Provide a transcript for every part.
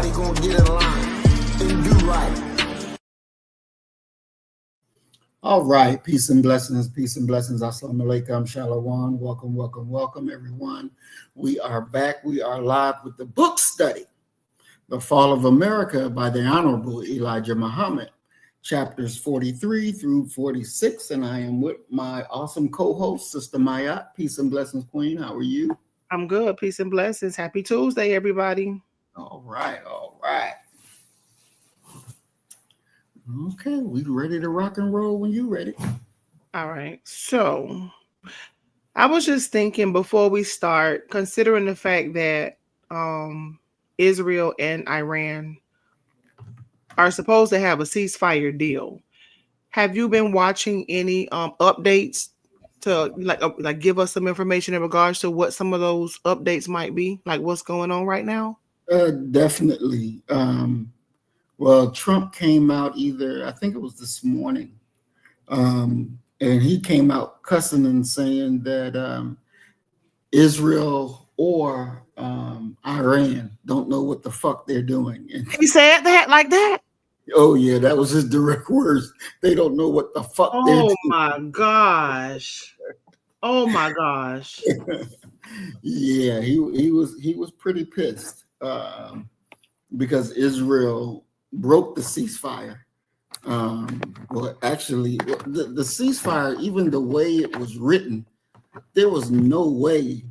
everybody gonna get in line and do right. All right, peace and blessings, peace and blessings. Assalamu alaikum, shalom. Welcome, welcome, welcome, everyone. We are back. We are live with the book study, The Fall of America by the Honorable Elijah Muhammad, chapters 43 through 46. And I am with my awesome co-host, Sister Maya. Peace and blessings, Queen. How are you? I'm good. Peace and blessings. Happy Tuesday, everybody. All right, all right. Okay, we ready to rock and roll when you ready. All right. So I was just thinking before we start, considering the fact that Israel and Iran are supposed to have a ceasefire deal. Have you been watching any updates to like give us some information in regards to what some of those updates might be? Like what's going on right now? Definitely. Well, Trump came out I think it was this morning, and he came out cussing and saying that Israel or Iran don't know what the fuck they're doing. And he said that like that? Oh, yeah, that was his direct words. They don't know what the fuck they're doing. Oh, my gosh. Oh, my gosh. Yeah, he was pretty pissed because Israel broke the ceasefire. Well, actually, the ceasefire, even the way it was written, there was no way.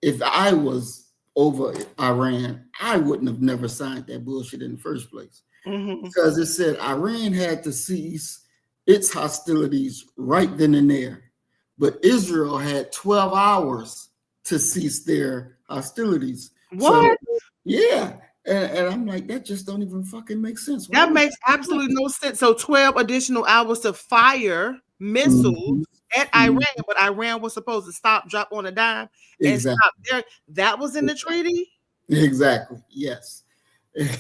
If I was over Iran, I wouldn't have never signed that bullshit in the first place. Mm-hmm. Because it said Iran had to cease its hostilities right then and there. But Israel had 12 hours to cease their hostilities. What? So, yeah. And I'm like, that just don't even fucking make sense. That makes absolutely no sense. So 12 additional hours to fire missiles at Iran, but Iran was supposed to stop, drop on a dime, and stop there. That was in the treaty? Exactly, yes.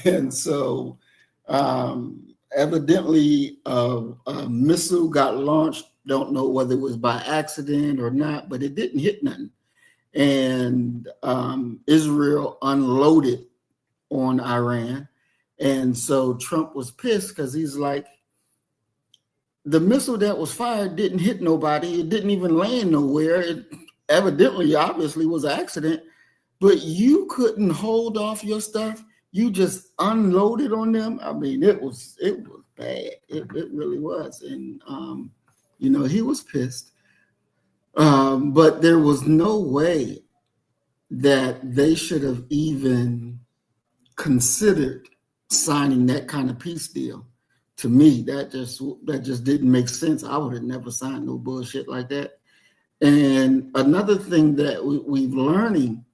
And so evidently a missile got launched. Don't know whether it was by accident or not, but it didn't hit nothing. And Israel unloaded on Iran. And so Trump was pissed because he's like, the missile that was fired didn't hit nobody. It didn't even land nowhere. It evidently, obviously, was an accident. But you couldn't hold off your stuff. You just unloaded on them. I mean, it was bad. It really was. And, he was pissed. But there was no way that they should have even considered signing that kind of peace deal. To me, that just didn't make sense. I would have never signed no bullshit like that. And another thing that we've learning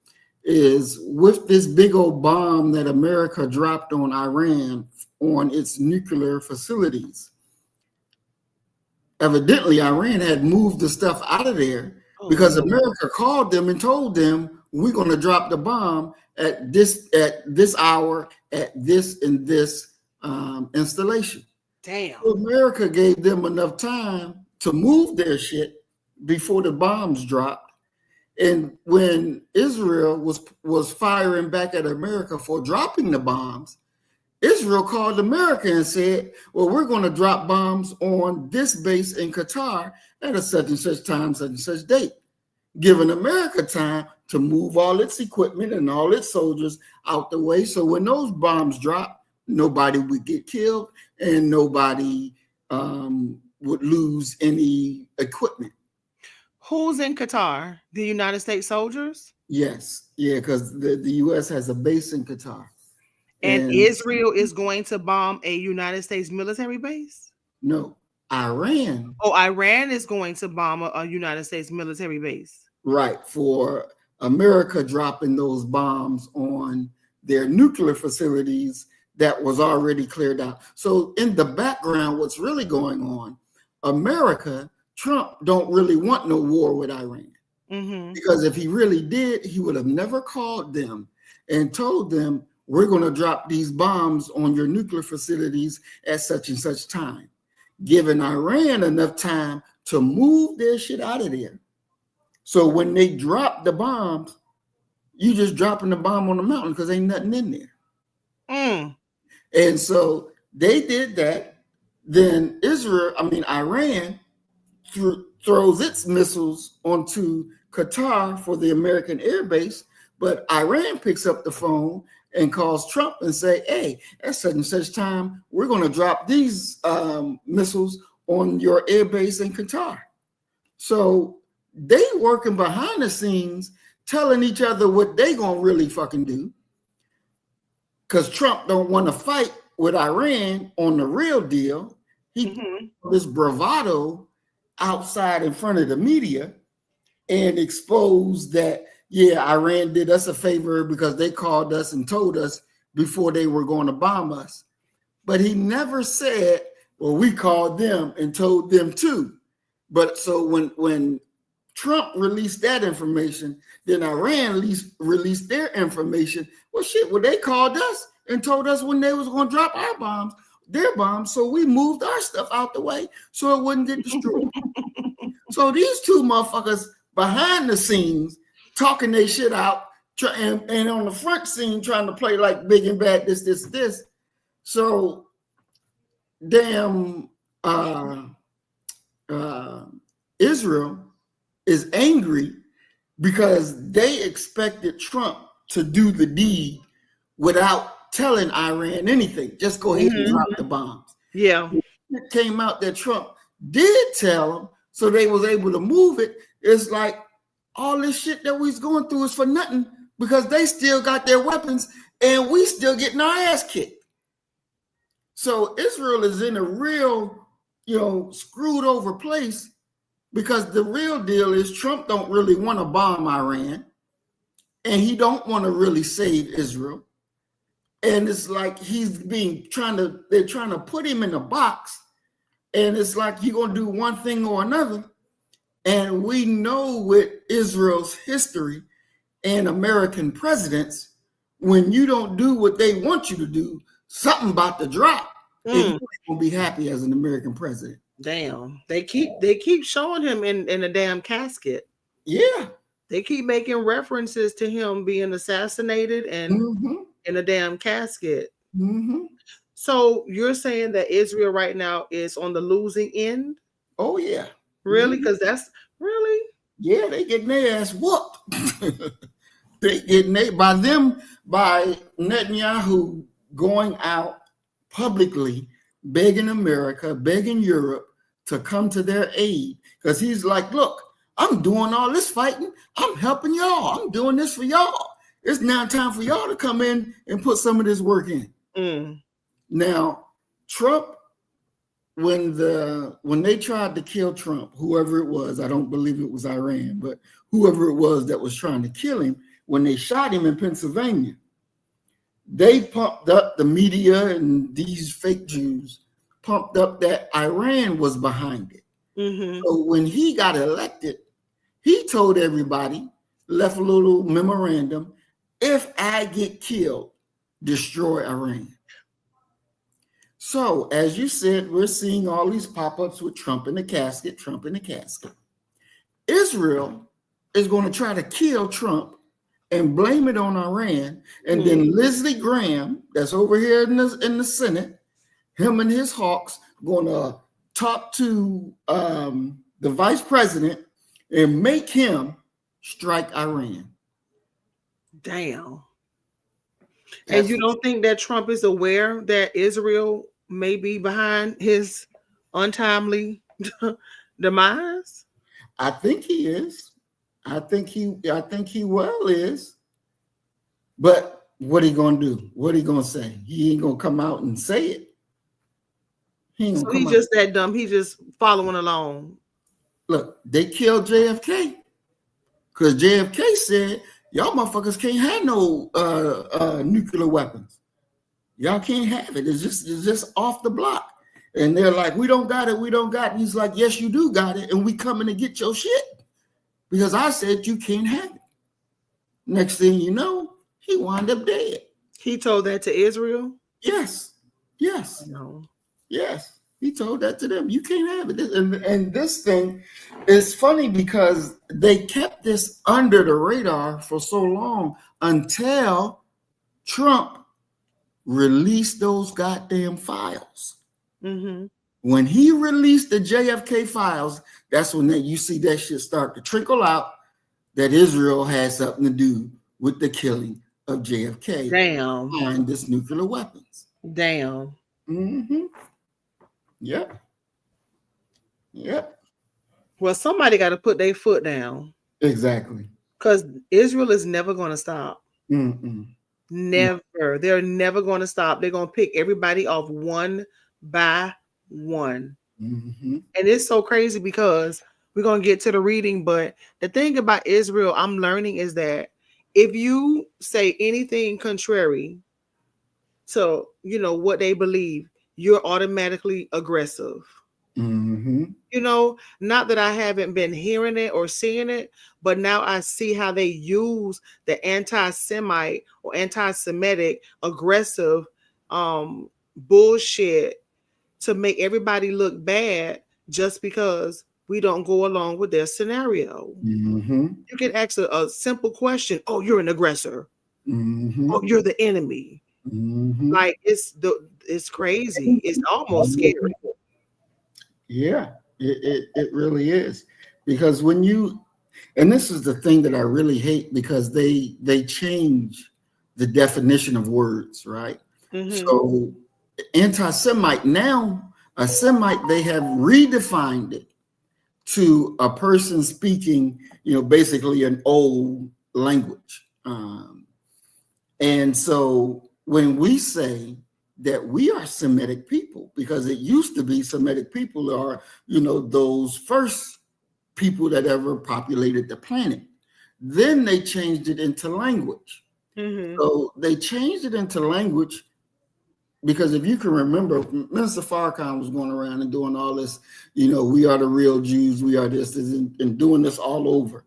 is with this big old bomb that America dropped on Iran on its nuclear facilities, evidently Iran had moved the stuff out of there because America called them and told them, we're going to drop the bomb at this hour at this and this installation. Damn. So America gave them enough time to move their shit before the bombs dropped. And when Israel was firing back at America for dropping the bombs, Israel called America and said, well, we're going to drop bombs on this base in Qatar at a such and such time, such and such date, giving America time to move all its equipment and all its soldiers out the way. So when those bombs drop, nobody would get killed and nobody would lose any equipment. Who's in Qatar? The United States soldiers? Yes. Yeah, because the U.S. has a base in Qatar. And Israel is going to bomb a United States military base? No, Iran. Oh, Iran is going to bomb a United States military base. Right, for America dropping those bombs on their nuclear facilities that was already cleared out. So in the background, what's really going on, America, Trump don't really want no war with Iran. Mm-hmm. Because if he really did, he would have never called them and told them, we're going to drop these bombs on your nuclear facilities at such and such time, giving Iran enough time to move their shit out of there. So when they drop the bombs, you just dropping the bomb on the mountain because ain't nothing in there. And so they did that. Then Iran throws its missiles onto Qatar for the American air base, but Iran picks up the phone and calls Trump and say, hey, at such and such time, we're going to drop these missiles on your air base in Qatar. So they working behind the scenes, telling each other what they going to really fucking do, because Trump don't want to fight with Iran on the real deal. He this bravado outside in front of the media and exposed that, yeah, Iran did us a favor because they called us and told us before they were going to bomb us. But he never said, well, we called them and told them too. But so when Trump released that information, then Iran released their information. Well, shit, well, they called us and told us when they was going to drop their bombs. So we moved our stuff out the way so it wouldn't get destroyed. So these two motherfuckers behind the scenes talking their shit out and on the front scene trying to play like big and bad, this. So damn Israel is angry because they expected Trump to do the deed without telling Iran anything. Just go ahead and drop the bombs. Yeah. It came out that Trump did tell them, so they was able to move it. It's like all this shit that we's going through is for nothing because they still got their weapons and we still getting our ass kicked. So Israel is in a real, screwed over place because the real deal is Trump don't really want to bomb Iran and he don't want to really save Israel. And it's like they're trying to put him in a box. And it's like you're going to do one thing or another. And we know with Israel's history and American presidents, when you don't do what they want you to do, something about to drop. And you ain't gonna be happy as an American president. Damn. They keep showing him in a damn casket. Yeah. They keep making references to him being assassinated and in a damn casket. So you're saying that Israel right now is on the losing end? Oh yeah. Really? Because that's really? Yeah, they getting their ass whooped. They getting by Netanyahu going out publicly begging America, begging Europe to come to their aid. Because he's like, look, I'm doing all this fighting. I'm helping y'all. I'm doing this for y'all. It's now time for y'all to come in and put some of this work in. Now, Trump, when they tried to kill Trump, whoever it was, I don't believe it was Iran, but whoever it was that was trying to kill him, when they shot him in Pennsylvania, they pumped up the media and these fake Jews pumped up that Iran was behind it. So when he got elected, he told everybody, left a little memorandum, if I get killed, destroy Iran. So, as you said, we're seeing all these pop-ups with Trump in the casket, Trump in the casket. Israel is going to try to kill Trump and blame it on Iran. And then Lindsey Graham, that's over here in the Senate, him and his hawks going to talk to the vice president and make him strike Iran. Damn. And you don't think that Trump is aware that Israel may be behind his untimely demise? I think he is. I think he well is. But what he gonna do? What he gonna say? He ain't gonna come out and say it. He's just that dumb. He's just following along. Look, they killed JFK because JFK said, y'all motherfuckers can't have no nuclear weapons. Y'all can't have it. It's just off the block. And they're like, we don't got it. We don't got it. He's like, yes, you do got it. And we coming to get your shit because I said you can't have it. Next thing you know, he wound up dead. He told that to Israel? Yes. No. Yes. He told that to them. You can't have it. And this thing is funny because they kept this under the radar for so long until Trump release those goddamn files. Mm-hmm. When he released the JFK files, that's when you see that shit start to trickle out that Israel had something to do with the killing of JFK Damn. behind this nuclear weapons. Damn. Mm-hmm. Yep. Yep. Well, somebody got to put their foot down Exactly. because Israel is never going to stop. Mm-mm. Never. They're never going to stop. They're going to pick everybody off one by one. Mm-hmm. And it's so crazy because we're going to get to the reading. But the thing about Israel, I'm learning is that if you say anything contrary to, what they believe, you're automatically aggressive. Mm-hmm. Not that I haven't been hearing it or seeing it, but now I see how they use the anti-Semite or anti-Semitic aggressive bullshit to make everybody look bad just because we don't go along with their scenario. Mm-hmm. You can ask a simple question. Oh, you're an aggressor. Mm-hmm. Oh, you're the enemy. Mm-hmm. Like it's crazy. It's almost scary. Yeah, it really is. Because when you, and this is the thing that I really hate, because they change the definition of words, right? Mm-hmm. So anti-Semite, now a Semite, they have redefined it to a person speaking, basically an old language. And so when we say that we are Semitic people, because it used to be Semitic people are, those first people that ever populated the planet. Then they changed it into language. Mm-hmm. So they changed it into language because if you can remember, Minister Farrakhan was going around and doing all this, we are the real Jews, we are this, and doing this all over.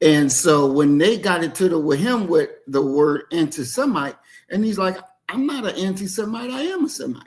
And so when they got it with him with the word anti-Semite, and he's like, I'm not an anti-Semite, I am a Semite.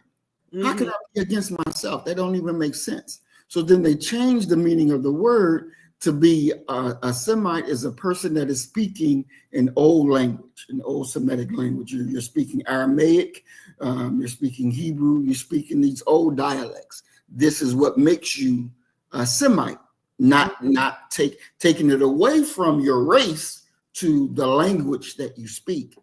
Mm-hmm. How can I be against myself? That don't even make sense. So then they changed the meaning of the word to be a Semite is a person that is speaking an old language, an old Semitic language. You're speaking Aramaic, you're speaking Hebrew, you're speaking these old dialects. This is what makes you a Semite. Not taking it away from your race to the language that you speak.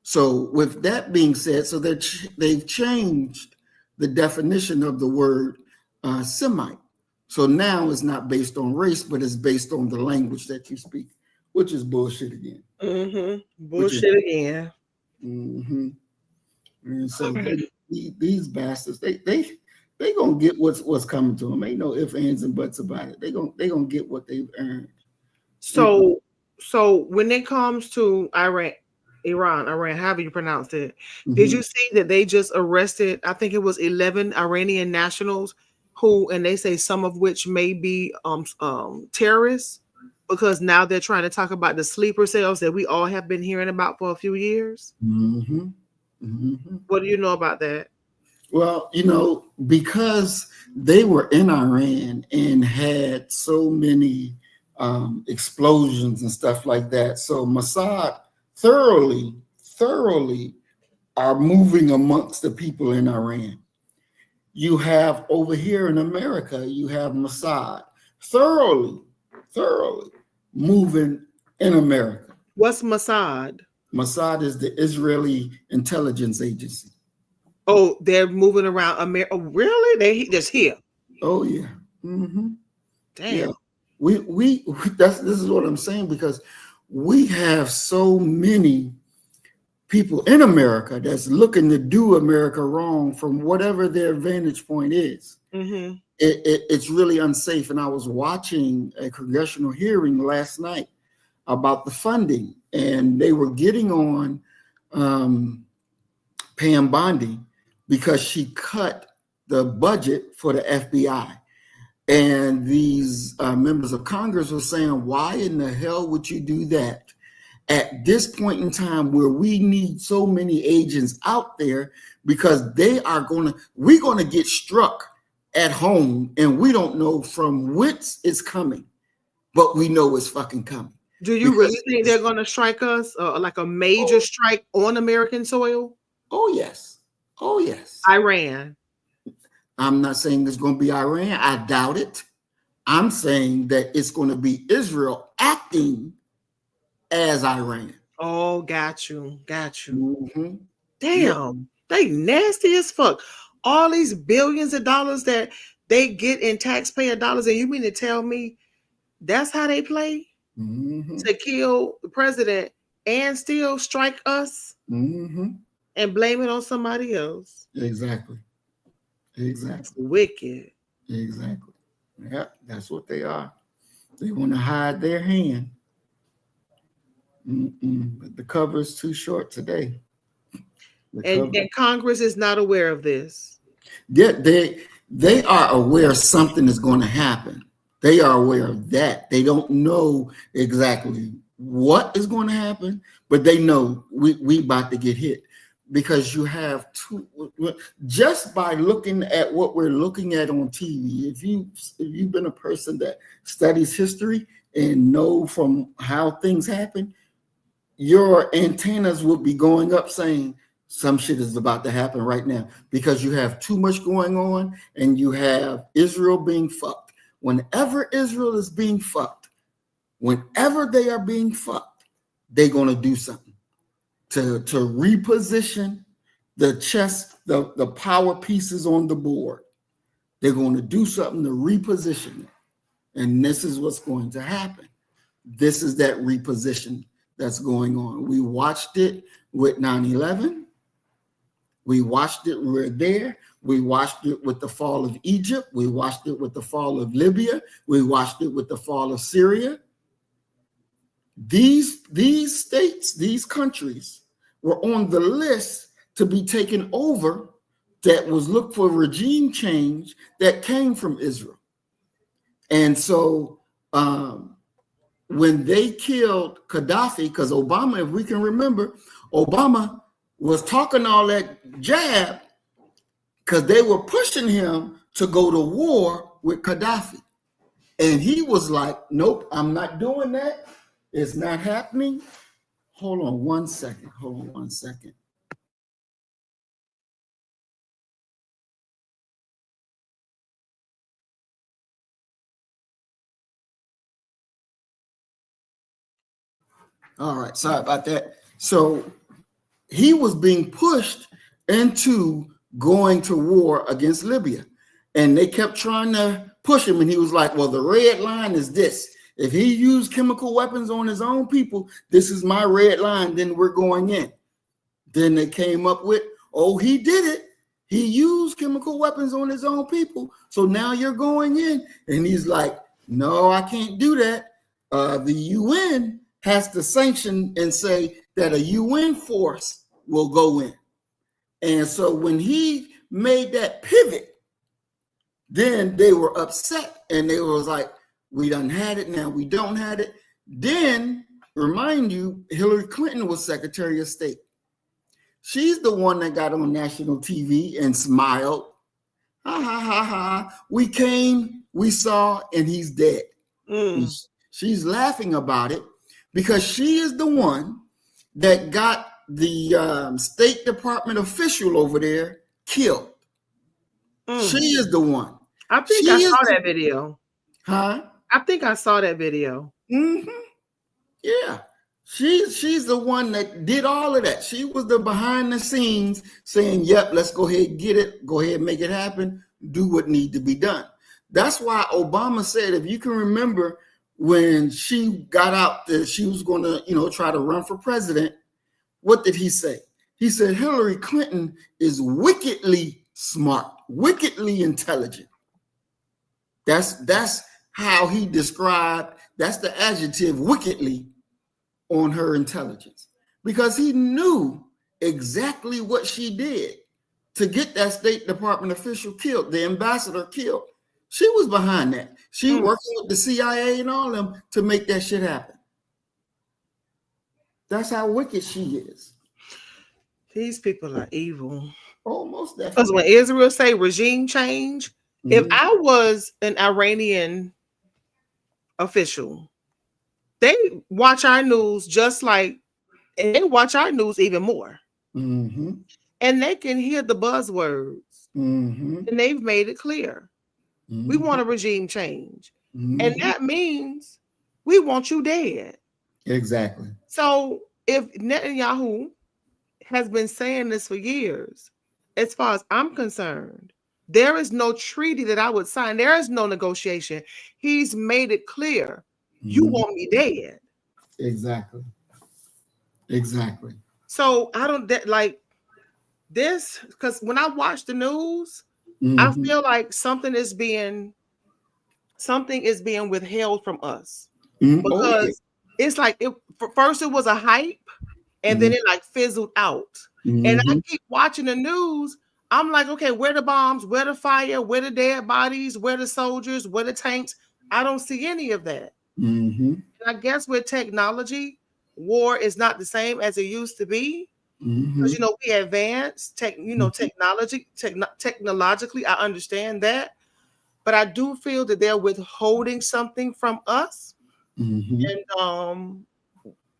So with that being said, so they've changed the definition of the word Semite. So now it's not based on race, but it's based on the language that you speak, which is bullshit again. Mm-hmm. Bullshit again. Mm-hmm. And so these bastards, they gonna get what's coming to them. Ain't no ifs, ands, and buts about it. They gonna get what they've earned. So when it comes to Iran, however you pronounce it, did you see that they just arrested? I think it was 11 Iranian nationals who, and they say some of which may be terrorists, because now they're trying to talk about the sleeper cells that we all have been hearing about for a few years. Mm-hmm. Mm-hmm. What do you know about that? Well, because they were in Iran and had so many explosions and stuff like that. So Mossad thoroughly are moving amongst the people in Iran. You have over here in America, you have Mossad thoroughly moving in America. What's Mossad? Mossad is the Israeli intelligence agency. Oh, they're moving around America. Oh, really? They just here? Oh yeah. Mm-hmm. Damn. Yeah. We this is what I'm saying, because we have so many people in America that's looking to do America wrong from whatever their vantage point is. Mm-hmm. It's really unsafe. And I was watching a congressional hearing last night about the funding, and they were getting on Pam Bondi because she cut the budget for the FBI. And these members of Congress were saying, why in the hell would you do that at this point in time where we need so many agents out there? Because we're going to get struck at home, and we don't know from whence it's coming, but we know it's fucking coming. Do you really think they're going to strike us like a major strike on American soil? Oh, yes. Oh, yes. Iran. I'm not saying it's going to be Iran. I doubt it. I'm saying that it's going to be Israel acting as Iran. Oh, got you. Got you. Mm-hmm. Yeah. Damn. They nasty as fuck. All these billions of dollars that they get in taxpayer dollars, and you mean to tell me that's how they play Mm-hmm. to kill the president and still strike us Mm-hmm. and blame it on somebody else? Exactly. That's Exactly. wicked. Exactly. Yeah, that's what they are. They want to hide their hand. But the cover is too short today. The And, cover. and Congress is not aware of this. They are aware something is going to happen. They are aware of that. They don't know exactly what is going to happen, but they know we about to get hit because you have two. Just by looking at what we're looking at on TV, if you've been a person that studies history and know from how things happen, your antennas will be going up saying some shit is about to happen right now because you have too much going on and you have Israel being fucked. Whenever Israel is being fucked, whenever they are being fucked, they're going to do something to reposition the chess, the power pieces on the board. They're going to do something to reposition it. And this is what's going to happen. This is that reposition that's going on. We watched it with 9/11. We watched it, we're there. We watched it with the fall of Egypt. We watched it with the fall of Libya. We watched it with the fall of Syria. These states, these countries were on the list to be taken over that was looked for regime change that came from Israel. And so when they killed Gaddafi, because Obama, if we can remember, Obama was talking all that jab because they were pushing him to go to war with Gaddafi. And he was like, nope, I'm not doing that. It's not happening. Hold on one second. Hold on one second. All right, sorry about that. So he was being pushed into going to war against Libya. And they kept trying to push him. And he was like, well, the red line is this. If he used chemical weapons on his own people, this is my red line, then we're going in. Then they came up with, oh, he did it. He used chemical weapons on his own people. So now you're going in. And he's like, no, I can't do that. The UN has to sanction and say that a UN force will go in. And so when he made that pivot, then they were upset and they was like, we done had it, now we don't have it. Then, remind you, Hillary Clinton was Secretary of State. She's the one that got on national TV and smiled. Ha ha ha ha. We came, we saw, and he's dead. She's laughing about it because she is the one that got the State Department official over there killed. She is the one. I think She I is saw that video. Huh? I think I saw that video. Mm-hmm. Yeah. She's the one that did all of that. She was the behind the scenes saying, yep, let's go ahead and get it. Go ahead and make it happen. Do what needs to be done. That's why Obama said, if you can remember when she got out that she was going to, try to run for president, what did he say? He said, Hillary Clinton is wickedly smart, wickedly intelligent. That's how he described, that's the adjective, wickedly, on her intelligence, because he knew exactly what she did to get that State Department official killed, the ambassador killed. She was behind that. She working with the CIA and all of them to make that shit happen. That's how wicked she is. These people are evil. Almost definitely. Because when Israel say regime change, if I was an Iranian official, they watch our news just like, and they watch our news even more. and they can hear the buzzwords, Mm-hmm. and they've made it clear. We Mm-hmm. want a regime change. And Mm-hmm. that means we want you dead. Exactly. So if Netanyahu has been saying this for years, as far as I'm concerned, there is no treaty that I would sign. There is no negotiation. He's made it clear. You Mm-hmm. want me dead. Exactly. Exactly. So I don't like this, because when I watch the news, I Mm-hmm. feel like something is being withheld from us, Mm-hmm. Oh yeah. because it's like first it was a hype, and then it like fizzled out. And I Mm-hmm. keep watching the news. I'm like, okay, where the bombs, where the fire, where the dead bodies, where the soldiers, where the tanks? I don't see any of that. Mm-hmm. And I guess with technology, war is not the same as it used to be. Mm-hmm. Because we advance technologically. I understand that, but I do feel that they're withholding something from us, Mm-hmm. and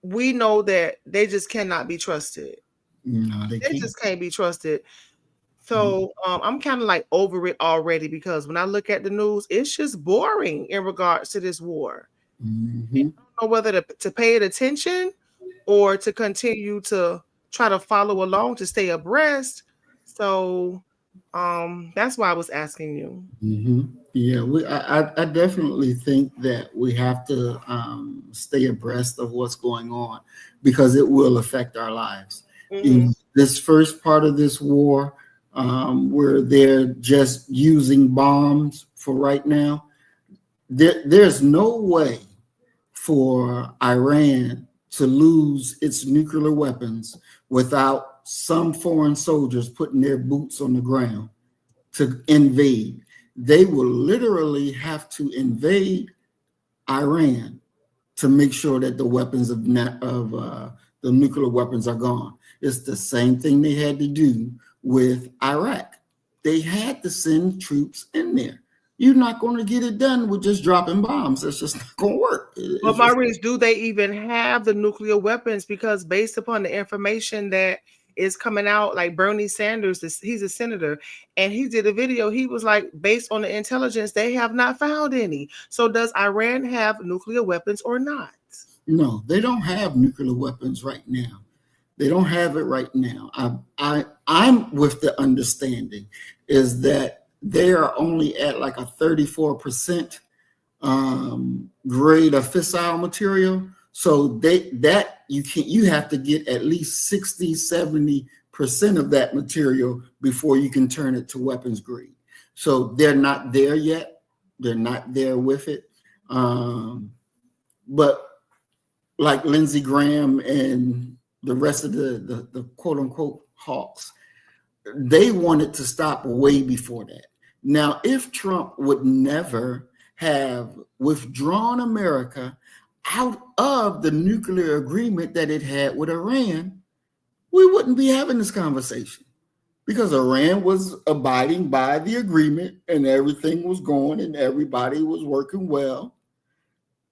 we know that they just cannot be trusted. No, they They can't. just can't be trusted. So I'm kind of like over it already, because when I look at the news, it's just boring in regards to this war. I Mm-hmm. don't know whether to pay it attention or to continue to try to follow along to stay abreast. So that's why I was asking you. Mm-hmm. Yeah, I definitely think that we have to stay abreast of what's going on because it will affect our lives. Mm-hmm. In this first part of this war, where they're just using bombs for right now, there's no way for Iran to lose its nuclear weapons without some foreign soldiers putting their boots on the ground to invade. They will literally have to invade Iran to make sure that the weapons of the nuclear weapons are gone. It's the same thing they had to do with Iraq. They had to send troops in there. You're not going to get it done with just dropping bombs. It's just not going to work. But It's just Maurice, do they even have the nuclear weapons? Because based upon the information that is coming out, like Bernie Sanders, he's a senator, and he did a video. He was like, based on the intelligence, they have not found any. So does Iran have nuclear weapons or not? no, they don't have nuclear weapons right now. They don't have it right now. I'm with the understanding is that they are only at like a 34% grade of fissile material. So you have to get at least 60-70% of that material before you can turn it to weapons grade. So they're not there yet. They're not there with it. But like Lindsey Graham and the rest of the quote unquote hawks, they wanted to stop way before that. Now, if Trump would never have withdrawn America out of the nuclear agreement that it had with Iran, we wouldn't be having this conversation because Iran was abiding by the agreement and everything was going and everybody was working well.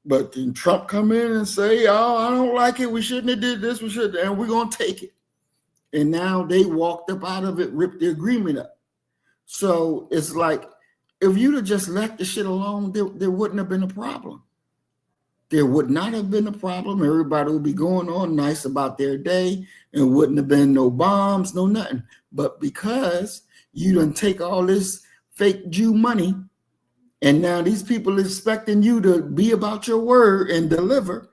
But then Trump come in and say, "Oh, I don't like it. We shouldn't have did this. We should, and we're gonna take it." And now they walked up out of it, ripped the agreement up. So it's like, if you'd have just left the shit alone, there wouldn't have been a problem. There would not have been a problem. Everybody would be going on nice about their day and wouldn't have been no bombs, no nothing. But because you done take all this fake Jew money, and now these people expecting you to be about your word and deliver,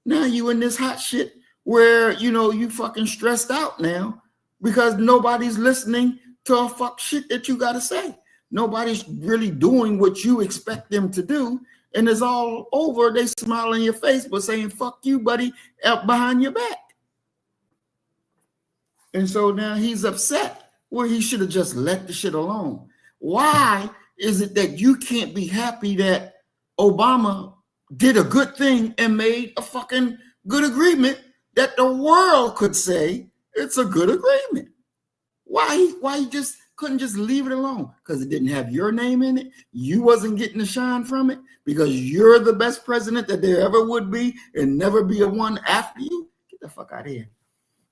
now you in this hot shit where you fucking stressed out now because nobody's listening to a fuck shit that you gotta say. Nobody's really doing what you expect them to do, and it's all over. They smile in your face but saying "fuck you, buddy" out behind your back. And so now he's upset where he should have just let the shit alone. Why is it that you can't be happy that Obama did a good thing and made a fucking good agreement that the world could say it's a good agreement? Why you just couldn't just leave it alone? Because it didn't have your name in it. You wasn't getting the shine from it because you're the best president that there ever would be and never be a one after you. Get the fuck out of here.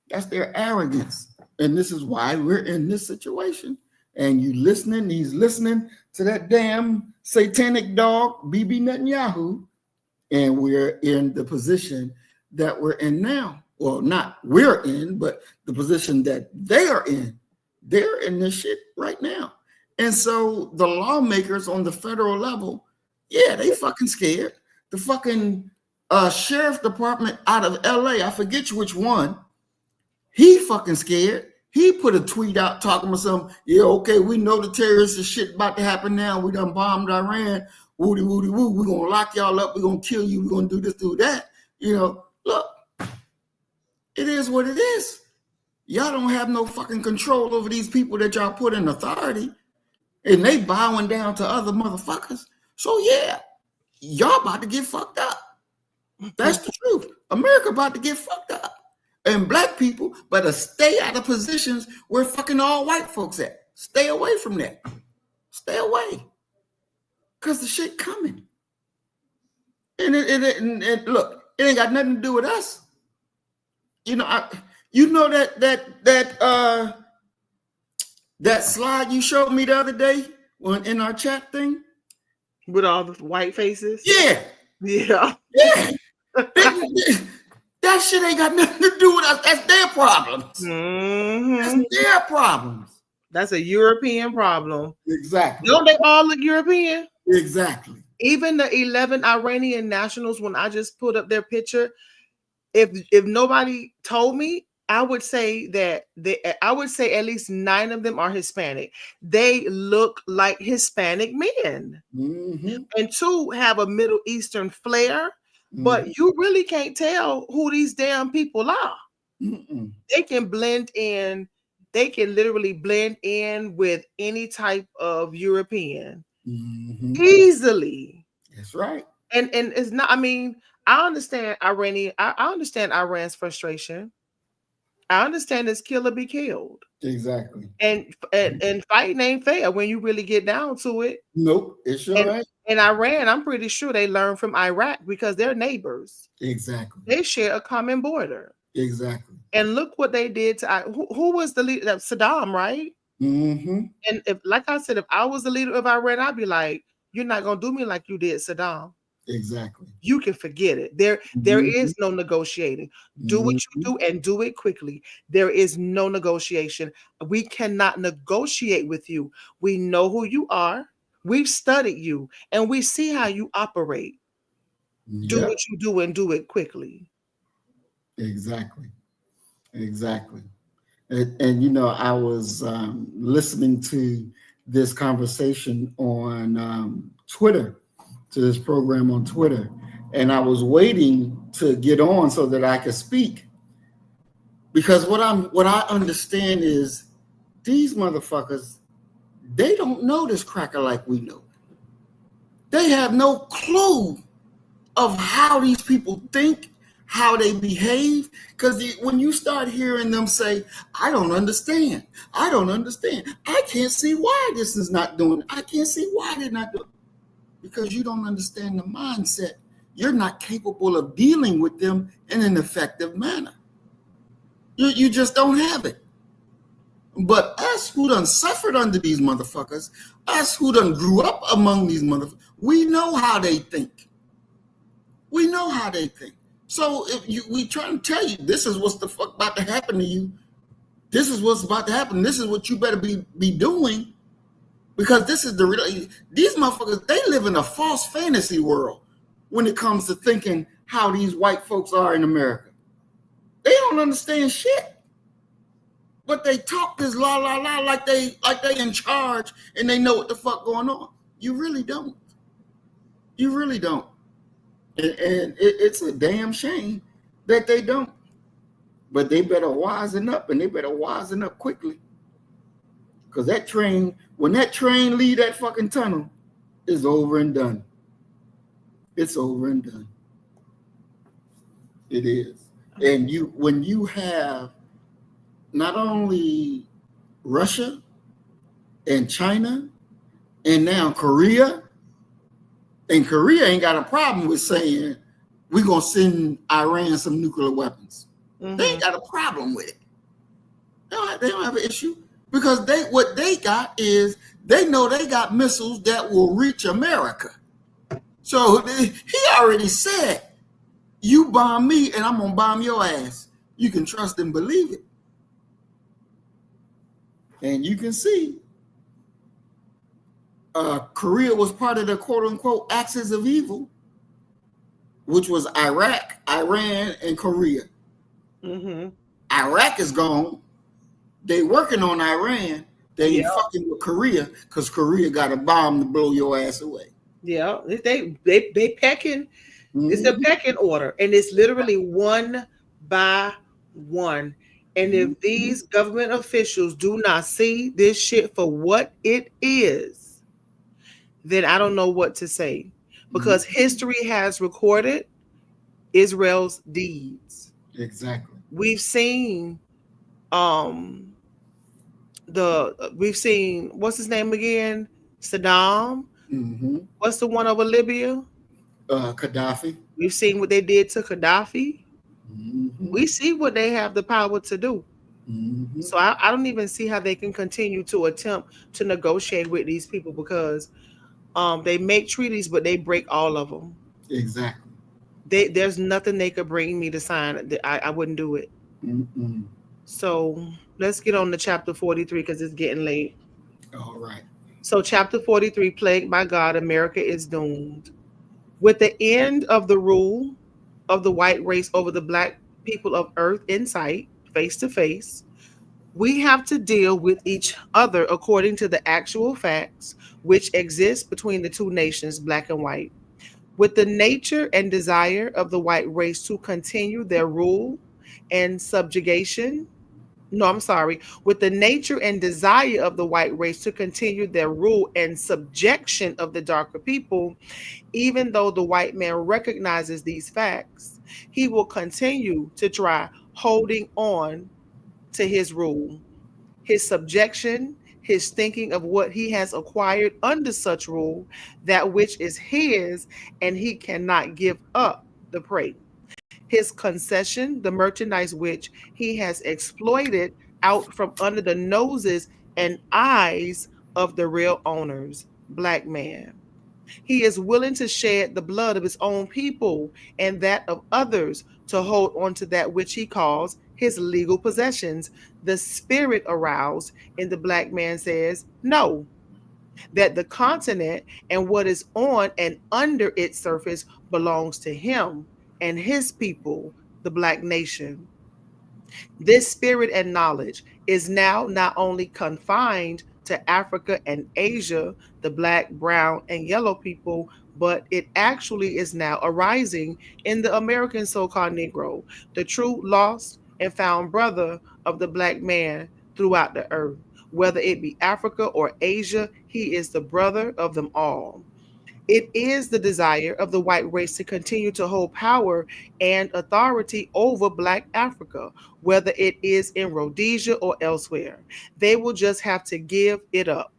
That's their arrogance. And this is why we're in this situation. And he's listening to that damn satanic dog, Bibi Netanyahu, and we're in the position that we're in now. Well, not we're in, but the position that they are in. They're in this shit right now. And so the lawmakers on the federal level, yeah, they fucking scared. The fucking sheriff department out of LA, I forget which one, he fucking scared. He put a tweet out talking about something. Yeah, okay, we know the terrorist shit about to happen now. We done bombed Iran. Woody, woody, woo. We're going to lock y'all up. We're going to kill you. We're going to do this, do that. Look, it is what it is. Y'all don't have no fucking control over these people that y'all put in authority. And they bowing down to other motherfuckers. So, yeah, y'all about to get fucked up. That's the truth. America about to get fucked up. And black people better stay out of positions where fucking all white folks at. Stay away from that. Stay away. Because the shit coming. And look, it ain't got nothing to do with us. That slide you showed me the other day in our chat thing? With all the white faces? Yeah. Yeah. Yeah. That shit ain't got nothing to do with us. That's their problems. Mm-hmm. That's their problems. That's a European problem. Exactly. Don't they all look European? Exactly. Even the 11 Iranian nationals, when I just put up their picture, if nobody told me, I would say at least 9 of them are Hispanic. They look like Hispanic men. Mm-hmm. And 2 have a Middle Eastern flair. But you really can't tell who these damn people are. Mm-mm. They can blend in. They can literally blend in with any type of European easily. That's right. And it's not. I mean, I understand Iranian. I understand Iran's frustration. I understand this kill or be killed. Exactly. And fighting ain't fair when you really get down to it. Nope, it's all right. And Iran, I'm pretty sure they learned from Iraq because they're neighbors. Exactly. They share a common border. Exactly. And look what they did to who was the leader? Saddam, right? Mm-hmm. And if, like I said, if I was the leader of Iran, I'd be like, "You're not gonna do me like you did Saddam." Exactly. You can forget it. There is no negotiating. Do what you do and do it quickly. There is no negotiation. We cannot negotiate with you. We know who you are. We've studied you and we see how you operate. Yep. Do what you do and do it quickly. Exactly. Exactly. And I was listening to this conversation on Twitter, to this program on Twitter, and I was waiting to get on so that I could speak, because what I understand is these motherfuckers, they don't know this cracker like we know. They have no clue of how these people think, how they behave, because when you start hearing them say, I don't understand, I can't see why this is not doing it, I can't see why they're not doing it. Because you don't understand the mindset. You're not capable of dealing with them in an effective manner. You just don't have it. But us who done suffered under these motherfuckers, us who done grew up among these motherfuckers, we know how they think. We know how they think. So if we trying to tell you, this is what's the fuck about to happen to you. This is what's about to happen. This is what you better be doing. Because this is the real. These motherfuckers, they live in a false fantasy world when it comes to thinking how these white folks are in America. They don't understand shit. But they talk this la la la like they in charge and they know what the fuck going on. You really don't. You really don't. And it's a damn shame that they don't. But they better wisen up, and they better wisen up quickly. Because that train, when that train leave that fucking tunnel, it's over and done. It's over and done. It is. And when you have not only Russia and China and now Korea, and Korea ain't got a problem with saying we're going to send Iran some nuclear weapons. They ain't got a problem with it. They don't have an issue because what they got is they know they got missiles that will reach America. So he already said, "You bomb me, and I'm gonna bomb your ass." You can trust and believe it, and you can see Korea was part of the quote unquote axis of evil, which was Iraq, Iran, and Korea. Mm-hmm. Iraq is gone. They working on Iran. They Yeah, fucking with Korea because Korea got a bomb to blow your ass away. yeah. They pecking. It's a Mm-hmm. pecking order, and it's literally one by one. And if Mm-hmm. these government officials do not see this shit for what it is, then I don't know what to say. Because Mm-hmm. history has recorded Israel's deeds. Exactly. We've seen um we've seen, what's his name again? Saddam. Mm-hmm. What's the one over Libya? Gaddafi. We've seen what they did to Gaddafi. Mm-hmm. We see what they have the power to do. Mm-hmm. So I don't even see how they can continue to attempt to negotiate with these people because they make treaties but they break all of them. Exactly. There's nothing they could bring me to sign. I wouldn't do it. Mm-mm. So let's get on to chapter 43 because it's getting late. All right. So chapter 43, plagued by God, America is doomed. With the end of the rule of the white race over the black people of earth in sight, face to face, we have to deal with each other according to the actual facts which exist between the two nations, black and white. With the nature and desire of the white race to continue their rule and subjugation. No, I'm sorry. With the nature and desire of the white race to continue their rule and subjection of the darker people, even though the white man recognizes these facts, he will continue to try holding on to his rule, his subjection, his thinking of what he has acquired under such rule, that which is his, and he cannot give up the prey. His concession, the merchandise which he has exploited out from under the noses and eyes of the real owners, black man. He is willing to shed the blood of his own people and that of others to hold on to that which he calls his legal possessions. The spirit aroused in the black man says, no, that the continent and what is on and under its surface belongs to him and his people, the black nation. This spirit and knowledge is now not only confined to Africa and Asia, the black, brown, and yellow people, but it actually is now arising in the American so called Negro, the true lost and found brother of the black man throughout the earth. Whether it be Africa or Asia, he is the brother of them all. It is the desire of the white race to continue to hold power and authority over Black Africa, whether it is in Rhodesia or elsewhere. They will just have to give it up.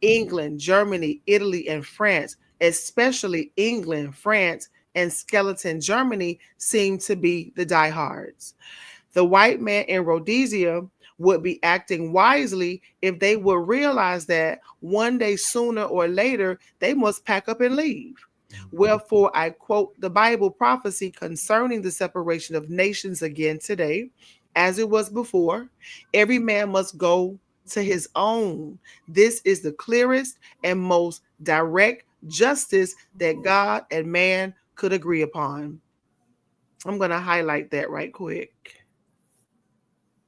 England, Germany, Italy, and France, especially England, France, and skeleton Germany, seem to be the diehards. The white man in Rhodesia would be acting wisely if they would realize that one day sooner or later they must pack up and leave. Wherefore, I quote the Bible prophecy concerning the separation of nations again today, as it was before. Every man must go to his own. This is the clearest and most direct justice that God and man could agree upon. I'm going to highlight that right quick.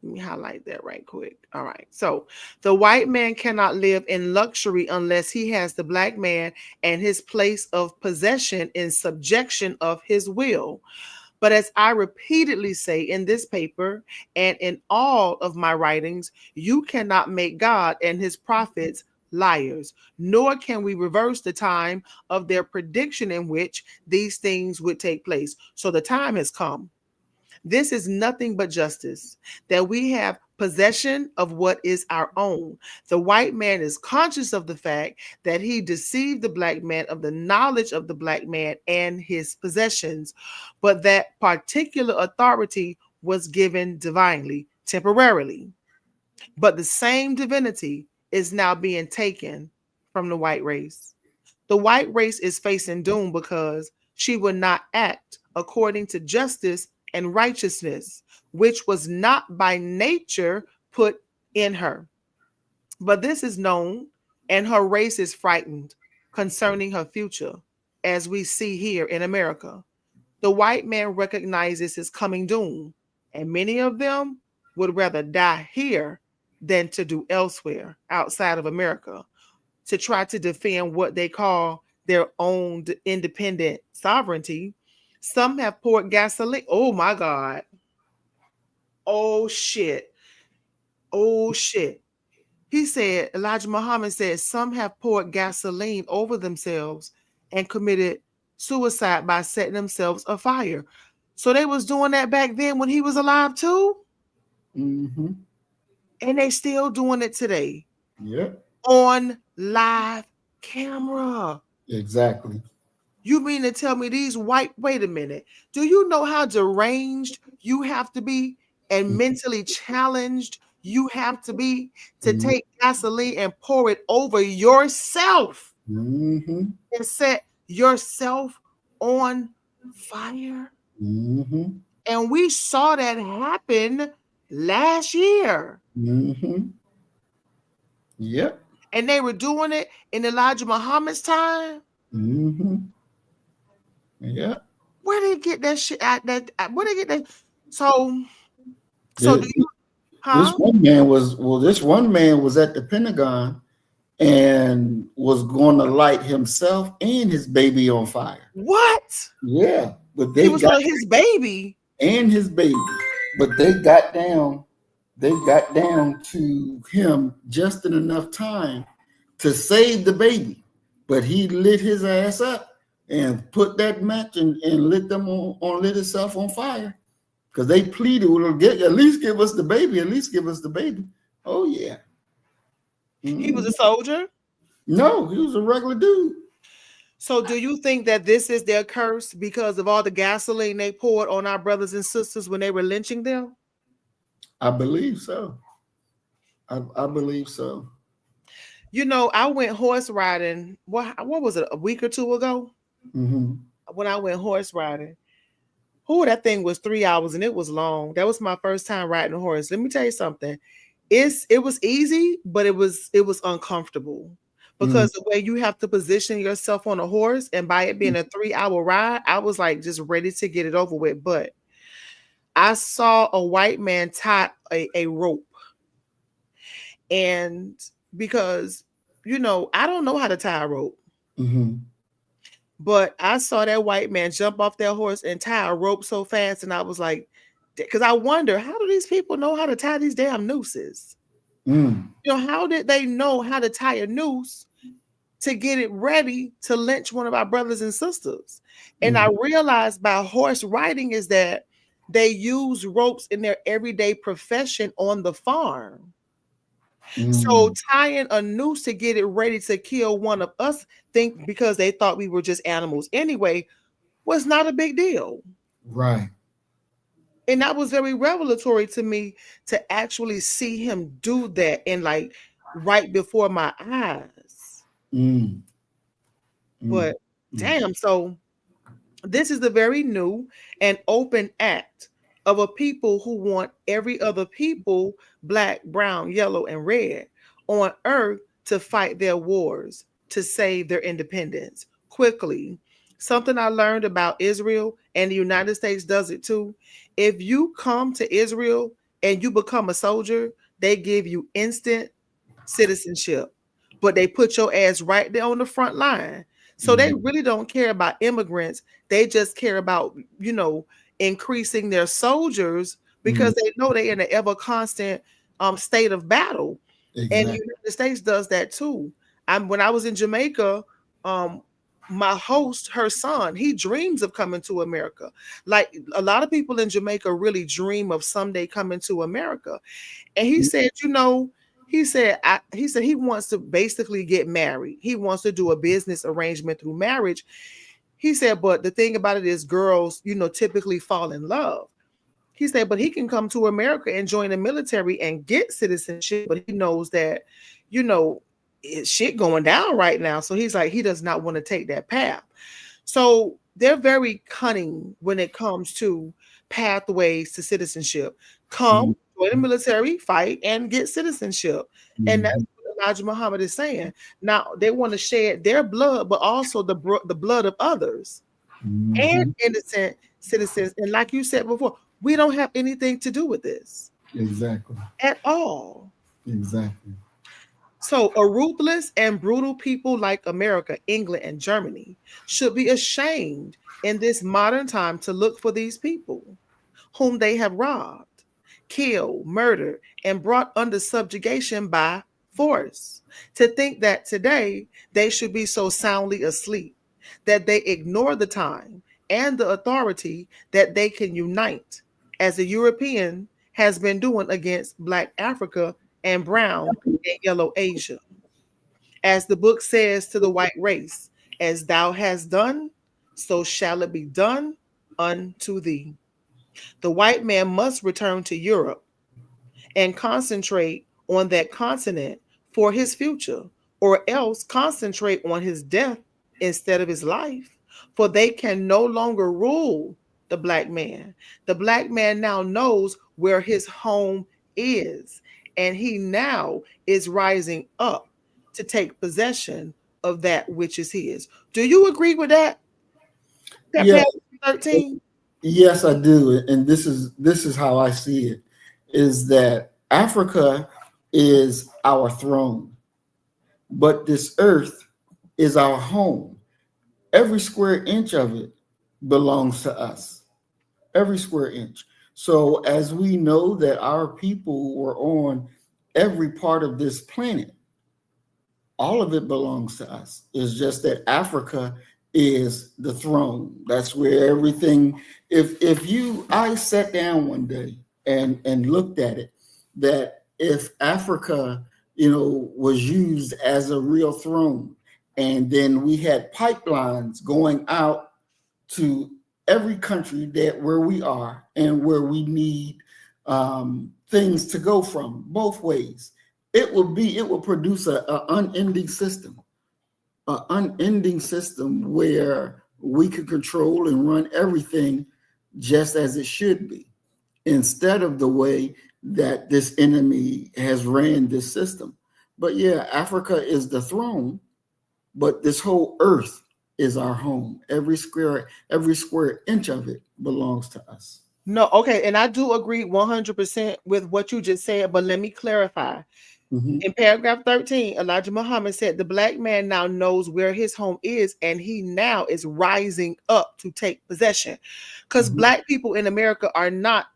Let me highlight that right quick. All right. So the white man cannot live in luxury unless he has the black man and his place of possession in subjection of his will. But as I repeatedly say in this paper and in all of my writings, you cannot make God and his prophets liars, nor can we reverse the time of their prediction in which these things would take place. So the time has come. This is nothing but justice, that we have possession of what is our own. The white man is conscious of the fact that he deceived the black man of the knowledge of the black man and his possessions, but that particular authority was given divinely, temporarily. But the same divinity is now being taken from the white race. The white race is facing doom because she would not act according to justice and righteousness, which was not by nature put in her. But this is known, and her race is frightened concerning her future, as we see here in America. The white man recognizes his coming doom, and many of them would rather die here than to do elsewhere outside of America to try to defend what they call their own independent sovereignty. Some have poured gasoline. Oh my God. Oh shit. Oh shit. He said, Elijah Muhammad said, some have poured gasoline over themselves and committed suicide by setting themselves afire. So they was doing that back then when he was alive too, Mm-hmm. and they still doing it today Yep. on live camera. Exactly. You mean to tell me these white, wait a minute. Do you know how deranged you have to be and mentally challenged you have to be to Mm-hmm. take gasoline and pour it over yourself Mm-hmm. and set yourself on fire? Mm-hmm. And we saw that happen last year. Mm-hmm. Yep. And they were doing it in Elijah Muhammad's time. Mm-hmm. Yep. Where did they get that shit at? Where did they get that? So, so do This, you, this huh? one man was at the Pentagon and was going to light himself and his baby on fire. What? Yeah, but He they was got with his baby. and his baby, but they got down to him just in enough time to save the baby. But he lit his ass up and put that match and lit them lit himself on fire because they pleaded, "Well, at least give us the baby. At least give us the baby." Oh yeah. He was Mhm. a soldier. No, he was a regular dude. So, do you think that this is their curse because of all the gasoline they poured on our brothers and sisters when they were lynching them? I believe so. I believe so. You know, I went horse riding. What was it? A week or two ago Hmm. when I went horse riding. Oh, that thing was 3 hours and it was long. That was my first time riding a horse. Let me tell you something. It was easy, but it was uncomfortable Mm. because the way you have to position yourself on a horse, and by it being a 3 hour ride, I was like just ready to get it over with. But I saw a white man tie a rope, and because I don't know how to tie a rope, Hmm. but I saw that white man jump off that horse and tie a rope so fast, and I was like, because I wonder, how do these people know how to tie these damn nooses? Mm. How did they know how to tie a noose to get it ready to lynch one of our brothers and sisters? And I Mm. realized by horse riding is that they use ropes in their everyday profession on the farm. So Mm. tying a noose to get it ready to kill one of us, think because they thought we were just animals anyway, was not a big deal. Right. And that was very revelatory to me to actually see him do that and like right before my eyes. Mm. Mm. But Mm. damn, so this is the very new and open act of a people who want every other people, black, brown, yellow, and red, on earth to fight their wars, to save their independence quickly. Something I learned about Israel, and the United States does it too. If you come to Israel and you become a soldier, they give you instant citizenship, but they put your ass right there on the front line. So they Mm. really don't care about immigrants. They just care about, increasing their soldiers Mm. because they know they're in an ever constant state of battle. And the Exactly. United States does that too. When I was in Jamaica, um, my host, her son, he dreams of coming to America. Like a lot of people in Jamaica really dream of someday coming to America. And he said, he said he wants to basically get married. He wants to do a business arrangement through marriage. He said, but the thing about it is girls, typically fall in love. He said, but he can come to America and join the military and get citizenship, but he knows that, you know, it's shit going down right now. So he's like, he does not want to take that path. So they're very cunning when it comes to pathways to citizenship. Come, join the military, fight, and get citizenship. And that's what Elijah Muhammad is saying. Now they want to shed their blood, but also the blood of others and innocent citizens. And like you said before, we don't have anything to do with this. Exactly. At all. Exactly. So a ruthless and brutal people like America, England, and Germany should be ashamed in this modern time to look for these people whom they have robbed, killed, murdered, and brought under subjugation by force. To think that today they should be so soundly asleep that they ignore the time and the authority that they can unite, as the European has been doing against Black Africa and Brown and Yellow Asia. As the book says to the white race, as thou hast done, so shall it be done unto thee. The white man must return to Europe and concentrate on that continent for his future, or else concentrate on his death instead of his life, for they can no longer rule the black man. The black man now knows where his home is, and he now is rising up to take possession of that which is his. Do you agree with that? That Yeah. paragraph 13? Yes, I do, and this is how I see it: is that Africa is our throne, but this earth is our home. Every square inch of it belongs to us. Every square inch. So as we know that our people were on every part of this planet, all of it belongs to us. It's just that Africa is the throne. That's where everything. If you, I sat down one day and looked at it, that if Africa, was used as a real throne, and then we had pipelines going out to every country that where we are and where we need things to go from both ways, it will produce an unending system, where we can control and run everything just as it should be, instead of the way that this enemy has ran this system. But yeah, Africa is the throne, but this whole earth is our home. Every square inch of it belongs to us. No, okay, and I do agree 100% with what you just said, but let me clarify. In paragraph 13, Elijah Muhammad said the black man now knows where his home is, and he now is rising up to take possession. Because black people in America are not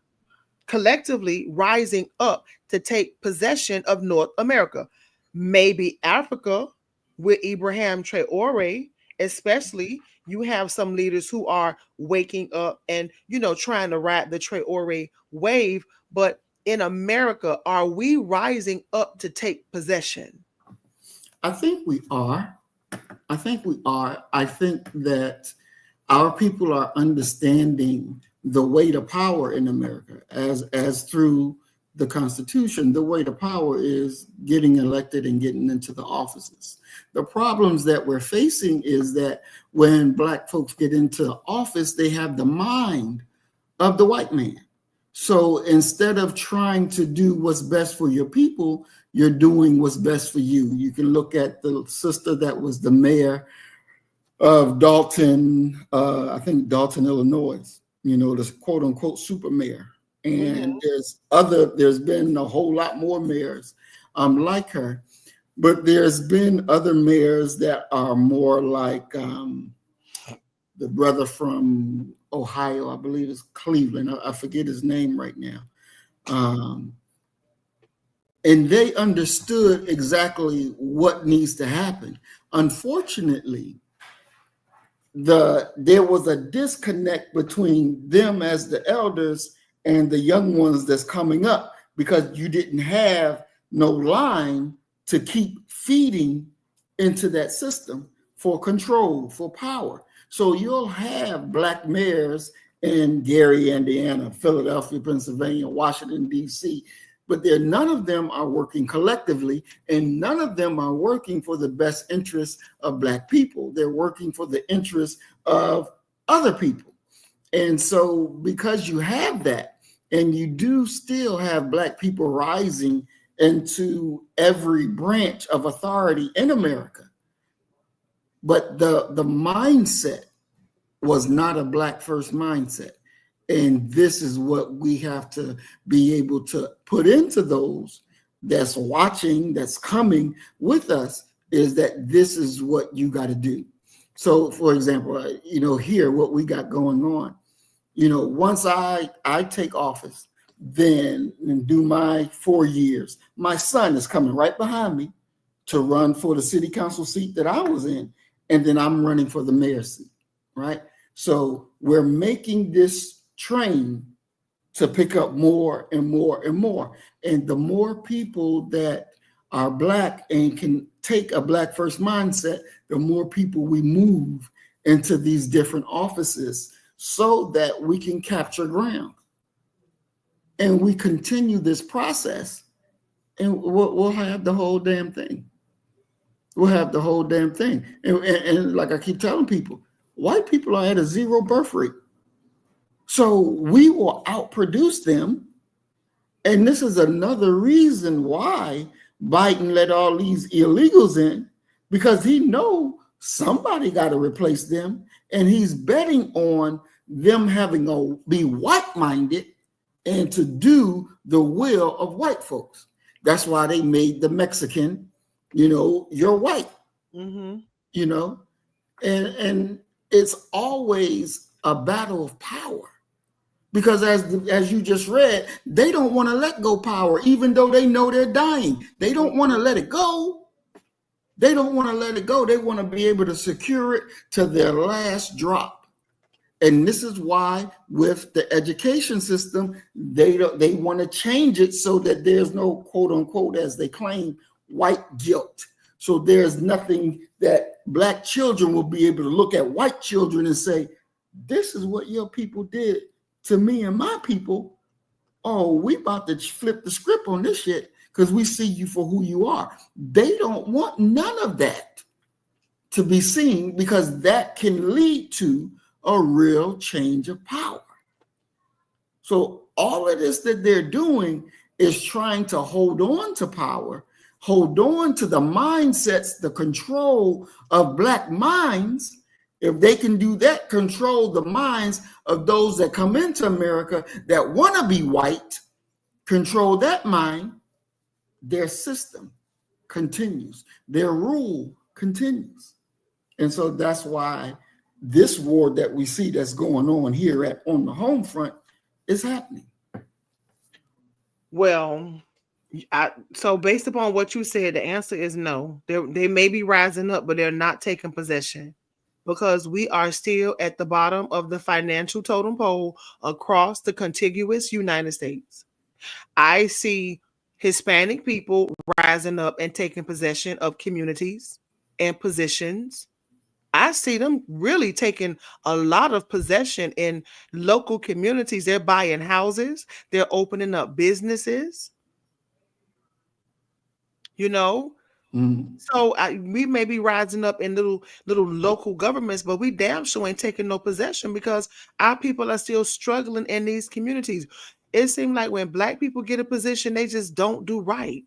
collectively rising up to take possession of North America. Maybe Africa with Ibrahim Traore, especially, you have some leaders who are waking up and, trying to ride the Traore wave. But in America, are we rising up to take possession? I think we are. I think that our people are understanding the way to power in America, as through the Constitution. The way to power is getting elected and getting into the offices. The problems that we're facing is that when black folks get into office, they have the mind of the white man. So instead of trying to do what's best for your people, you're doing what's best for you. You can look at the sister that was the mayor of Dalton, I think Dalton, Illinois, the quote unquote super mayor. And there's been a whole lot more mayors like her, but there's been other mayors that are more like the brother from Ohio, I believe it's Cleveland. I forget his name right now. And they understood exactly what needs to happen. Unfortunately, there was a disconnect between them as the elders and the young ones that's coming up, because you didn't have no line to keep feeding into that system for control, for power. So you'll have black mayors in Gary, Indiana, Philadelphia, Pennsylvania, Washington, D.C. But none of them are working collectively, and none of them are working for the best interests of Black people. They're working for the interests of other people. And so because you have that, and you do still have Black people rising into every branch of authority in America, but the mindset was not a Black first mindset. And this is what we have to be able to put into those that's watching, that's coming with us, is that this is what you got to do. So, for example, here, what we got going on, once I take office, then and do my 4 years, my son is coming right behind me to run for the city council seat that I was in. And then I'm running for the mayor's seat, right? So we're making this train to pick up more and more and more. And the more people that are Black and can take a Black first mindset, the more people we move into these different offices so that we can capture ground. And we continue this process, and we'll have the whole damn thing. We'll have the whole damn thing. And like I keep telling people, white people are at a zero birth rate. So we will outproduce them. And this is another reason why Biden let all these illegals in, because he know somebody got to replace them. And he's betting on them having to be white-minded and to do the will of white folks. That's why they made the Mexican, you're white, and it's always a battle of power, because as you just read, they don't want to let go power, even though they know they're dying. They don't want to let it go. They don't want to let it go. They want to be able to secure it to their last drop. And this is why with the education system, they want to change it so that there's no, quote unquote, as they claim, white guilt. So there's nothing that Black children will be able to look at white children and say, this is what your people did to me and my people. Oh, we about to flip the script on this shit because we see you for who you are. They don't want none of that to be seen, because that can lead to a real change of power. So all of this that they're doing is trying to hold on to power, hold on to the mindsets, the control of Black minds. If they can do that, control the minds of those that come into America that want to be white, control that mind, their system continues, their rule continues. And so that's why this war that we see that's going on here on the home front is happening. Well, so based upon what you said, the answer is no. They may be rising up, but they're not taking possession, because we are still at the bottom of the financial totem pole across the contiguous United States. I see Hispanic people rising up and taking possession of communities and positions. I see them really taking a lot of possession in local communities. They're buying houses, they're opening up businesses, So we may be rising up in little local governments, but we damn sure ain't taking no possession, because our people are still struggling in these communities. It seems like when Black people get a position, they just don't do right.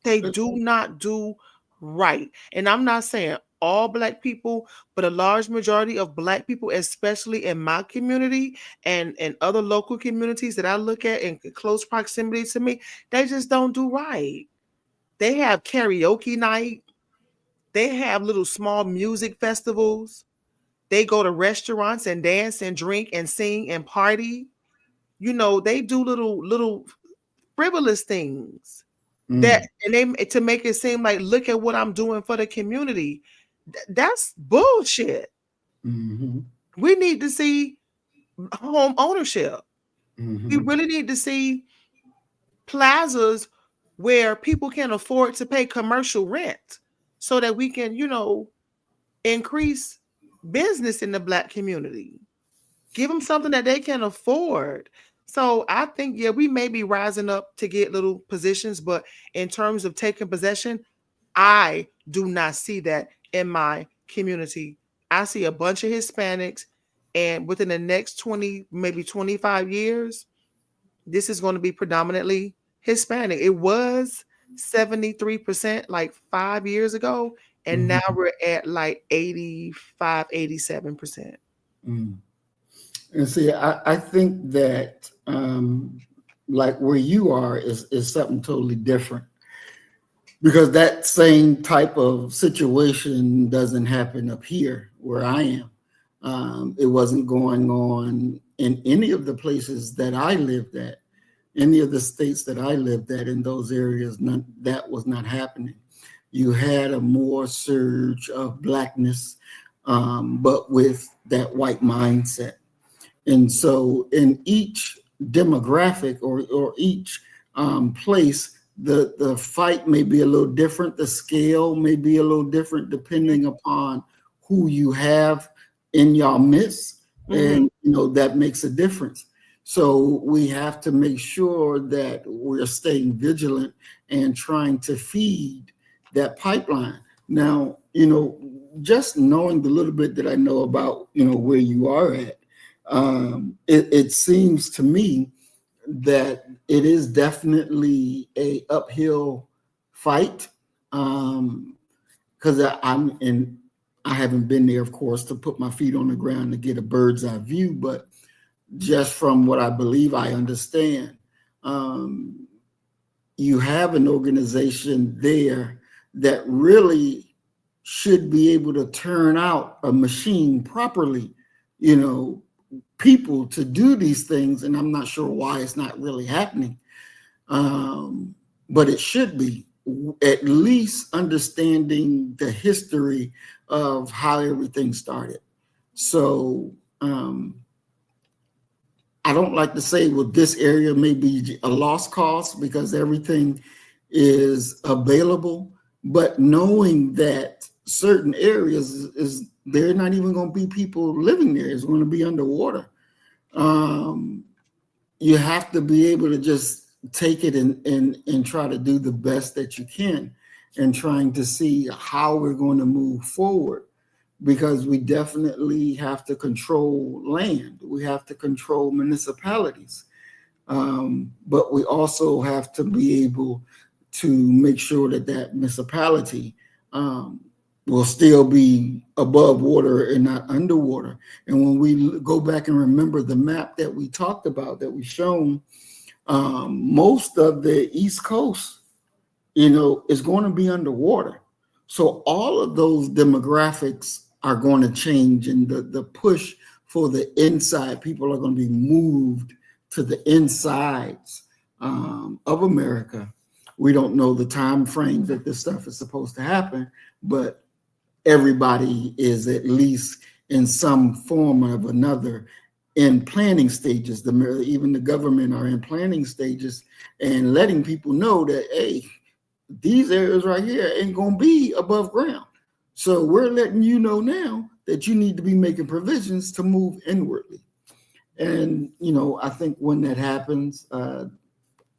They do not do right. And I'm not saying all Black people, but a large majority of Black people, especially in my community and other local communities that I look at in close proximity to me, they just don't do right. They have karaoke night. They have little small music festivals. They go to restaurants and dance and drink and sing and party. They do little frivolous things that, and they, to make it seem like, look at what I'm doing for the community. That's bullshit. We need to see home ownership. We really need to see plazas where people can afford to pay commercial rent, so that we can, increase business in the Black community. Give them something that they can afford. So I think, yeah, we may be rising up to get little positions, but in terms of taking possession, I do not see that in my community. I see a bunch of Hispanics, and within the next 20, maybe 25 years, this is going to be predominantly Hispanic. It was 73% like 5 years ago, and now Mhm. we're at like 85, 87%. Mm. And see, I think that like where you are is something totally different because that same type of situation doesn't happen up here where I am. It wasn't going on in any of the places that I lived at, any of the states that I lived at in those areas. None, that was not happening. You had a more surge of blackness, but with that white mindset. And so in each demographic or each place, the fight may be a little different. The scale may be a little different depending upon who you have in your midst. Mm-hmm. And, that makes a difference. So we have to make sure that we're staying vigilant and trying to feed that pipeline. Now, just knowing the little bit that I know about, where you are at, it seems to me that it is definitely a uphill fight because I'm in. I haven't been there, of course, to put my feet on the ground to get a bird's eye view, but just from what I believe I understand, um, you have an organization there that really should be able to turn out a machine properly, you know, people to do these things, and I'm not sure why it's not really happening. But it should be at least understanding the history of how everything started. So I don't like to say, well, this area may be a lost cause because everything is available, but knowing that certain areas is there not even going to be people living there, it's going to be underwater. um, you have to be able to just take it and try to do the best that you can and trying to see how we're going to move forward because we definitely have to control land. We have to control municipalities. But we also have to be able to make sure that that municipality um, will still be above water and not underwater. And when we go back and remember the map that we talked about, that we shown, most of the East Coast, is going to be underwater. So all of those demographics are going to change, and the push for the inside, people are going to be moved to the insides of America. We don't know the time frame that this stuff is supposed to happen, but everybody is at least in some form of another in planning stages. Even the government are in planning stages and letting people know that, hey, these areas right here ain't going to be above ground. So we're letting you know now that you need to be making provisions to move inwardly. And, I think when that happens, a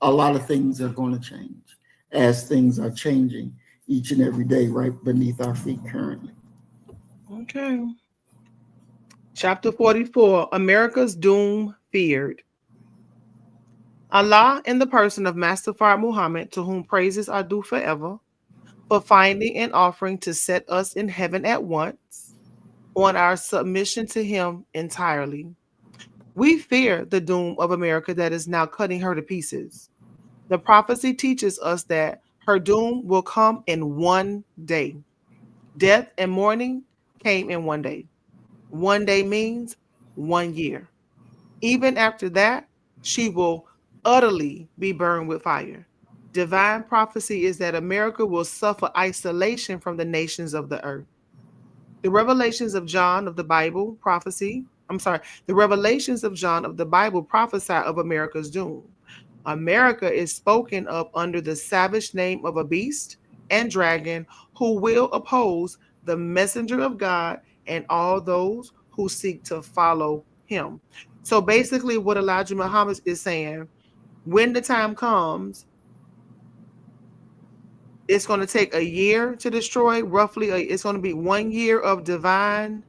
lot of things are going to change as things are changing each and every day right beneath our feet currently. Okay. Chapter 44, America's Doom Feared. Allah, in the person of Master Fard Muhammad, to whom praises are due forever, for finding and offering to set us in heaven at once, on our submission to him entirely. We fear the doom of America that is now cutting her to pieces. The prophecy teaches us that her doom will come in one day. Death and mourning came in one day. One day means 1 year. Even after that, she will utterly be burned with fire. Divine prophecy is that America will suffer isolation from the nations of the earth. The revelations of John of the Bible prophecy, I'm sorry, the revelations of John of the Bible prophesy of America's doom. America is spoken of under the savage name of a beast and dragon who will oppose the messenger of God and all those who seek to follow him. So basically, what Elijah Muhammad is saying, when the time comes, it's going to take a year to destroy. Roughly, it's going to be 1 year of divine,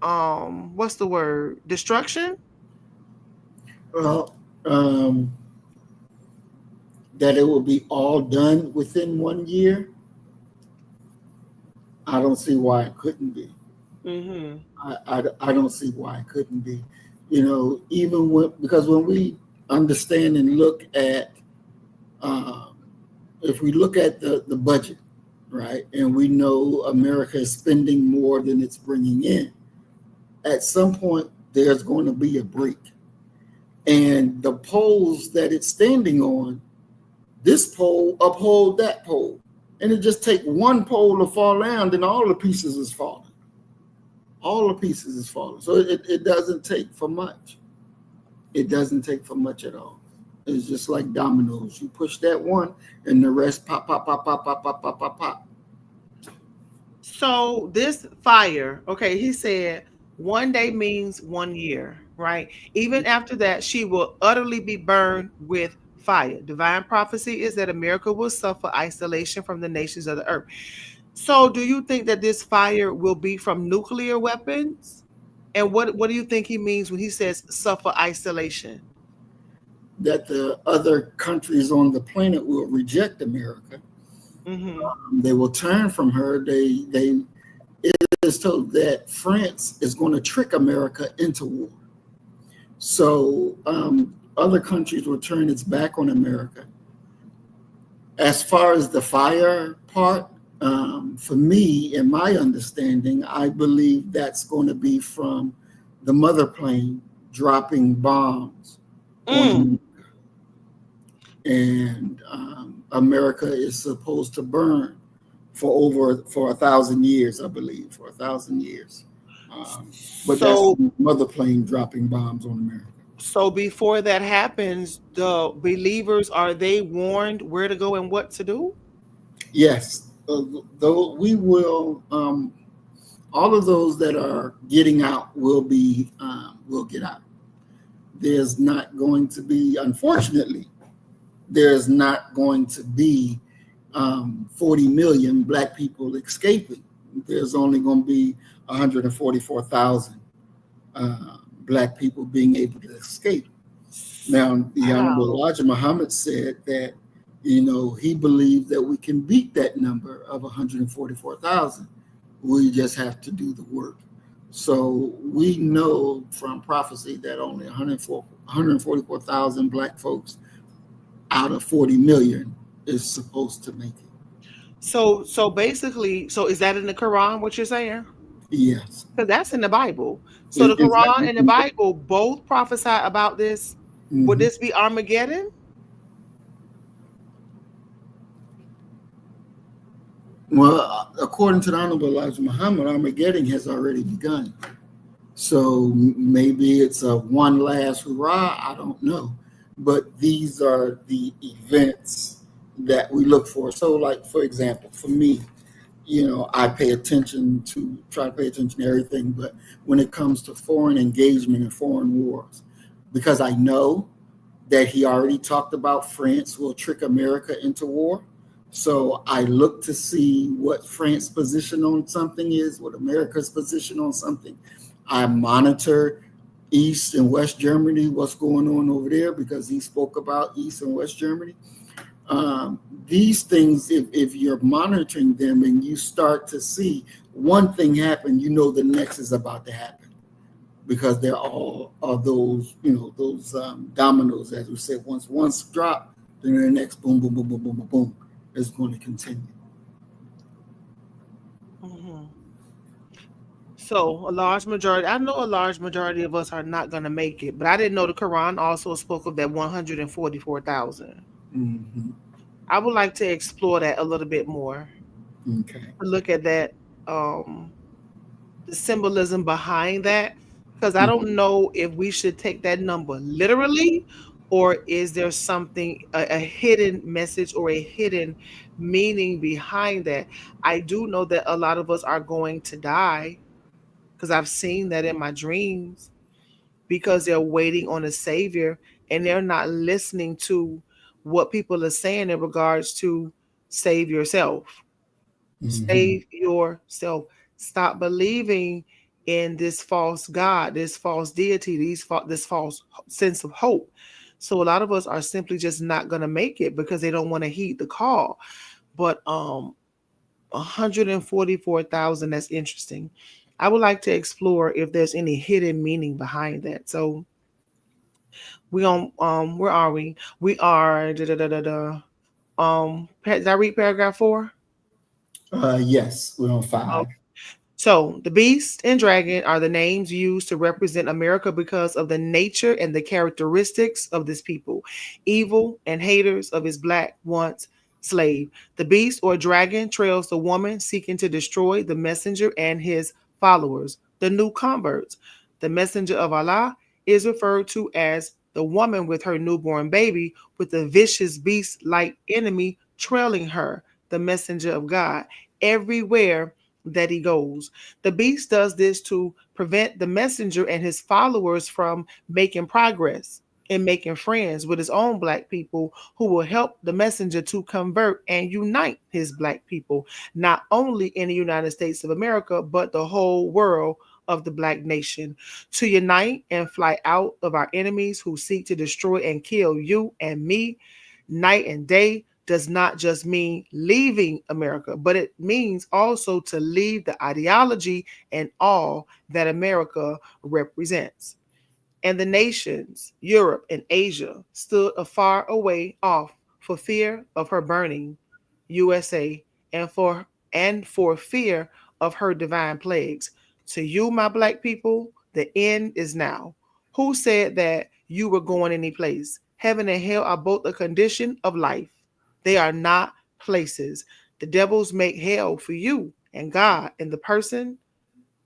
what's the word? Destruction. Well, um, that it will be all done within 1 year, I don't see why it couldn't be. Mm-hmm. I don't see why it couldn't be. Even because when we understand and look at, um, if we look at the budget, right, and we know America is spending more than it's bringing in, at some point there's going to be a break. And the poles that it's standing on, this pole uphold that pole. And it just take one pole to fall down, then all the pieces is falling. All the pieces is falling. So it doesn't take for much. It doesn't take for much at all. It's just like dominoes. You push that one and the rest pop, pop, pop, pop, pop, pop, pop, pop, pop. So this fire, okay, he said 1 day means 1 year, right? Even after that, she will utterly be burned with fire. Divine prophecy is that America will suffer isolation from the nations of the earth. So do you think that this fire will be from nuclear weapons? And what do you think he means when he says suffer isolation? That the other countries on the planet will reject America. Mm-hmm. They will turn from her. They It is told that France is going to trick America into war. So other countries will turn its back on America. As far as the fire part, for me, in my understanding, I believe that's going to be from the mother plane dropping bombs on Mm. America. And America is supposed to burn for 1,000 years, I believe, for 1,000 years. But that's So the mother plane dropping bombs on America. so before that happens, the believers, are they warned where to go and what to do? Yes, though we will. All of those that are getting out will get out. There's not going to be, unfortunately, there's not going to be 40 million black people escaping. There's only going to be 144,000 black people being able to escape. Now, the Honorable Wow. Elijah Muhammad said that, he believed that we can beat that number of 144,000. We just have to do the work. So we know from prophecy that only 144,000 black folks out of 40 million is supposed to make it. So basically, so is that in the Quran what you're saying? Yes. Because that's in the Bible. So the Is Quran that, and the Bible both prophesy about this. Would mhm. this be Armageddon? Well, according to the Honorable Elijah Muhammad, Armageddon has already begun. So maybe it's a one last hurrah. I don't know. But these are the events that we look for. So, like, for example, for me, I try to pay attention to everything. But when it comes to foreign engagement and foreign wars, because I know that he already talked about France will trick America into war. So I look to see what France's position on something is, what America's position on something. I monitor East and West Germany, what's going on over there, because he spoke about East and West Germany. These things, if you're monitoring them and you start to see one thing happen, the next is about to happen because they're all are those dominoes, as we said. Once drop, then the next boom, boom, boom, boom, boom, boom, boom is going to continue. Mhm. So a large majority, I know a large majority of us are not going to make it, but I didn't know the Quran also spoke of that 144,000. Mm-hmm. I would like to explore that a little bit more. Okay. Look at that, um, the symbolism behind that, because I Mm-hmm. don't know if we should take that number literally, or is there something, a hidden message or a hidden meaning behind that. I do know that a lot of us are going to die because I've seen that in my dreams. because they're waiting on a savior and they're not listening to what people are saying in regards to save yourself. Mm-hmm. Save yourself. Stop believing in this false God, this false deity, this false sense of hope. So a lot of us are simply just not going to make it because they don't want to heed the call. But 144,000, that's interesting. I would like to explore if there's any hidden meaning behind that. So we on where are we? We are da, da, da, da, da. Did I read paragraph 4? Yes, we're on 5. So, the beast and dragon are the names used to represent America because of the nature and the characteristics of this people, evil and haters of his black once slave. The beast or dragon trails the woman seeking to destroy the messenger and his followers, the new converts. The messenger of Allah is referred to as the woman with her newborn baby, with the vicious beast like enemy trailing her, the messenger of God, everywhere that he goes. The beast does this to prevent the messenger and his followers from making progress and making friends with his own black people who will help the messenger to convert and unite his black people, not only in the United States of America, but the whole world of the black nation, to unite and fly out of our enemies who seek to destroy and kill you and me night and day does not just mean leaving America, but it means also to leave the ideology and all that America represents. And the nations, Europe and Asia, stood afar away off for fear of her burning USA and for fear of her divine plagues. To you, my black people, the end is now. Who said that you were going any place? Heaven and hell are both a condition of life. They are not places. The devils make hell for you, and God, in the person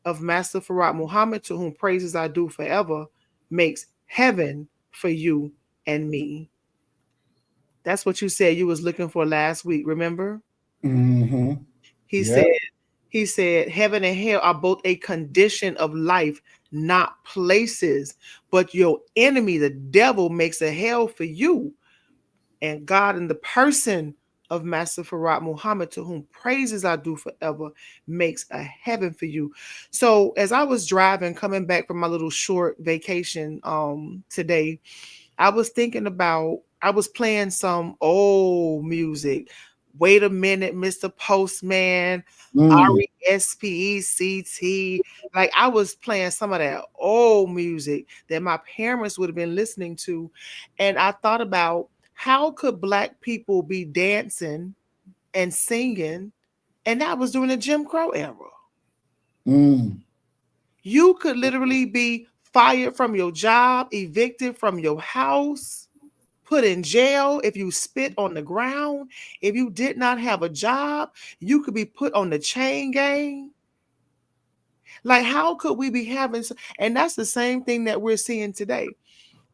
of Master Farad Muhammad, to whom praises I do forever, makes heaven for you and me. That's what you said you was looking for last week, remember? Mm-hmm. He said Yep. he said heaven and hell are both a condition of life, not places. But your enemy, the devil, makes a hell for you. And God, in the person of Master Farad Muhammad, to whom praises I do forever, makes a heaven for you. So as I was driving, coming back from my little short vacation today, I was thinking about, I was playing some old music. Wait a minute, Mr. Postman, Mm. RESPECT. Like I was playing some of that old music that my parents would have been listening to. And I thought about how could black people be dancing and singing? And that was during the Jim Crow era. Mm. You could literally be fired from your job, evicted from your house, put in jail if you spit on the ground. If you did not have a job, you could be put on the chain gang. Like, how could we be having? And that's the same thing that we're seeing today.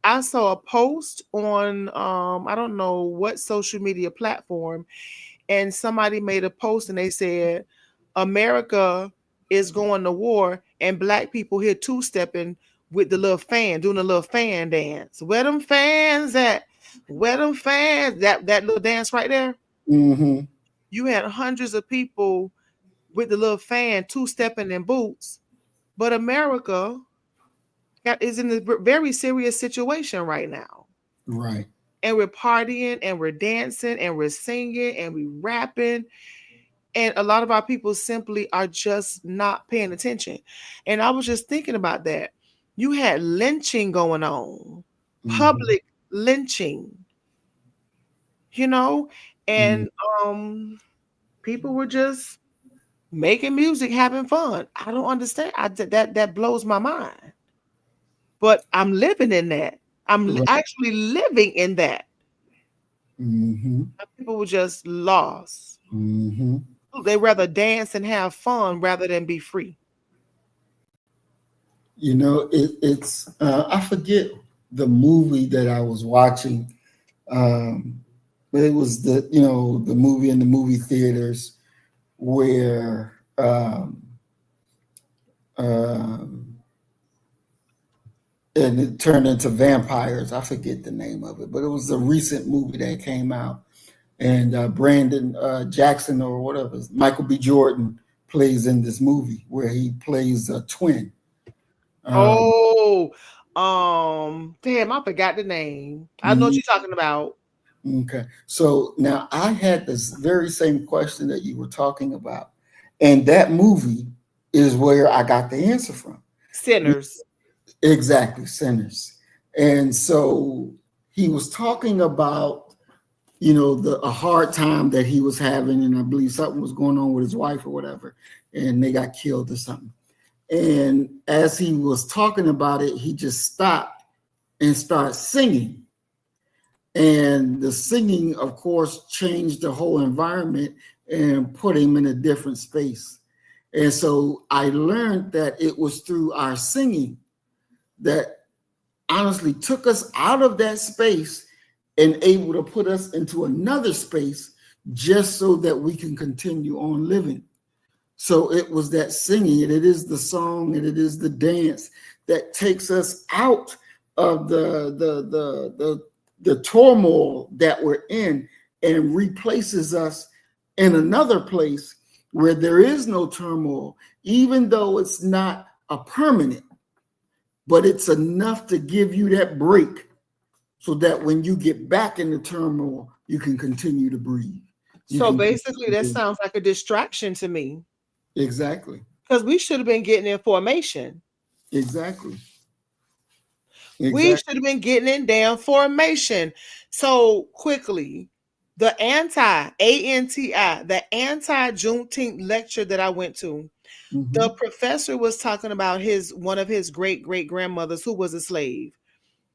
I saw a post on I don't know what social media platform, and somebody made a post and they said America is going to war and black people here two stepping with the little fan, doing a little fan dance. Where them fans at? Where them fans? That little dance right there. Mm-hmm. You had hundreds of people with the little fan two stepping in boots, but America is in a very serious situation right now. Right. And we're partying and we're dancing and we're singing and we're rapping. And a lot of our people simply are just not paying attention. And I was just thinking about that. You had lynching going on, Mm-hmm. public lynching, you know, Mm. and people were just making music, having fun. I don't understand. That blows my mind. But I'm living in that. I'm Right. actually living in that. Mm-hmm. People were just lost. Mm-hmm. They rather dance and have fun rather than be free. You know, it's I forget the movie that I was watching, but it was the movie in the movie theaters where um, and it turned into vampires. I forget the name of it, but it was a recent movie that came out. And Brandon Jackson or whatever, Michael B. Jordan plays in this movie where he plays a twin. Um, Oh, damn, I forgot the name. I know what mhm. you're talking about. Okay. So now I had this very same question that you were talking about. And that movie is where I got the answer from. Sinners. Exactly, Sinners. And so he was talking about, the a hard time that he was having, and I believe something was going on with his wife or whatever, and they got killed or something. And as he was talking about it, he just stopped and started singing. And the singing, of course, changed the whole environment and put him in a different space. And so I learned that it was through our singing that honestly took us out of that space and able to put us into another space just so that we can continue on living. So it was that singing, and it is the song, and it is the dance that takes us out of the turmoil that we're in and replaces us in another place where there is no turmoil, even though it's not a permanent, but it's enough to give you that break so that when you get back in the turmoil, you can continue to breathe. You So can basically, that continue. sounds like a distraction to me Exactly. because we should have been getting information. Exactly. We Exactly. should have been getting in damn formation. So quickly, the anti ANTI, the anti Juneteenth lecture that I went to, the Mm-hmm. professor was talking about his one of his great grandmothers who was a slave.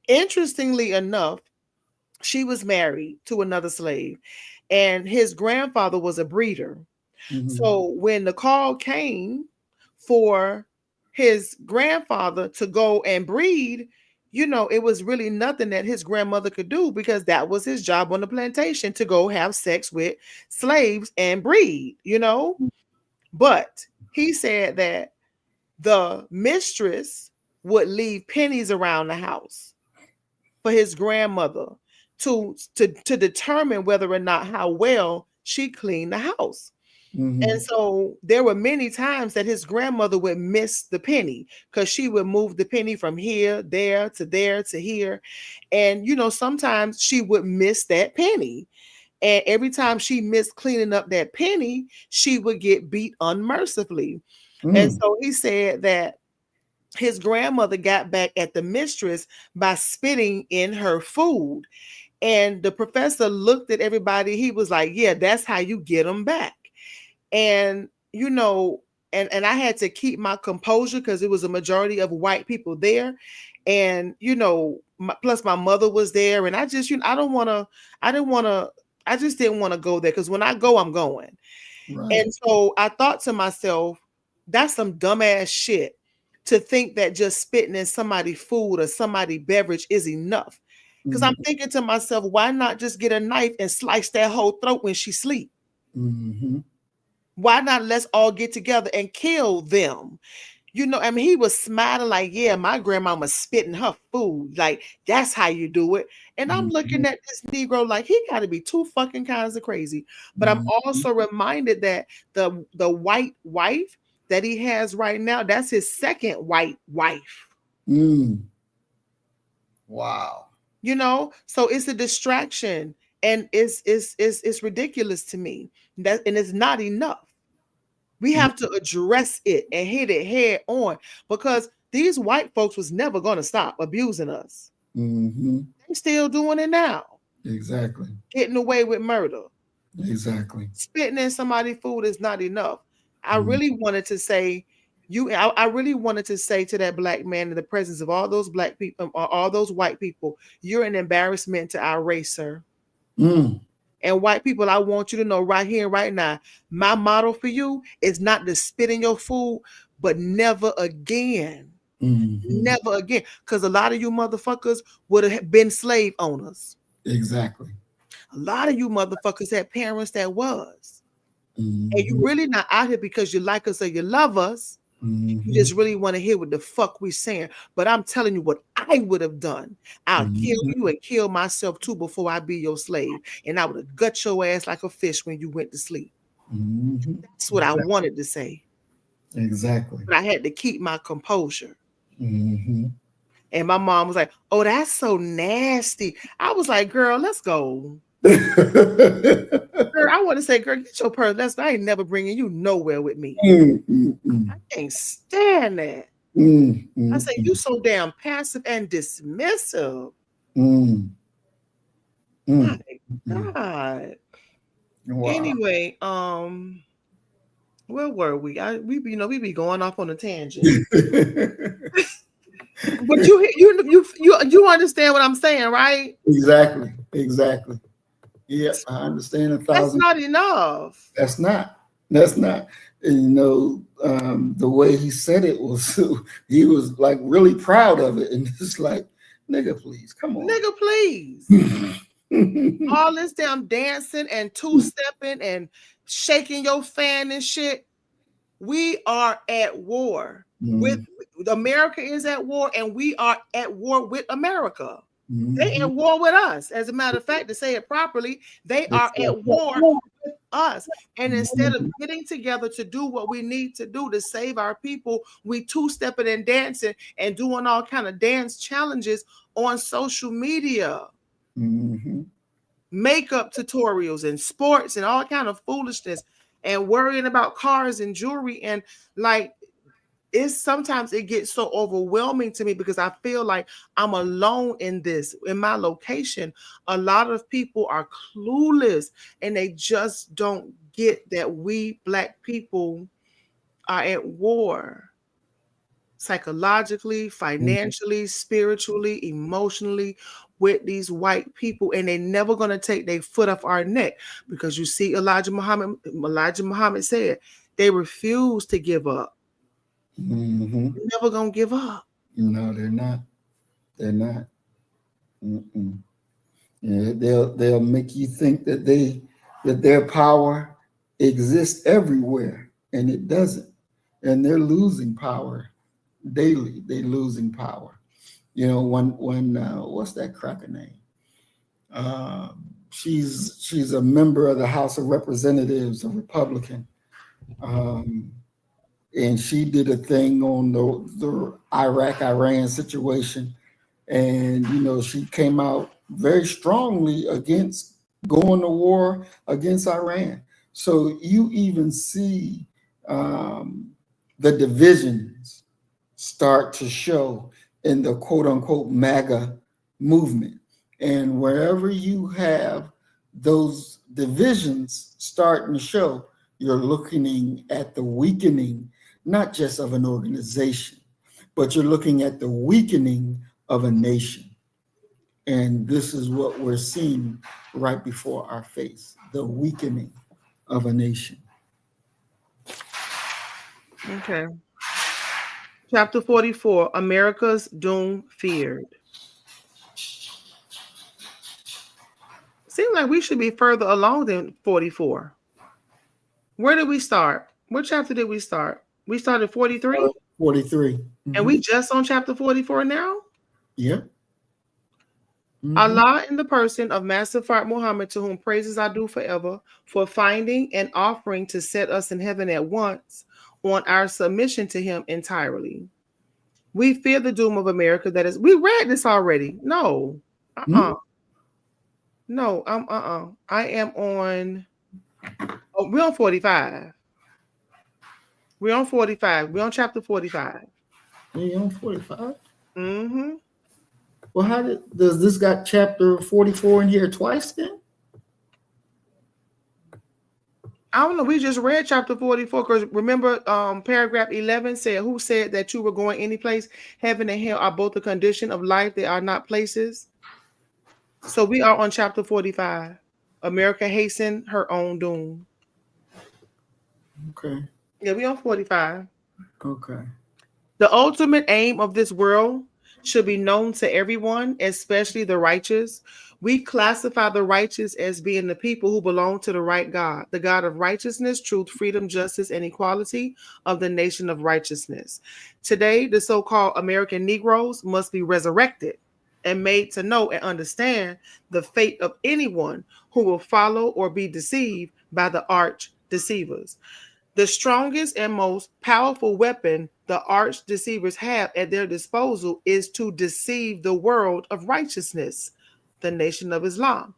Interestingly enough, she was married to another slave, and his grandfather was a breeder. Mm-hmm. So when the call came for his grandfather to go and breed, it was really nothing that his grandmother could do because that was his job on the plantation to go have sex with slaves and breed. But he said that the mistress would leave pennies around the house for his grandmother to determine whether or not how well she cleaned the house. And Mm-hmm. so there were many times that his grandmother would miss the penny because she would move the penny from here, there to here. And, sometimes she would miss that penny. And every time she missed cleaning up that penny, she would get beat unmercifully. And Mm. so he said that his grandmother got back at the mistress by spitting in her food. And the professor looked at everybody. He was like, yeah, that's how you get them back. And and I had to keep my composure because it was a majority of white people there. And plus my mother was there, and I just I don't want to I didn't want to I just didn't want to go there because when I go, I'm going. Right. And so I thought to myself, that's some dumbass shit to think that just spitting in somebody's food or somebody's beverage is enough. Because I'm Mm-hmm. thinking to myself, why not just get a knife and slice that whole throat when she sleep? Mm-hmm. Why not let's all get together and kill them? I mean, he was smiling like, yeah, my grandmama spitting her food. Like, that's how you do it. And I'm Mm-hmm. looking at this Negro like he got to be two fucking kinds of crazy. But I'm Mm-hmm. also reminded that the white wife that he has right now, that's his second white wife. Mm. Wow. So it's a distraction, and it's ridiculous to me. And it's not enough. We have to address it and hit it head on because these white folks was never going to stop abusing us. Mm-hmm. They still doing it now, Exactly. getting away with murder. Exactly. Spitting in somebody's food is not enough. I Mm. really wanted to say I really wanted to say to that black man in the presence of all those black people, all those white people, you're an embarrassment to our race, sir. Mm. And white people, I want you to know right here and right now, my motto for you is not to spit in your food, but never again. Mm-hmm. Never again. Because a lot of you motherfuckers would have been slave owners. Exactly. A lot of you motherfuckers had parents that was. And you Mm-hmm. really not out here because you like us or you love us. You just really want to hear what the fuck we saying. But I'm telling you what I would have done. I'll kill you and kill myself too before I be your slave. And I would have gut your ass like a fish when you went to sleep. That's what I wanted to say. Exactly. But I had to keep my composure. Mm-hmm. And my mom was like, "Oh, that's so nasty." I was like, "Girl, let's go." Girl, I want to say, "Girl, get your purse. I ain't never bringing you nowhere with me. I can't stand that." I say, "You so damn passive and dismissive." My God. Wow. Anyway, where were we? We be going off on a tangent. But you understand what I'm saying, right? Exactly. Yeah, I understand That's 1,000. not enough. That's not. That's not. And, the way he said it was, he was like really proud of it, and it's like, nigga, please, come on. Nigga, please. All this damn dancing and two-stepping and shaking your fan and shit. We are at war with America is at war, and we are at war with America. They at war with us. As a matter of fact, to say it properly, they are at war with us. And instead of getting together to do what we need to do to save our people, we two-stepping and dancing and doing all kind of dance challenges on social media. Makeup tutorials and sports and all kind of foolishness and worrying about cars and jewelry. And like, sometimes it gets so overwhelming to me because I feel like I'm alone in this. In my location, a lot of people are clueless and they just don't get that we Black people are at war. Psychologically, financially, spiritually, emotionally with these white people, and they're never going to take their foot off our neck because you see Elijah Muhammad said they refuse to give up. They're never going to give up. No, they're not. They're not. Yeah, they'll make you think that their power exists everywhere, and it doesn't. And they're losing power daily. They're losing power. When what's that cracker name? She's a member of the House of Representatives, a Republican, and she did a thing on the Iraq-Iran situation, and she came out very strongly against going to war against Iran. So you even see the divisions start to show in the quote unquote MAGA movement. And wherever you have those divisions starting to show, you're looking at the weakening, not just of an organization, but you're looking at the weakening of a nation. And this is what we're seeing right before our face, the weakening of a nation. Okay. Chapter 44, America's Doom Feared. Seems like we should be further along than 44. Where did we start? What chapter did we start? We started 43? 43. And we just on chapter 44 now? Yeah. Allah in the person of Master Fard Muhammad, to whom praises I do forever, for finding and offering to set us in heaven at once on our submission to him entirely. We fear the doom of America. That is, we read this already. No. No, I am on, we're on 45. We're on 45. We're on chapter 45. We're on 45? Mm-hmm. Well, does this got chapter 44 in here twice then? I don't know. We just read chapter 44 because remember, paragraph 11 said, "Who said that you were going any place? Heaven and hell are both a condition of life. They are not places." So we are on chapter 45. America hasten her own doom. Okay. Yeah, we on 45. Okay. The ultimate aim of this world should be known to everyone, especially the righteous. We classify the righteous as being the people who belong to the right God, the God of righteousness, truth, freedom, justice, and equality of the nation of righteousness. Today, the so called American Negroes must be resurrected and made to know and understand the fate of anyone who will follow or be deceived by the arch deceivers. The strongest and most powerful weapon the arch deceivers have at their disposal is to deceive the world of righteousness, the nation of Islam.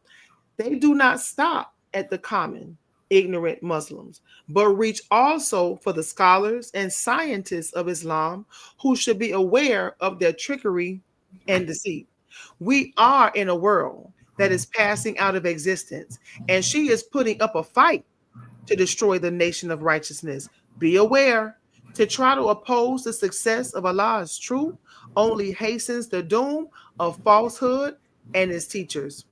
They do not stop at the common, ignorant Muslims, but reach also for the scholars and scientists of Islam who should be aware of their trickery and deceit. We are in a world that is passing out of existence, and she is putting up a fight to destroy the nation of righteousness. Be aware, to try to oppose the success of Allah's truth only hastens the doom of falsehood and its teachers.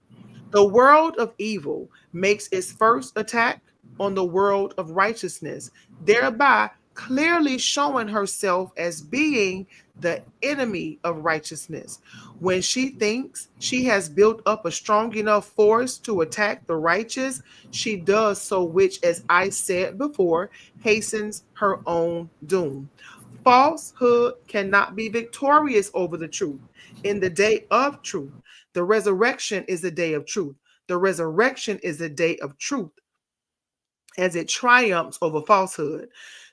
The world of evil makes its first attack on the world of righteousness, thereby clearly showing herself as being the enemy of righteousness. When she thinks she has built up a strong enough force to attack the righteous, she does so, which, as I said before, hastens her own doom. Falsehood cannot be victorious over the truth. In the day of truth, the resurrection is the day of truth. The resurrection is the day of truth as it triumphs over falsehood.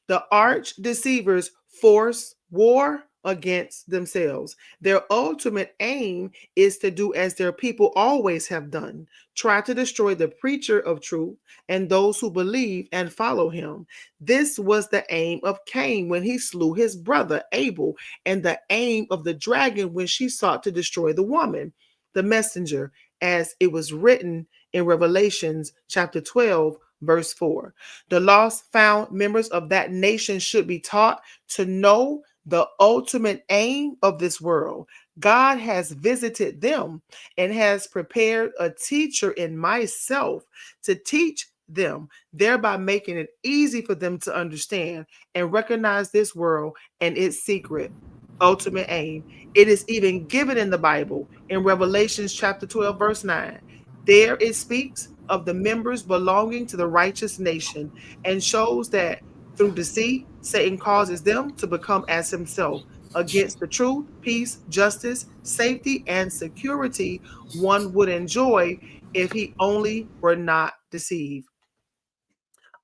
The arch deceivers force war against themselves. Their ultimate aim is to do as their people always have done, try to destroy the preacher of truth and those who believe and follow him. This was the aim of Cain when he slew his brother Abel, and the aim of the dragon when she sought to destroy the woman, the messenger, as it was written in Revelations chapter 12, verse 4. The lost found members of that nation should be taught to know the ultimate aim of this world. God has visited them and has prepared a teacher in myself to teach them, thereby making it easy for them to understand and recognize this world and its secret ultimate aim. It is even given in the Bible in Revelations chapter 12, verse 9. There it speaks of the members belonging to the righteous nation and shows that through deceit, Satan causes them to become as himself against the truth, peace, justice, safety, and security one would enjoy if he only were not deceived.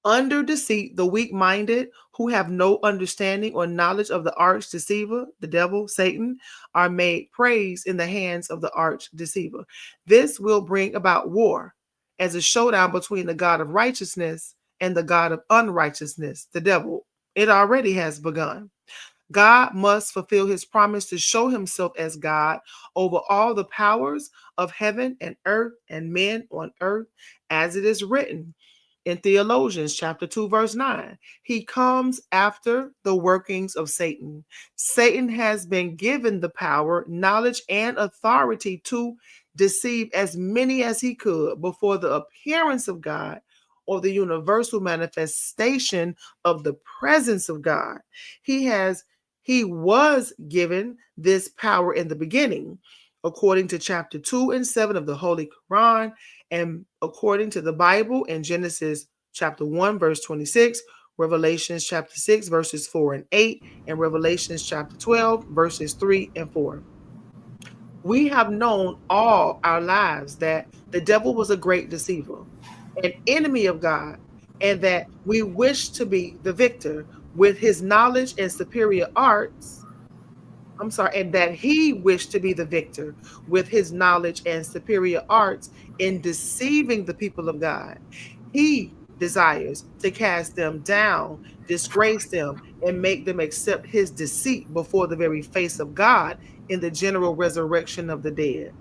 Under deceit, the weak minded, who have no understanding or knowledge of the arch deceiver, the devil, Satan, are made praise in the hands of the arch deceiver. This will bring about war as a showdown between the God of righteousness and the God of unrighteousness, the devil. It already has begun. God must fulfill his promise to show himself as God over all the powers of heaven and earth and men on earth, as it is written in Theologians chapter 2 verse 9. He comes after the workings of Satan. Satan has been given the power, knowledge, and authority to deceive as many as he could before the appearance of God or the universal manifestation of the presence of God. He was given this power in the beginning, according to chapter 2 and 7 of the Holy Quran, and according to the Bible in Genesis chapter 1, verse 26, Revelations chapter 6, verses 4 and 8, and Revelations chapter 12, verses 3 and 4. We have known all our lives that the devil was a great deceiver, an enemy of God, and that we wish to be the victor with his knowledge and superior arts. And that he wished to be the victor with his knowledge and superior arts in deceiving the people of God. He desires to cast them down, disgrace them, and make them accept his deceit before the very face of God in the general resurrection of the dead.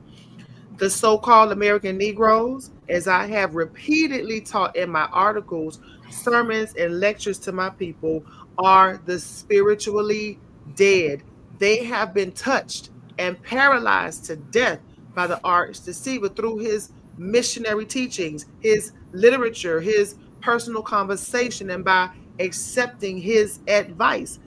The so called American Negroes, as I have repeatedly taught in my articles, sermons, and lectures to my people, are the spiritually dead. They have been touched and paralyzed to death by the arch deceiver through his missionary teachings, his literature, his personal conversation, and by accepting his advice.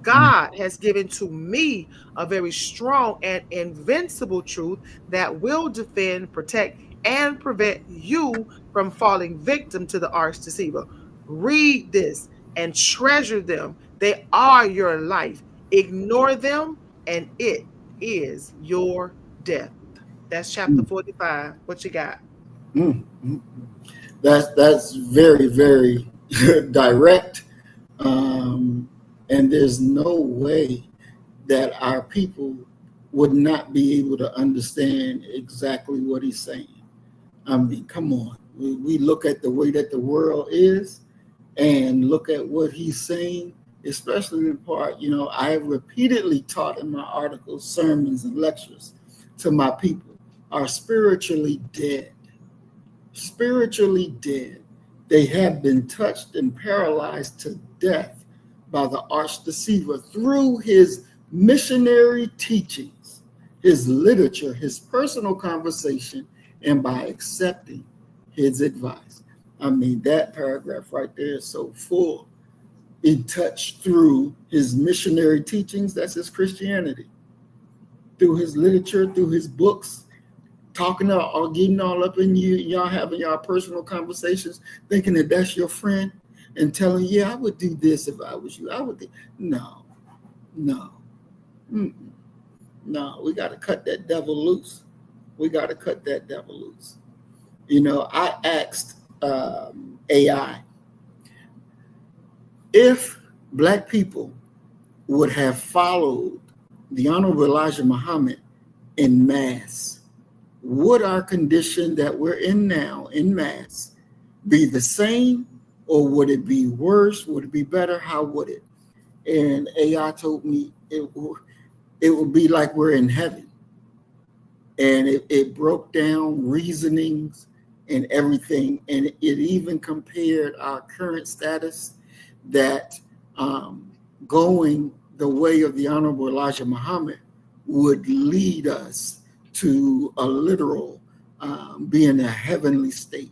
God has given to me a very strong and invincible truth that will defend, protect, and prevent you from falling victim to the arch deceiver. Read this and treasure them. They are your life. Ignore them, and it is your death. That's chapter mm, 45. What you got? mm, mm. That's very, very direct. Um, and there's no way that our people would not be able to understand exactly what he's saying. I mean, come on. We look at the way that the world is and look at what he's saying, especially in part, I have repeatedly taught in my articles, sermons, and lectures to my people are spiritually dead. Spiritually dead. They have been touched and paralyzed to death by the arch deceiver through his missionary teachings, his literature, his personal conversation, and by accepting his advice. I mean, that paragraph right there is so full. It touched through his missionary teachings, that's his Christianity, through his literature, through his books, talking or getting all up in you, y'all having y'all personal conversations, thinking that that's your friend and telling, yeah, I would do this if I was you. I would do. No, no, mm-mm. No, we got to cut that devil loose. We got to cut that devil loose. I asked AI if black people would have followed the Honorable Elijah Muhammad in mass, would our condition that we're in now in mass be the same, or would it be worse? Would it be better? How would it? And AI told me it would be like we're in heaven. And it broke down reasonings and everything. And it even compared our current status that going the way of the Honorable Elijah Muhammad would lead us to a literal being a heavenly state.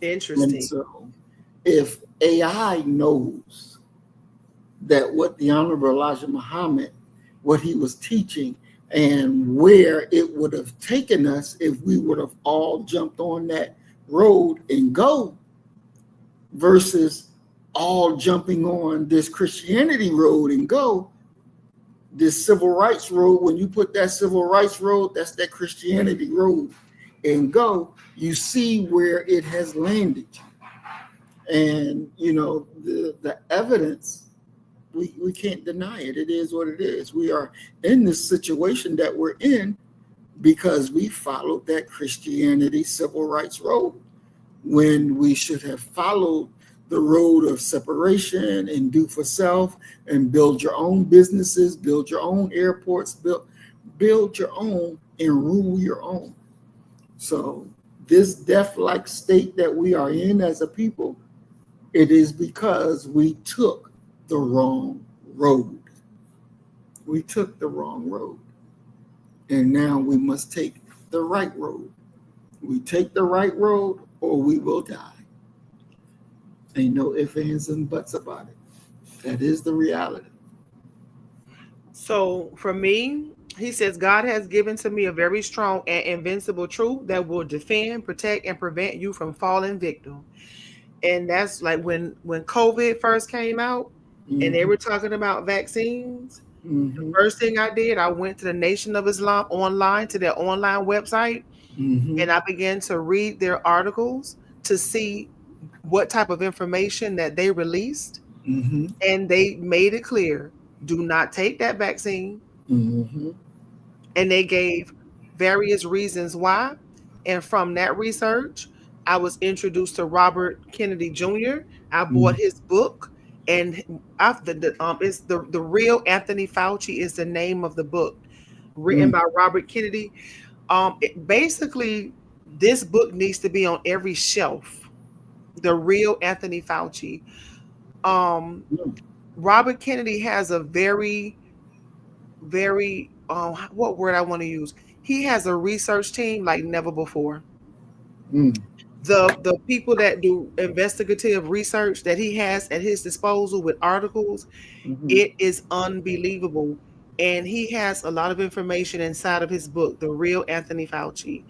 And Interesting. so if AI knows that what the Honorable Elijah Muhammad, what he was teaching, and where it would have taken us if we would have all jumped on that road and go, versus all jumping on this Christianity road and go, this civil rights road, when you put that civil rights road, that's that Christianity road, and go, you see where it has landed. And, the evidence, we can't deny it. It is what it is. We are in this situation that we're in because we followed that Christianity civil rights road when we should have followed the road of separation and do for self and build your own businesses, build your own airports, build your own and rule your own. So this death-like state that we are in as a people, it is because we took the wrong road. We took the wrong road. And now we must take the right road. We take the right road or we will die. Ain't no ifs, ands, and buts about it. That is the reality. So for me, he says, God has given to me a very strong and invincible truth that will defend, protect, and prevent you from falling victim. And that's like when COVID first came out and they Mm-hmm. were talking about vaccines. The Mm-hmm. first thing I did, I went to the Nation of Islam online, to their online website, Mm-hmm. and I began to read their articles to see what type of information that they released. Mm-hmm. And they made it clear, do not take that vaccine. Mm-hmm. And they gave various reasons why. And from that research, I was introduced to Robert Kennedy Jr. I bought Mm-hmm. his book, and after it's the real Anthony Fauci is the name of the book, written by Robert Kennedy. Basically, this book needs to be on every shelf. The real Anthony Fauci. Um, Robert Kennedy has a very, very what word I want to use? He has a research team like never before. Mm-hmm. the people that do investigative research that he has at his disposal with articles, Mm-hmm. it is unbelievable. And he has a lot of information inside of his book, The Real Anthony Fauci.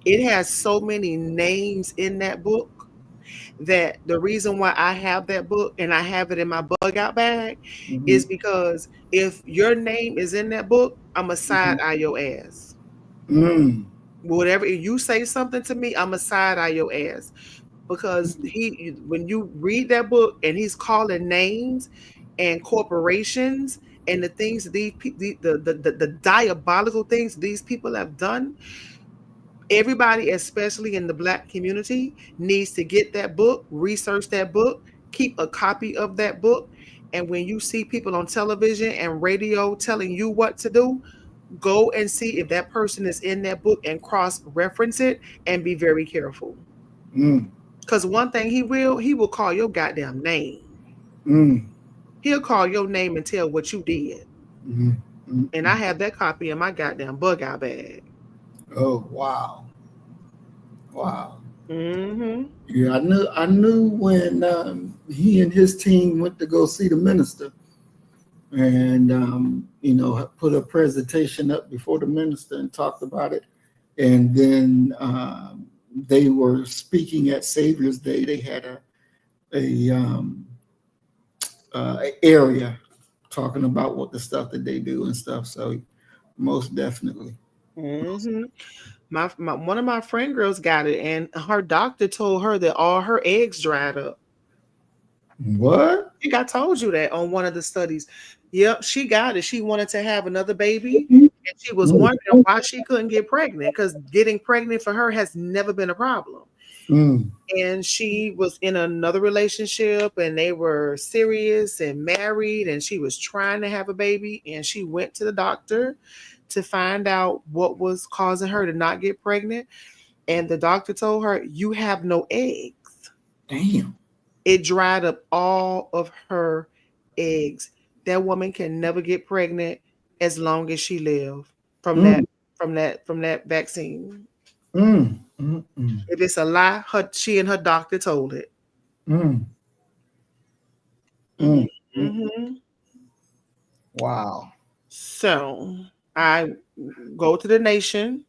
It has so many names in that book that the reason why I have that book and I have it in my bug out bag Mm-hmm. is because if your name is in that book, I'm a Mm-hmm. side eye your ass. Mm. Whatever you say something to me, I'm a side eye your ass because when you read that book and he's calling names and corporations and the things that the diabolical things these people have done, everybody, especially in the Black community, needs to get that book, research that book, keep a copy of that book. And when you see people on television and radio telling you what to do, go and see if that person is in that book and cross reference it and be very careful. Mm. Because one thing he will call your goddamn name. Mm. He'll call your name and tell what you did. Mm. Mm. And I have that copy in my goddamn bug out bag. Oh wow, wow. Mm-hmm. Yeah, I knew when he and his team went to go see the minister, and put a presentation up before the minister and talked about it, and then they were speaking at Savior's Day. They had a area talking about what the stuff that they do and stuff. So most definitely. Mm-hmm. My one of my friend girls got it, and her doctor told her that all her eggs dried up. What? I think I told you that on one of the studies. Yep, she got it. She wanted to have another baby, and she was Mm. wondering why she couldn't get pregnant because getting pregnant for her has never been a problem. Mm. And she was in another relationship, and they were serious and married, and she was trying to have a baby, and she went to the doctor to find out what was causing her to not get pregnant. And the doctor told her, "You have no eggs." Damn. It dried up all of her eggs. That woman can never get pregnant as long as she live from that Mm. from that vaccine. Mm. Mm. Mm. If it's a lie, she and her doctor told it. Mm. Mm. Mm. Mm-hmm. Wow. So I go to the Nation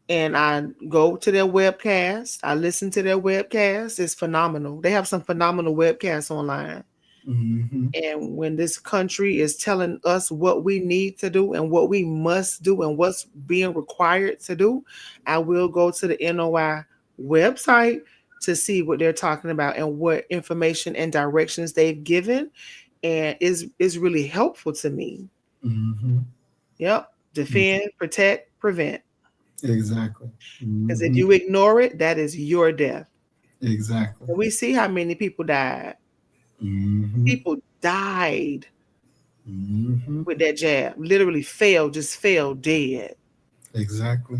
and I go to their webcast. I listen to their webcast. It's phenomenal. They have some phenomenal webcasts online. Mm-hmm. And when this country is telling us what we need to do and what we must do and what's being required to do, I will go to the NOI website to see what they're talking about and what information and directions they've given. And is really helpful to me. Mm-hmm. Yep. Defend, protect, prevent. Exactly. Because if Mm-hmm. you ignore it, that is your death. Exactly. And we see how many people died. Mm-hmm. People died Mm-hmm. with that jab. Literally fell, just fell dead. Exactly.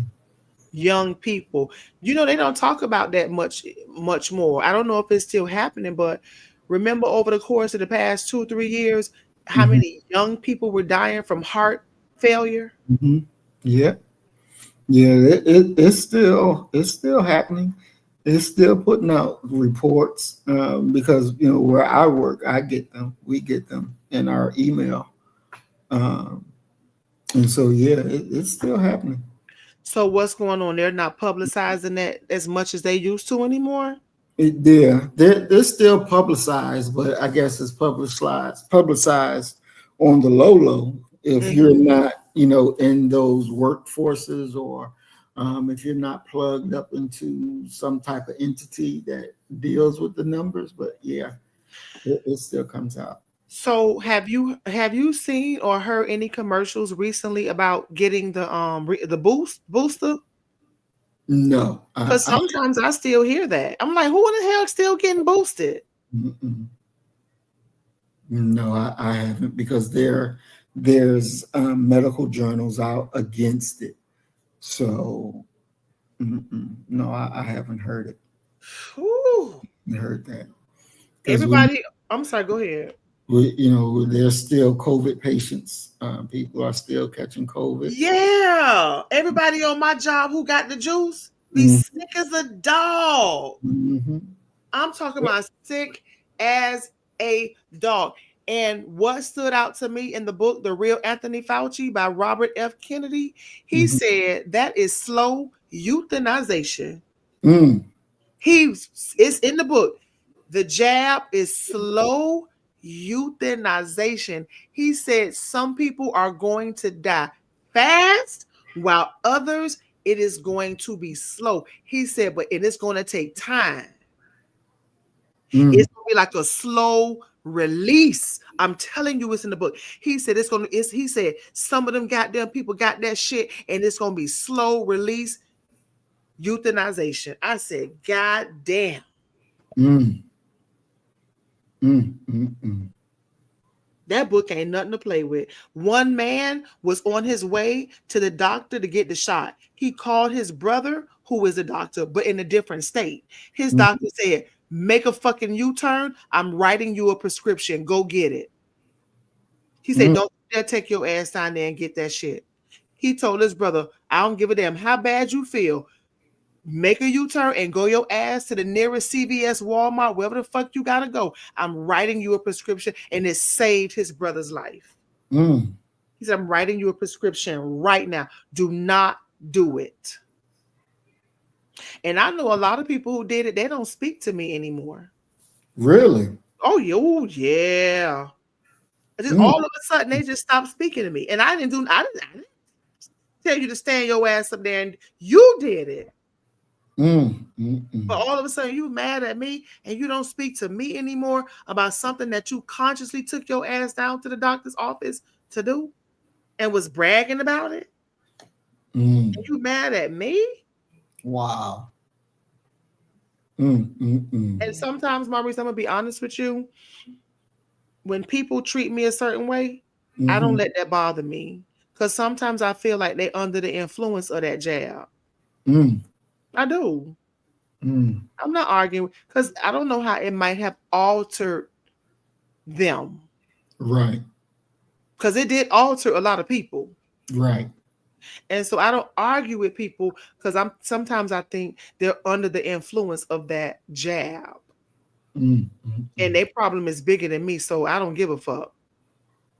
Young people. They don't talk about that much more. I don't know if it's still happening, but remember over the course of the past 2 or 3 years, how Mm-hmm. many young people were dying from heart failure? Mm-hmm. Yeah. Yeah. It's still happening. It's still putting out reports because where I work, I get them. We get them in our email, um, and so yeah, it's still happening. So what's going on? They're not publicizing that as much as they used to anymore. They're still publicized, but I guess it's publicized on the low. If you're Mhm. not, in those workforces, or if you're not plugged up into some type of entity that deals with the numbers. But yeah, it still comes out. So have you seen or heard any commercials recently about getting the booster? No, Because sometimes I still hear that. I'm like, who in the hell still getting boosted? mm-mm. No, I haven't, because there's medical journals out against it. So no, I haven't Whew. heard that, because Everybody, I'm sorry, go ahead. there's still COVID patients. People are still catching COVID. Yeah. Everybody on my job who got the juice, Be Mm-hmm. sick as a dog. Mm-hmm. I'm talking about sick as a dog. And what stood out to me in the book, The Real Anthony Fauci by Robert F. Kennedy, he Mm-hmm. said that is slow euthanization. Mm. It's in the book. The jab is slow euthanization. He said some people are going to die fast, while others it is going to be slow. He said, but it is going to take time. Mm. It's gonna be like a slow release. I'm telling you, it's in the book. He said he said some of them goddamn people got that shit, and it's gonna be slow release euthanization. I said, God damn. Mm. Mm. Mm. Mm. That book ain't nothing to play with. One man was on his way to the doctor to get the shot. He called his brother, who is a doctor, but in a different state. His Mm. doctor said, make a fucking U-turn. I'm writing you a prescription. Go get it. He said, Mm. don't dare take your ass down there and get that shit. He told his brother, I don't give a damn how bad you feel. Make a U-turn and go your ass to the nearest CVS, Walmart, wherever the fuck you gotta go. I'm writing you a prescription, and it saved his brother's life. Mm. He said, I'm writing you a prescription right now. Do not do it. And I know a lot of people who did it, they don't speak to me anymore. Really? Oh, yeah. Just Mm. all of a sudden, they just stopped speaking to me. And I didn't tell you to stand your ass up there, and you did it. Mm. Mm. But Mm. all of a sudden, you mad at me and you don't speak to me anymore about something that you consciously took your ass down to the doctor's office to do and was bragging about it. Mm. And you mad at me? Wow. Mm. Mm. Mm. And sometimes, Maurice, I'm gonna be honest with you. When people treat me a certain way, I don't Mm-hmm. let that bother me. Because sometimes I feel like they're under the influence of that jab. Mm. I do. Mm. I'm not arguing because I don't know how it might have altered them. Right. Because it did alter a lot of people. Right. And so I don't argue with people because sometimes I think they're under the influence of that jab. Mm. Mm. And Mm. their problem is bigger than me. So I don't give a fuck.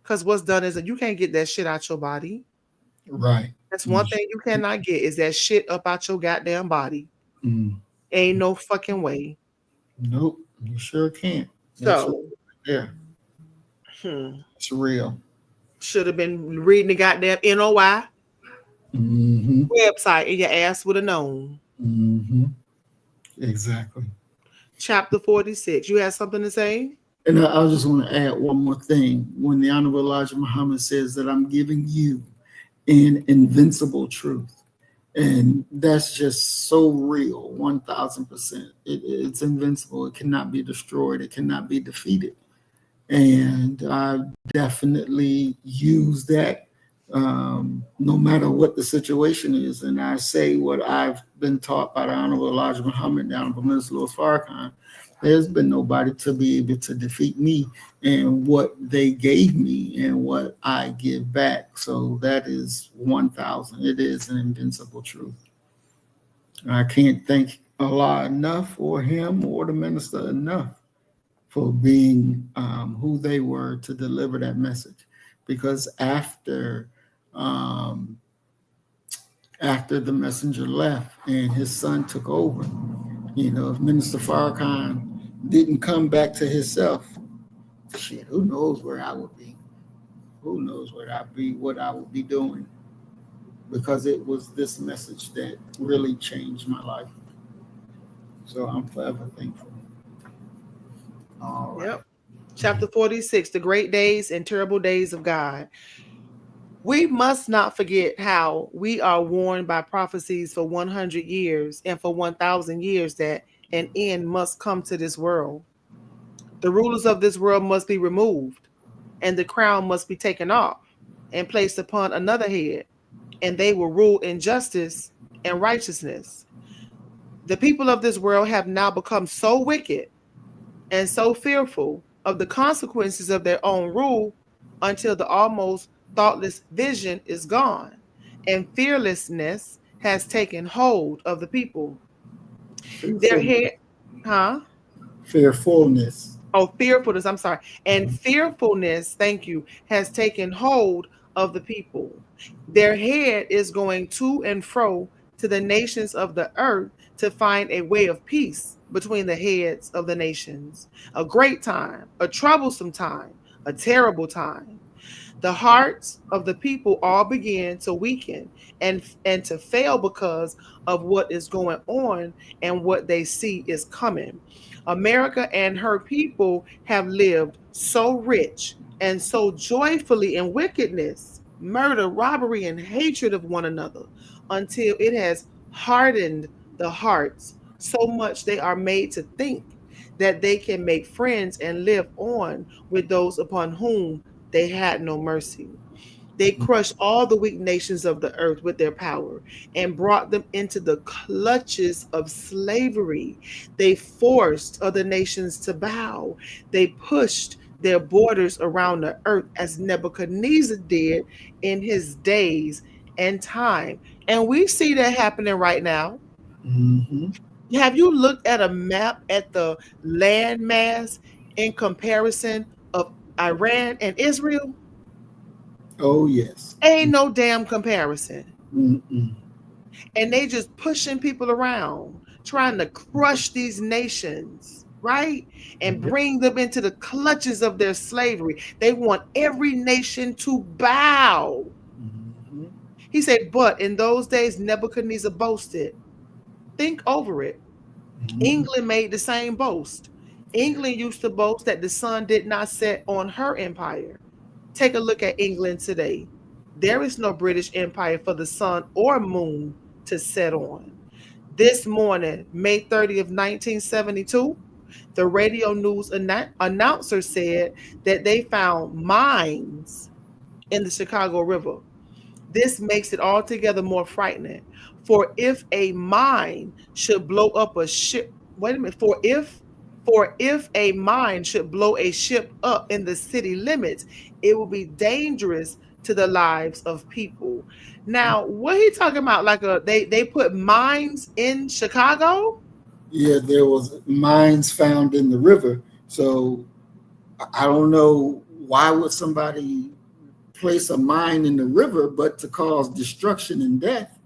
Because what's done is that you can't get that shit out your body. Right. That's one Mm. thing you cannot get is that shit up out your goddamn body. Mm. Ain't no fucking way. Nope. You sure can't. That's right So, there. It's real. should have been reading the goddamn NOI Mm-hmm. website and your ass would have known. Mm-hmm. Exactly. Chapter 46. You had something to say? And I just want to add one more thing. When the Honorable Elijah Muhammad says that I'm giving you an invincible truth, and that's just so real, 1,000%. It's invincible. It cannot be destroyed. It cannot be defeated. And I definitely use that no matter what the situation is. And I say what I've been taught by the Honorable Elijah Muhammad, the Honorable Minister Louis Farrakhan. There's been nobody to be able to defeat me and what they gave me and what I give back. So that is 1,000. It is an invincible truth. I can't thank Allah enough, or him, or the minister enough for being who they were to deliver that message. Because um, after the messenger left and his son took over, if Minister Farrakhan didn't come back to himself, shit, who knows where I would be? Who knows where I'd be, what I would be doing? Because it was this message that really changed my life. So I'm forever thankful. All right. Yep. Chapter 46. The great days and terrible days of God. We must not forget how we are warned by prophecies for 100 years and for 1,000 years that an end must come to this world. The rulers of this world must be removed, and the crown must be taken off and placed upon another head, and they will rule in justice and righteousness. The people of this world have now become so wicked and so fearful of the consequences of their own rule until the almost thoughtless vision is gone, and fearlessness has taken hold of the people. Their Fearfulness. head, huh? Fearfulness. Oh, fearfulness, I'm sorry. And fearfulness, thank you, has taken hold of the people. Their head is going to and fro to the nations of the earth to find a way of peace between the heads of the nations. A great time, a troublesome time, a terrible time. The hearts of the people all began to weaken and to fail because of what is going on and what they see is coming. America and her people have lived so rich and so joyfully in wickedness, murder, robbery, and hatred of one another until it has hardened the hearts so much they are made to think that they can make friends and live on with those upon whom they had no mercy. They crushed all the weak nations of the earth with their power and brought them into the clutches of slavery. They forced other nations to bow. They pushed their borders around the earth as Nebuchadnezzar did in his days and time. And we see that happening right now. Mm-hmm. Have you looked at a map at the land mass in comparison of Iran and Israel? Oh, yes. Ain't no damn comparison. Mm-mm. And they just pushing people around, trying to crush these nations, right? And bring them into the clutches of their slavery. They want every nation to bow. Mm-hmm. He said, but in those days, Nebuchadnezzar boasted. Think over it. Mm-hmm. England made the same boast. England used to boast that the sun did not set on her empire. Take a look at England today. There is no British Empire for the sun or moon to set on. This morning, May 30th, 1972, the radio news announcer said that they found mines in the Chicago River. This makes it altogether more frightening. For if a mine should blow up a ship, wait a minute, for if a mine should blow a ship up in the city limits, it will be dangerous to the lives of people. Now, what he talking about? Like they put mines in Chicago? Yeah, there was mines found in the river. So I don't know why would somebody place a mine in the river, but to cause destruction and death.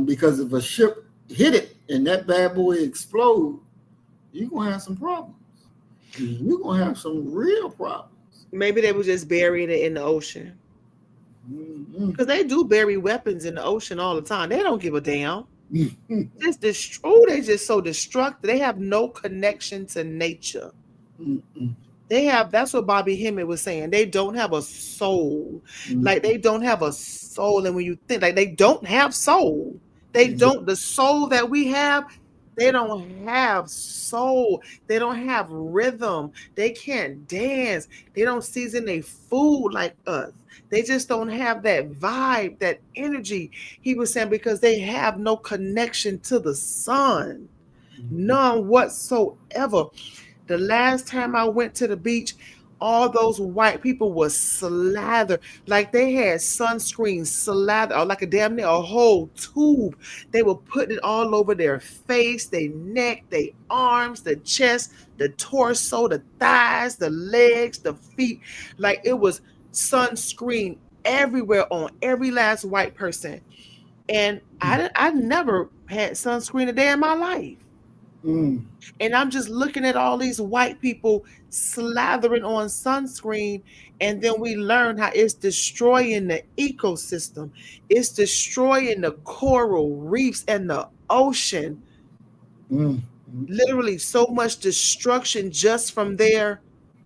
Because if a ship hit it and that bad boy explode, you're gonna have some problems. You're gonna have some real problems. Maybe they were just burying it in the ocean. Mm-hmm. Because they do bury weapons in the ocean all the time. They don't give a damn. Mm-hmm. Just destroy. They just so destructive. They have no connection to nature. Mm-hmm. They have, that's what Bobby Hemmett was saying. They don't have a soul. Like they don't have a soul. And when you think like they don't have soul, they don't, the soul that we have, they don't have soul. They don't have rhythm. They can't dance. They don't season their food like us. They just don't have that vibe, that energy. He was saying because they have no connection to the sun, none whatsoever. The last time I went to the beach, all those white people was slathered. Like they had sunscreen slathered, or like a damn near a whole tube. They were putting it all over their face, their neck, their arms, the chest, the torso, the thighs, the legs, the feet. Like it was sunscreen everywhere on every last white person. And I never had sunscreen a day in my life. Mm-hmm. And I'm just looking at all these white people slathering on sunscreen. And then we learn how it's destroying the ecosystem, it's destroying the coral reefs and the ocean. Mm-hmm. Literally, so much destruction just from their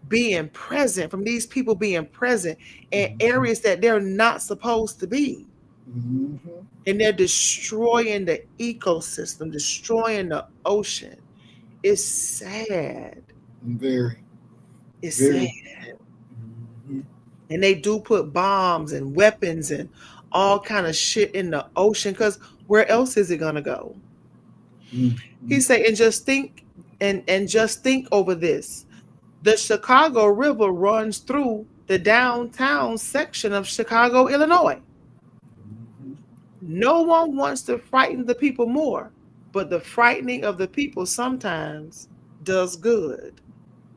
being present, from these people being present in areas that they're not supposed to be. Mm-hmm. And they're destroying the ecosystem, destroying the ocean. It's sad. Very, It's sad. very sad. Mm-hmm. And they do put bombs and weapons and all kind of shit in the ocean because where else is it gonna go? Mm-hmm. He said, and just think and just think over this. The Chicago River runs through the downtown section of Chicago, Illinois. No one wants to frighten the people more, but the frightening of the people sometimes does good.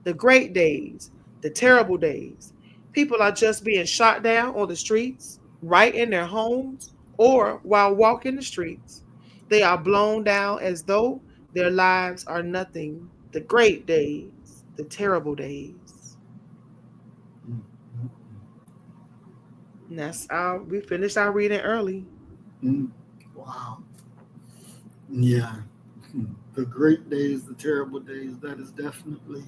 The great days, the terrible days. People are just being shot down on the streets, right in their homes, or while walking the streets. They are blown down as though their lives are nothing. The great days, the terrible days. And that's our, we finished our reading early. Mm. Wow. Yeah. The great days, the terrible days, that is definitely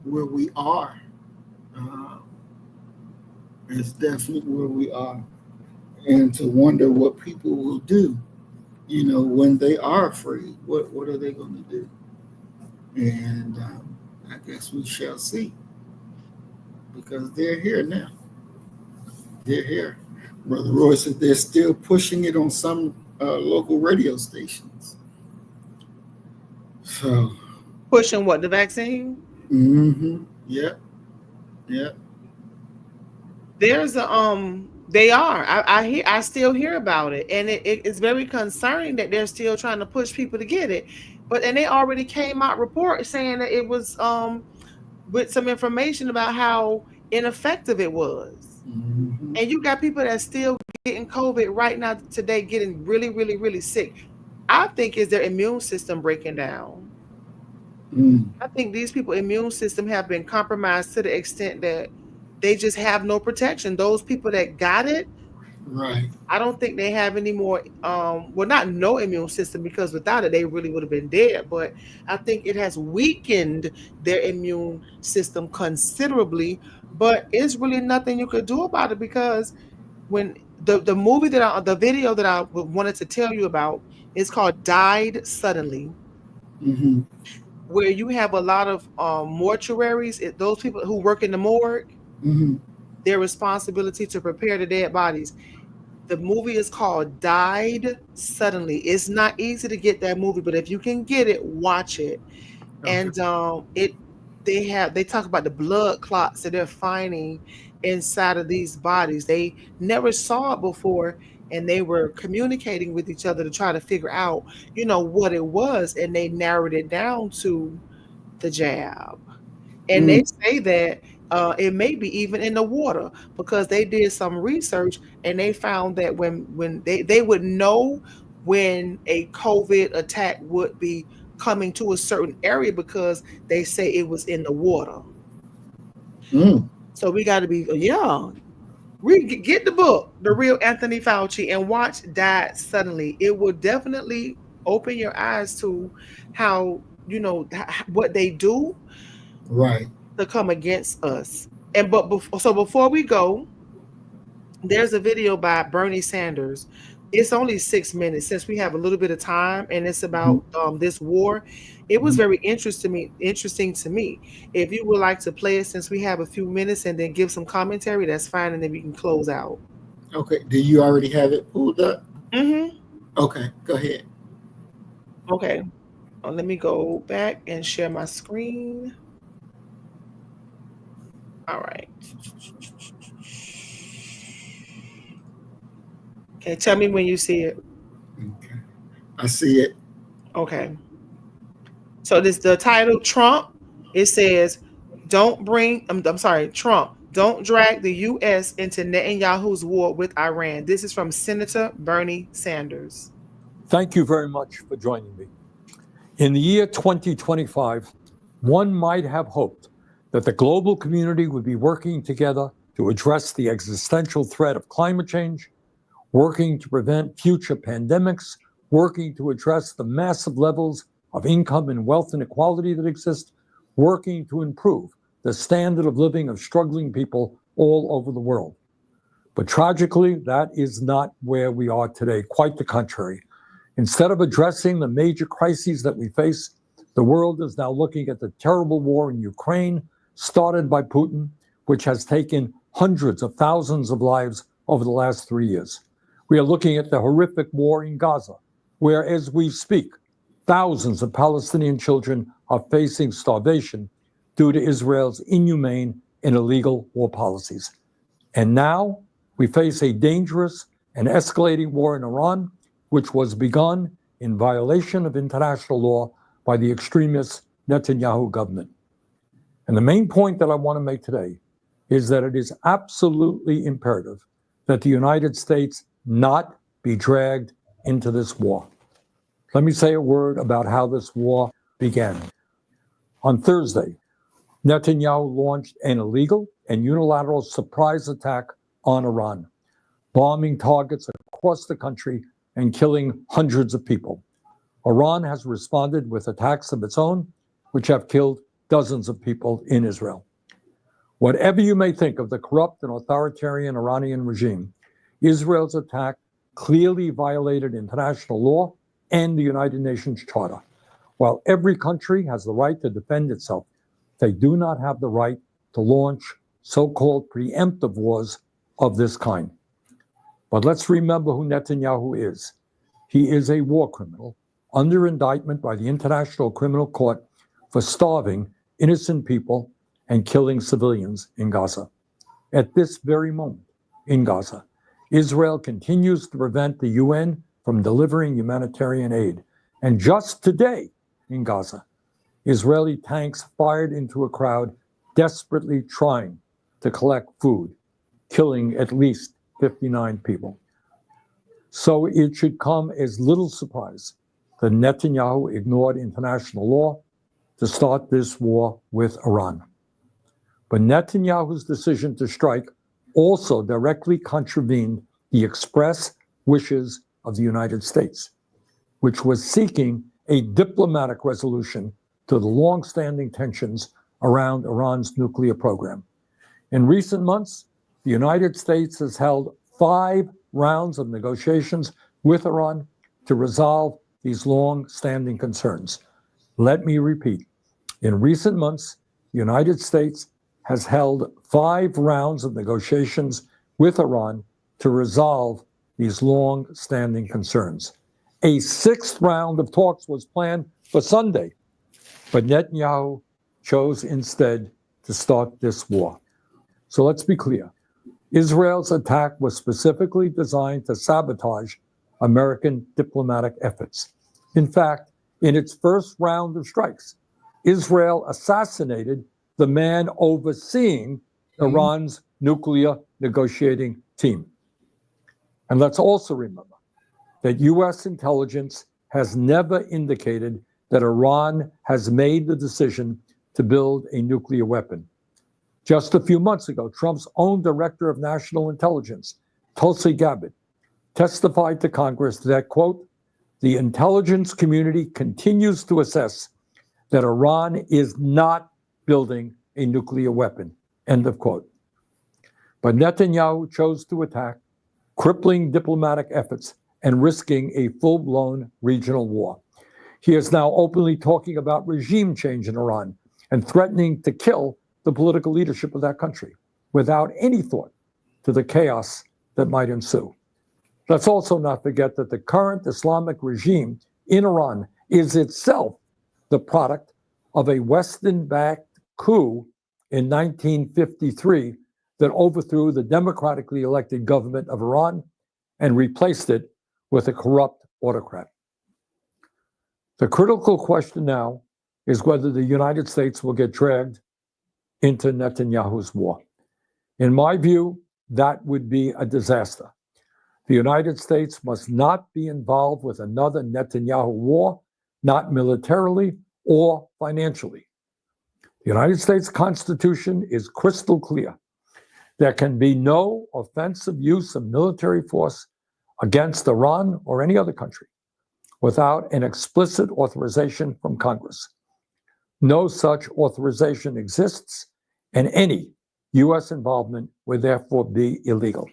where we are. Uh, it's definitely where we are. And to wonder what people will do, when they are afraid, what are they going to do? And I guess we shall see, because they're here now. They're here. Brother Roy said they're still pushing it on some local radio stations. So, Pushing what, the vaccine? Yep, yep. There's a they are. I still hear about it, and it's very concerning that they're still trying to push people to get it. But and they already came out report saying that it was with some information about how ineffective it was. And you got people that still getting COVID right now today, getting really, really, really sick. I think is their immune system breaking down. I think these people's immune system have been compromised to the extent that they just have no protection. Those people that got it, Right. I don't think they have any more well, not no immune system, because without it they really would have been dead, but I think it has weakened their immune system considerably, but it's really nothing you could do about it, because when the movie the video that I wanted to tell you about is called Died Suddenly, Mm-hmm. where you have a lot of mortuaries, those people who work in the morgue, Mm-hmm. their responsibility to prepare the dead bodies. The movie is called Died Suddenly. It's not easy to get that movie, but if you can get it, watch it. Okay. And they talk about the blood clots that they're finding inside of these bodies. They never saw it before, and they were communicating with each other to try to figure out, what it was, and they narrowed it down to the jab. And Mm. they say that it may be even in the water, because they did some research and they found that when they would know when a COVID attack would be coming to a certain area, because they say it was in the water. Mm. So we got to be get the book, The Real Anthony Fauci, and watch Died Suddenly. It will definitely open your eyes to how what they do Right. to come against us. And so before we go, there's a video by Bernie Sanders. It's only 6 minutes, since we have a little bit of time, and it's Mm-hmm. about this war. It was very interesting to me. If you would like to play it, since we have a few minutes, and then give some commentary, that's fine, and then we can close out. Okay. Do you already have it pulled up? Mm-hmm. Okay. Go ahead. Okay. Let me go back and share my screen. All right. Okay, tell me when you see it. Okay. I see it. Okay. So this the title Trump. It says, "Don't bring." I'm sorry, Trump. Don't drag the U.S. into Netanyahu's war with Iran. This is from Senator Bernie Sanders. Thank you very much for joining me. In the year 2025, one might have hoped that the global community would be working together to address the existential threat of climate change, working to prevent future pandemics, working to address the massive levels of income and wealth inequality that exist, working to improve the standard of living of struggling people all over the world. But tragically, that is not where we are today. Quite the contrary. Instead of addressing the major crises that we face, the world is now looking at the terrible war in Ukraine, started by Putin, which has taken hundreds of thousands of lives over the last 3 years. We are looking at the horrific war in Gaza, where, as we speak, thousands of Palestinian children are facing starvation due to Israel's inhumane and illegal war policies. And now we face a dangerous an escalating war in Iran, which was begun in violation of international law by the extremist Netanyahu government. And the main point that I want to make today is that it is absolutely imperative that the United States not be dragged into this war. Let me say a word about how this war began. On Thursday, Netanyahu launched an illegal and unilateral surprise attack on Iran, bombing targets across the country and killing hundreds of people. Iran has responded with attacks of its own, which have killed dozens of people in Israel. Whatever you may think of the corrupt and authoritarian Iranian regime, Israel's attack clearly violated international law and the United Nations Charter. While every country has the right to defend itself, they do not have the right to launch so-called preemptive wars of this kind. But let's remember who Netanyahu is. He is a war criminal under indictment by the International Criminal Court for starving innocent people and killing civilians in Gaza. At this very moment in Gaza, Israel continues to prevent the UN from delivering humanitarian aid. And just today in Gaza, Israeli tanks fired into a crowd desperately trying to collect food, killing at least 59 people. So it should come as little surprise that Netanyahu ignored international law to start this war with Iran. But Netanyahu's decision to strike also directly contravened the express wishes of the United States, which was seeking a diplomatic resolution to the long-standing tensions around Iran's nuclear program. In recent months, the United States has held 5 rounds of negotiations with Iran to resolve these long-standing concerns. Let me repeat. In recent months, the United States has held 5 rounds of negotiations with Iran to resolve these long-standing concerns. A 6th round of talks was planned for Sunday, but Netanyahu chose instead to start this war. So let's be clear. Israel's attack was specifically designed to sabotage American diplomatic efforts. In fact, in its first round of strikes, Israel assassinated the man overseeing Iran's nuclear negotiating team. And let's also remember that U.S. intelligence has never indicated that Iran has made the decision to build a nuclear weapon. Just a few months ago, Trump's own director of national intelligence, Tulsi Gabbard, testified to Congress that, quote, the intelligence community continues to assess that Iran is not building a nuclear weapon, end of quote. But Netanyahu chose to attack, crippling diplomatic efforts and risking a full-blown regional war. He is now openly talking about regime change in Iran and threatening to kill the political leadership of that country without any thought to the chaos that might ensue. Let's also not forget that the current Islamic regime in Iran is itself the product of a Western-backed coup in 1953 that overthrew the democratically elected government of Iran and replaced it with a corrupt autocrat. The critical question now is whether the United States will get dragged into Netanyahu's war. In my view, that would be a disaster. The United States must not be involved with another Netanyahu war, not militarily or financially. The United States Constitution is crystal clear. There can be no offensive use of military force against Iran or any other country without an explicit authorization from Congress. No such authorization exists, and any U.S. involvement would therefore be illegal.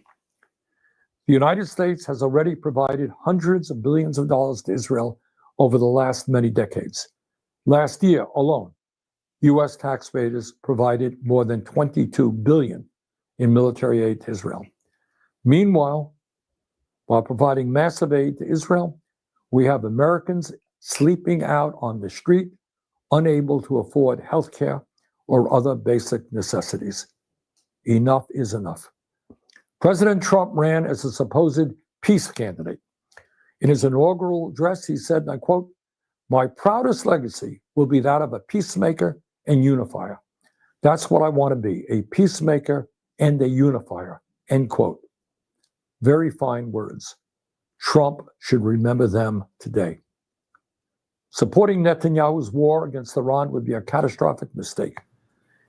The United States has already provided hundreds of billions of dollars to Israel over the last many decades. Last year alone, U.S. taxpayers provided more than $22 billion in military aid to Israel. Meanwhile, while providing massive aid to Israel, we have Americans sleeping out on the street, unable to afford health care or other basic necessities. Enough is enough. President Trump ran as a supposed peace candidate. In his inaugural address, he said, and I quote, "My proudest legacy will be that of a peacemaker and unifier. That's what I want to be, a peacemaker and a unifier," end quote. Very fine words. Trump should remember them today. Supporting Netanyahu's war against Iran would be a catastrophic mistake.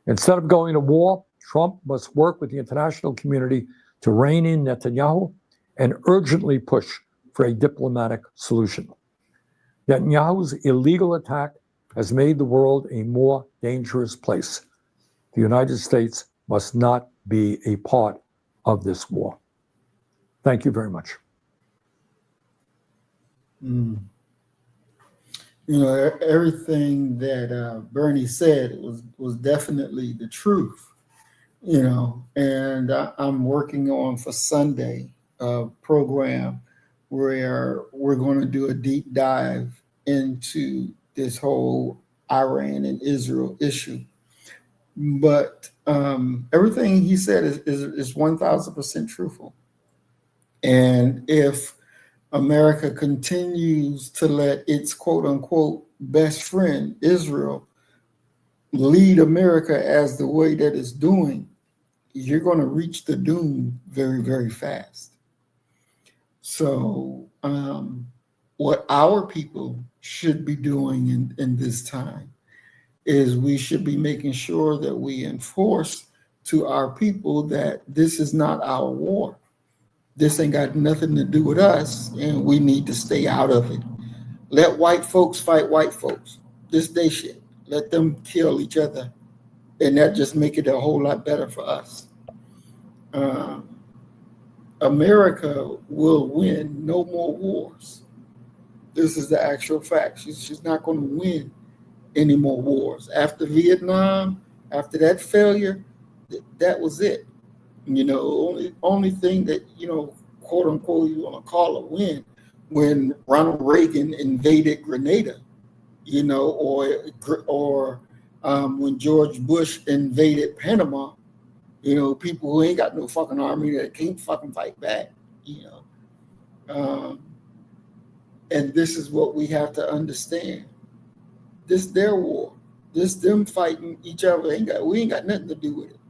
Instead of going to war, Trump must work with the international community to rein in Netanyahu and urgently push for a diplomatic solution. Netanyahu's illegal attack has made the world a more dangerous place. The United States must not be a part of this war. Thank you very much. You know, everything that Bernie said was definitely the truth. You know, and I'm working on for Sunday a program where we're going to do a deep dive into this whole Iran and Israel issue. But everything he said is 1,000% truthful. And if America continues to let its quote unquote best friend, Israel, lead America as the way that it's doing, you're going to reach the doom very, very fast. So what our people should be doing in this time is we should be making sure that we enforce to our people that this is not our war. This ain't got nothing to do with us, and we need to stay out of it. Let white folks fight white folks. This they shit. Let them kill each other, and that just make it a whole lot better for us. America will win no more wars. This is the actual fact. She's not going to win any more wars. After Vietnam, after that failure, that was it. You know, only thing that, you know, quote unquote, you want to call a win when Ronald Reagan invaded Grenada, you know, or when George Bush invaded Panama. You know, people who ain't got no fucking army that can't fucking fight back, you know. And this is what we have to understand. This their war. This them fighting each other. We ain't got nothing to do with it.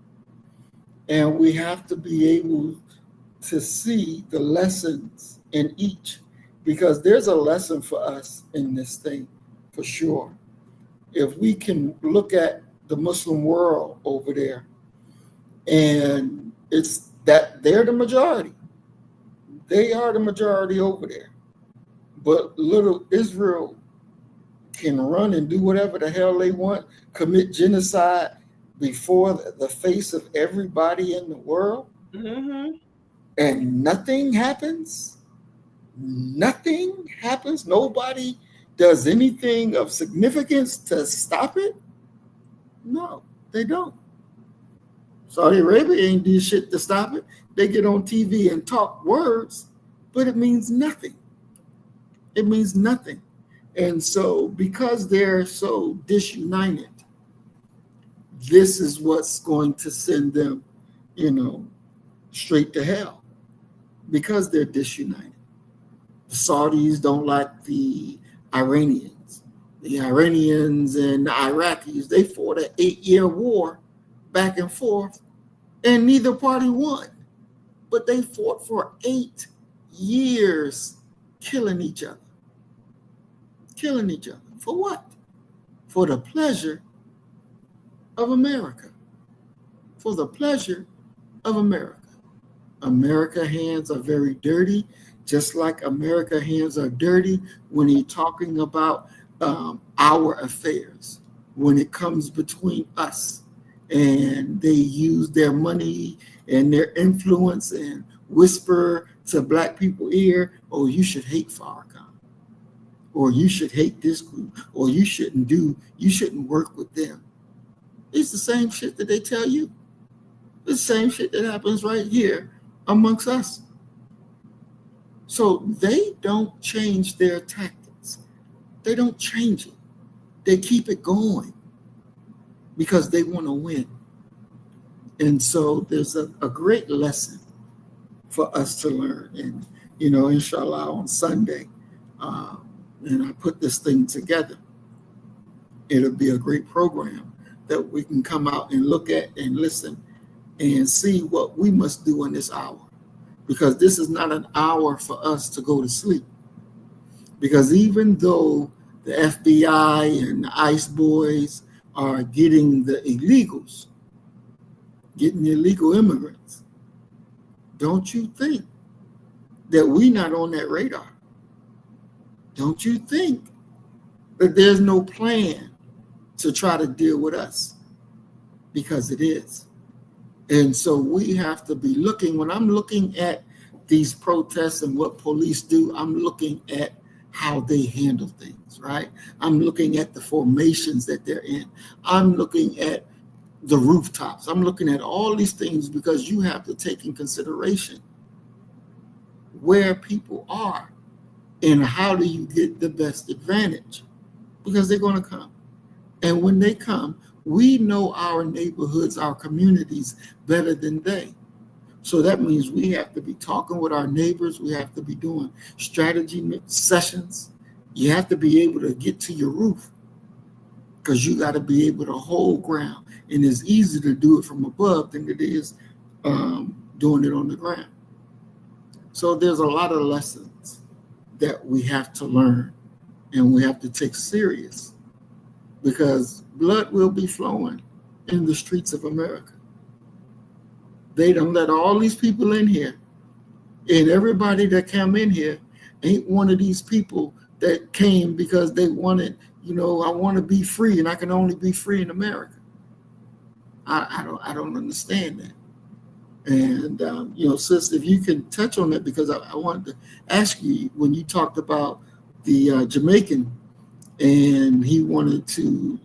And we have to be able to see the lessons in each, because there's a lesson for us in this thing, for sure. If we can look at the Muslim world over there, and it's that they're the majority. They are the majority over there. But little Israel can run and do whatever the hell they want, commit genocide before the face of everybody in the world, and nothing happens. Nothing happens. Nobody does anything of significance to stop it. No, they don't. Saudi Arabia ain't do shit to stop it. They get on TV and talk words, but it means nothing. It means nothing. And so because they're so disunited, this is what's going to send them, you know, straight to hell, because they're disunited. The Saudis don't like the Iranians. The Iranians and the Iraqis, they fought an 8-year war back and forth, and neither party won. But they fought for 8 years, killing each other. Killing each other. For what? For the pleasure of America. For the pleasure of America. America hands are very dirty, just like America hands are dirty when he's talking about our affairs, when it comes between us. And they use their money and their influence and whisper to black people's ear, oh, you should hate Farrakhan, or you should hate this group, or you shouldn't work with them. It's the same shit that they tell you. It's the same shit that happens right here amongst us. So they don't change their tactics. They don't change it. They keep it going because they want to win. And so there's a great lesson for us to learn. And inshallah on Sunday. Uh, and I put this thing together. It'll be a great program that we can come out and look at and listen and see what we must do in this hour. Because this is not an hour for us to go to sleep. Because even though the FBI and the ICE boys are getting the illegals, getting the illegal immigrants, don't you think that we not on that radar? Don't you think that there's no plan to try to deal with us? Because it is. And so we have to be looking, when I'm looking at these protests and what police do, I'm looking at how they handle things, right? I'm looking at the formations that they're in. I'm looking at the rooftops. I'm looking at all these things because you have to take in consideration where people are and how do you get the best advantage, because they're going to come. And when they come, we know our neighborhoods, our communities better than they. So that means we have to be talking with our neighbors. We have to be doing strategy sessions. You have to be able to get to your roof because you got to be able to hold ground. And it's easier to do it from above than it is doing it on the ground. So there's a lot of lessons that we have to learn and we have to take serious, because blood will be flowing in the streets of America. They don't let all these people in here, and everybody that came in here ain't one of these people that came because they wanted, I want to be free and I can only be free in America. I don't understand that. And sis, if you can touch on that, because I wanted to ask you when you talked about the Jamaican, and he wanted to,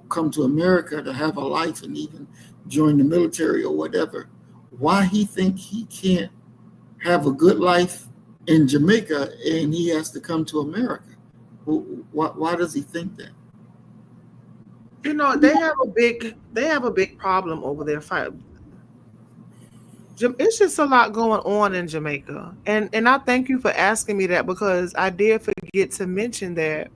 come to America to have a life and even join the military or whatever. Why he think he can't have a good life in Jamaica and he has to come to America? Why does he think that? They have a big problem over there. It's just a lot going on in Jamaica, and I thank you for asking me that, because I did forget to mention that.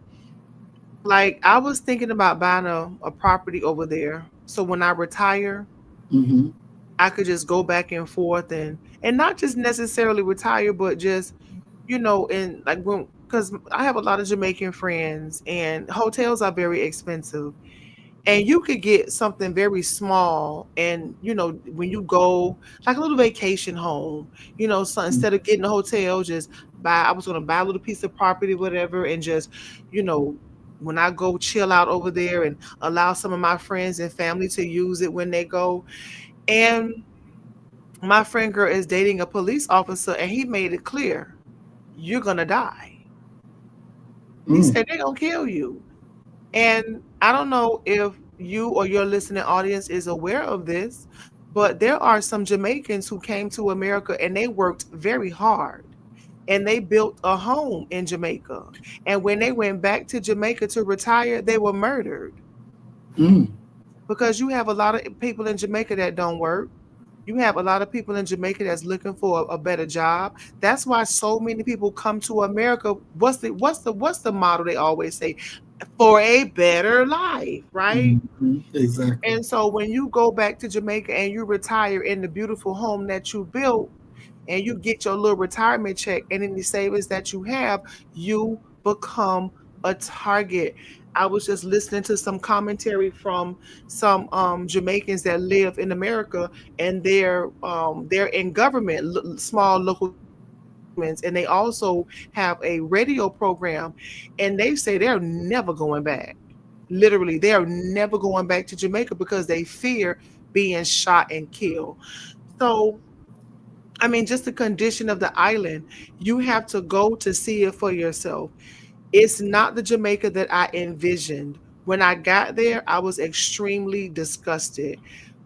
Like, I was thinking about buying a property over there, so when I retire, Mm-hmm. I could just go back and forth and not just necessarily retire, but just and like when, because I have a lot of Jamaican friends, and hotels are very expensive. And you could get something very small, and when you go, like a little vacation home, so instead of getting a hotel, just I was going to buy a little piece of property, whatever, and just you know when I go chill out over there and allow some of my friends and family to use it when they go. And my friend girl is dating a police officer, and he made it clear, you're going to die. He Mm. said they're going to kill you. And I don't know if you or your listening audience is aware of this, but there are some Jamaicans who came to America and they worked very hard, and they built a home in Jamaica. And when they went back to Jamaica to retire, they were murdered, Mm. because you have a lot of people in Jamaica that don't work. You have a lot of people in Jamaica that's looking for a better job. That's why so many people come to America. What's the motto they always say? For a better life, right? Mm-hmm. Exactly. And so when you go back to Jamaica and you retire in the beautiful home that you built, and you get your little retirement check and any savings that you have, you become a target. I was just listening to some commentary from some Jamaicans that live in America, and they're in government, small local governments, and they also have a radio program, and they say they're never going back. Literally, they are never going back to Jamaica because they fear being shot and killed. So, I mean, just the condition of the island, you have to go to see it for yourself. It's not the Jamaica that I envisioned. When I got there, I was extremely disgusted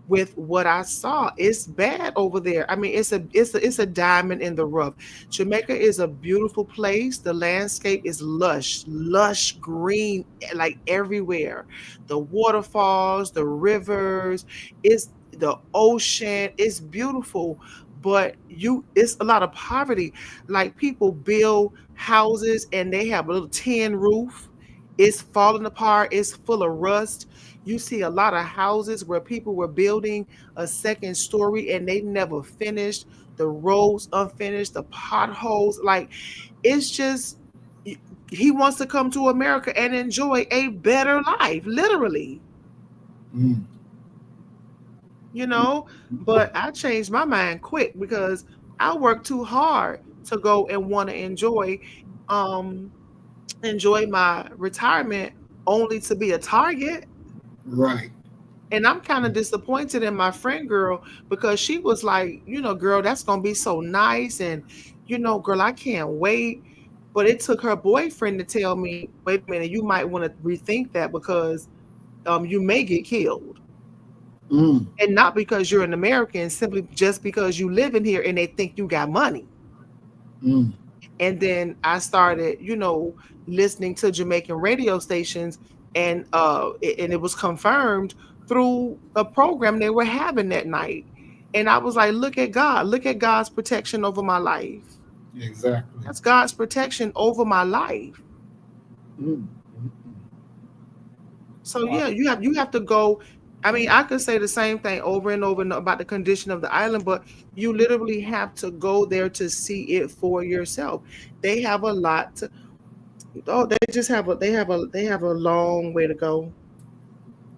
with what I saw. It's bad over there. I mean, it's a diamond in the rough. Jamaica is a beautiful place. The landscape is lush, lush green, like everywhere. The waterfalls, the rivers, it's the ocean. It's beautiful. but it's a lot of poverty. Like people build houses and they have a little tin roof. It's falling apart. It's full of rust. You see a lot of houses where people were building a second story and they never finished. The roads unfinished, the potholes. Like it's just he wants to come to America and enjoy a better life, literally. Mm. You know, but I changed my mind quick because I worked too hard to go and want to um enjoy my retirement only to be a target. Right. And I'm kind of disappointed in my friend girl because she was like, girl, that's gonna be so nice, and girl, I can't wait. But it took her boyfriend to tell me, wait a minute, you might want to rethink that because you may get killed. Mm. And not because you're an American, simply just because you live in here and they think you got money. Mm. And then I started, listening to Jamaican radio stations, and it was confirmed through a program they were having that night. And I was like, look at God, look at God's protection over my life. Exactly. That's God's protection over my life. Mm. So yeah, you have to go. I mean, I could say the same thing over and over about the condition of the island, but you literally have to go there to see it for yourself. They have a lot to. Oh, they just have a they have a long way to go,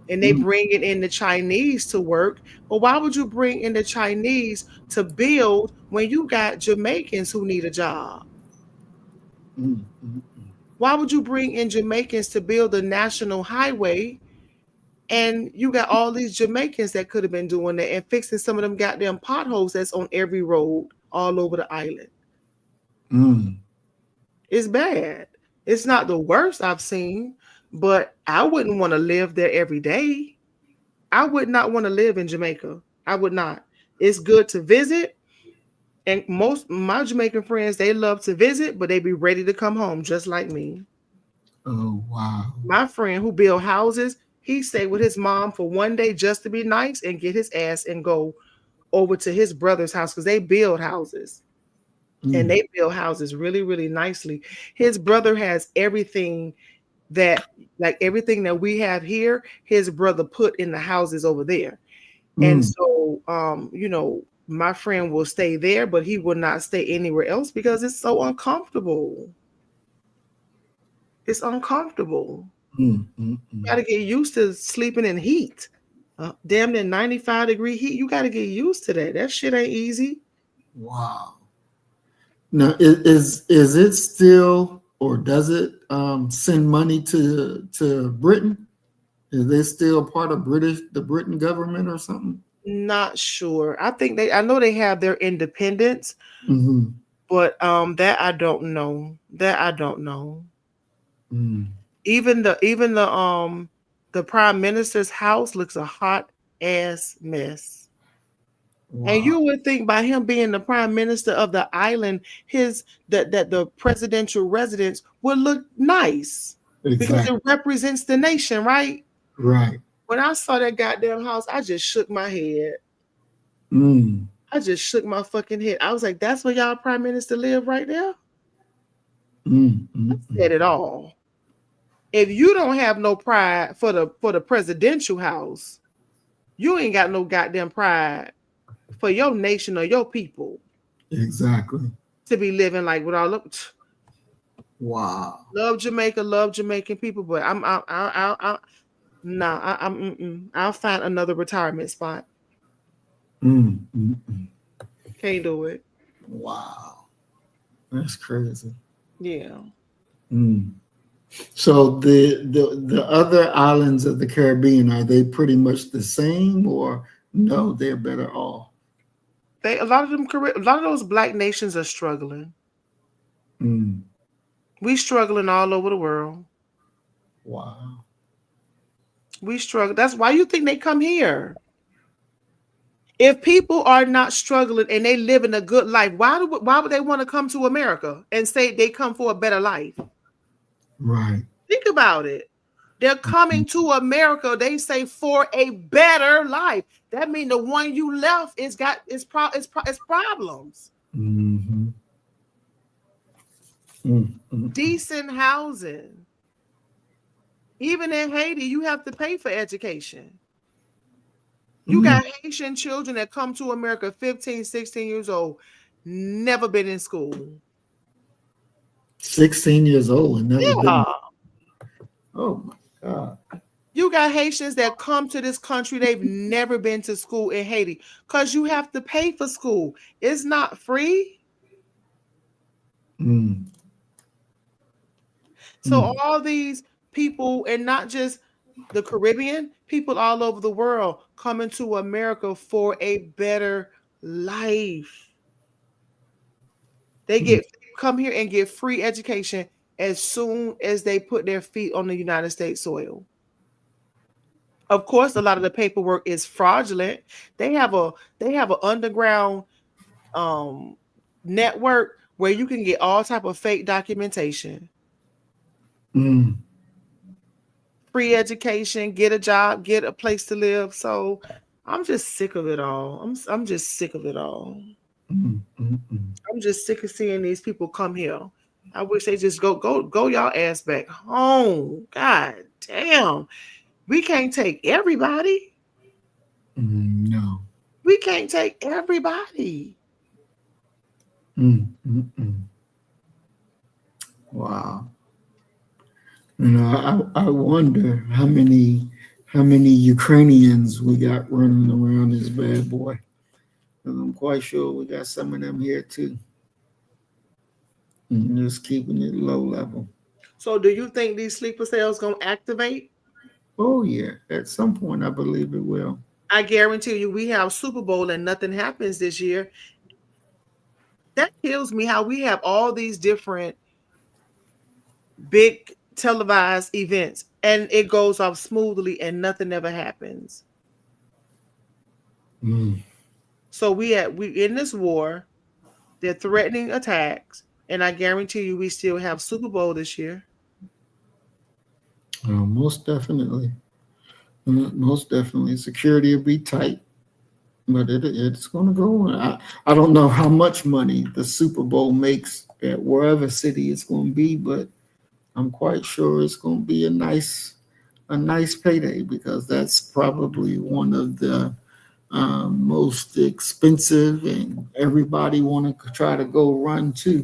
and they Mm. bring it in the Chinese to work. But why would you bring in the Chinese to build when you got Jamaicans who need a job? Mm. Mm. Why would you bring in Jamaicans to build a national highway? And you got all these Jamaicans that could have been doing that and fixing some of them goddamn potholes that's on every road all over the island. Mm. It's bad. It's not the worst I've seen, but I wouldn't want to live there every day. I would not want to live in Jamaica. I would not. It's good to visit. And most my Jamaican friends, they love to visit, but they be ready to come home just like me. Oh, wow. My friend who build houses, he stayed with his mom for one day just to be nice and get his ass and go over to his brother's house because they build houses, and Mm. they build houses really, really nicely. His brother has everything that, like everything that we have here, his brother put in the houses over there. And Mm. so, my friend will stay there, but he will not stay anywhere else because it's so uncomfortable. It's uncomfortable. Mm. Mm. You Mm. got to get used to sleeping in heat. Damn near 95-degree heat. You got to get used to that. That shit ain't easy. Wow. Now, is it still, or does it send money to Britain? Is they still part of the Britain government or something? Not sure. I know they have their independence, Mm-hmm. but that I don't know. That I don't know. Mm. Even the prime minister's house looks a hot ass mess. And Wow. you would think by him being the prime minister of the island, his that the presidential residence would look nice because Exactly. it represents the nation, right? Right. When I saw that goddamn house, I just shook my head. Mm. I just shook my fucking head. I was like, that's where y'all prime minister live right there? Mm. I Mm. said it all. If you don't have no pride for the presidential house, you ain't got no goddamn pride for your nation or your people Exactly. to be living like with all of Wow. love Jamaica, love Jamaican people, but I nah, I'll find another retirement spot. Mm. Mm. Mm. Can't do it. Wow. That's crazy. Yeah. Mm. So the other islands of the Caribbean, are they pretty much the same, or no, they're better off? A lot of them, a lot of those black nations are struggling. Mm. We struggling all over the world. Wow. We struggle. That's why you think they come here. If people are not struggling and they living a good life, why would they want to come to America and say they come for a better life? Right. Think about it. They're coming to America. They say for a better life. That means the one you left is got its problems. Mm-hmm. Mm-hmm. Decent housing. Even in Haiti, you have to pay for education. You got Haitian children that come to America 15, 16 years old, never been in school. 16 years old and never been. Yeah. Oh my God. You got Haitians that come to this country, they've never been to school in Haiti because you have to pay for school. It's not free. Mm. So all these people, and not just the Caribbean, people all over the world coming to America for a better life. They come here and get free education as soon as they put their feet on the United States soil. Of course, a lot of the paperwork is fraudulent. They have an underground network where you can get all type of fake documentation. Mm. Free education, get a job, get a place to live. So I'm just sick of it all. I'm just sick of it all. I'm just sick of seeing these people come here. I wish they just go y'all ass back home. God damn. We can't take everybody. No. We can't take everybody. Wow. You know, I wonder how many Ukrainians we got running around this bad boy. And I'm quite sure we got some of them here too. And just keeping it low level. So do you think these sleeper cells gonna activate? Oh yeah, at some point I believe it will. I guarantee you, we have Super Bowl and nothing happens this year. That kills me how we have all these different big televised events and it goes off smoothly and nothing ever happens. So we in this war, they're threatening attacks, and I guarantee you we still have Super Bowl this year. Most definitely. Most definitely. Security will be tight, but it's going to go on. I don't know how much money the Super Bowl makes at wherever city it's going to be, but I'm quite sure it's going to be a nice payday because that's probably one of the most expensive and everybody want to try to go run to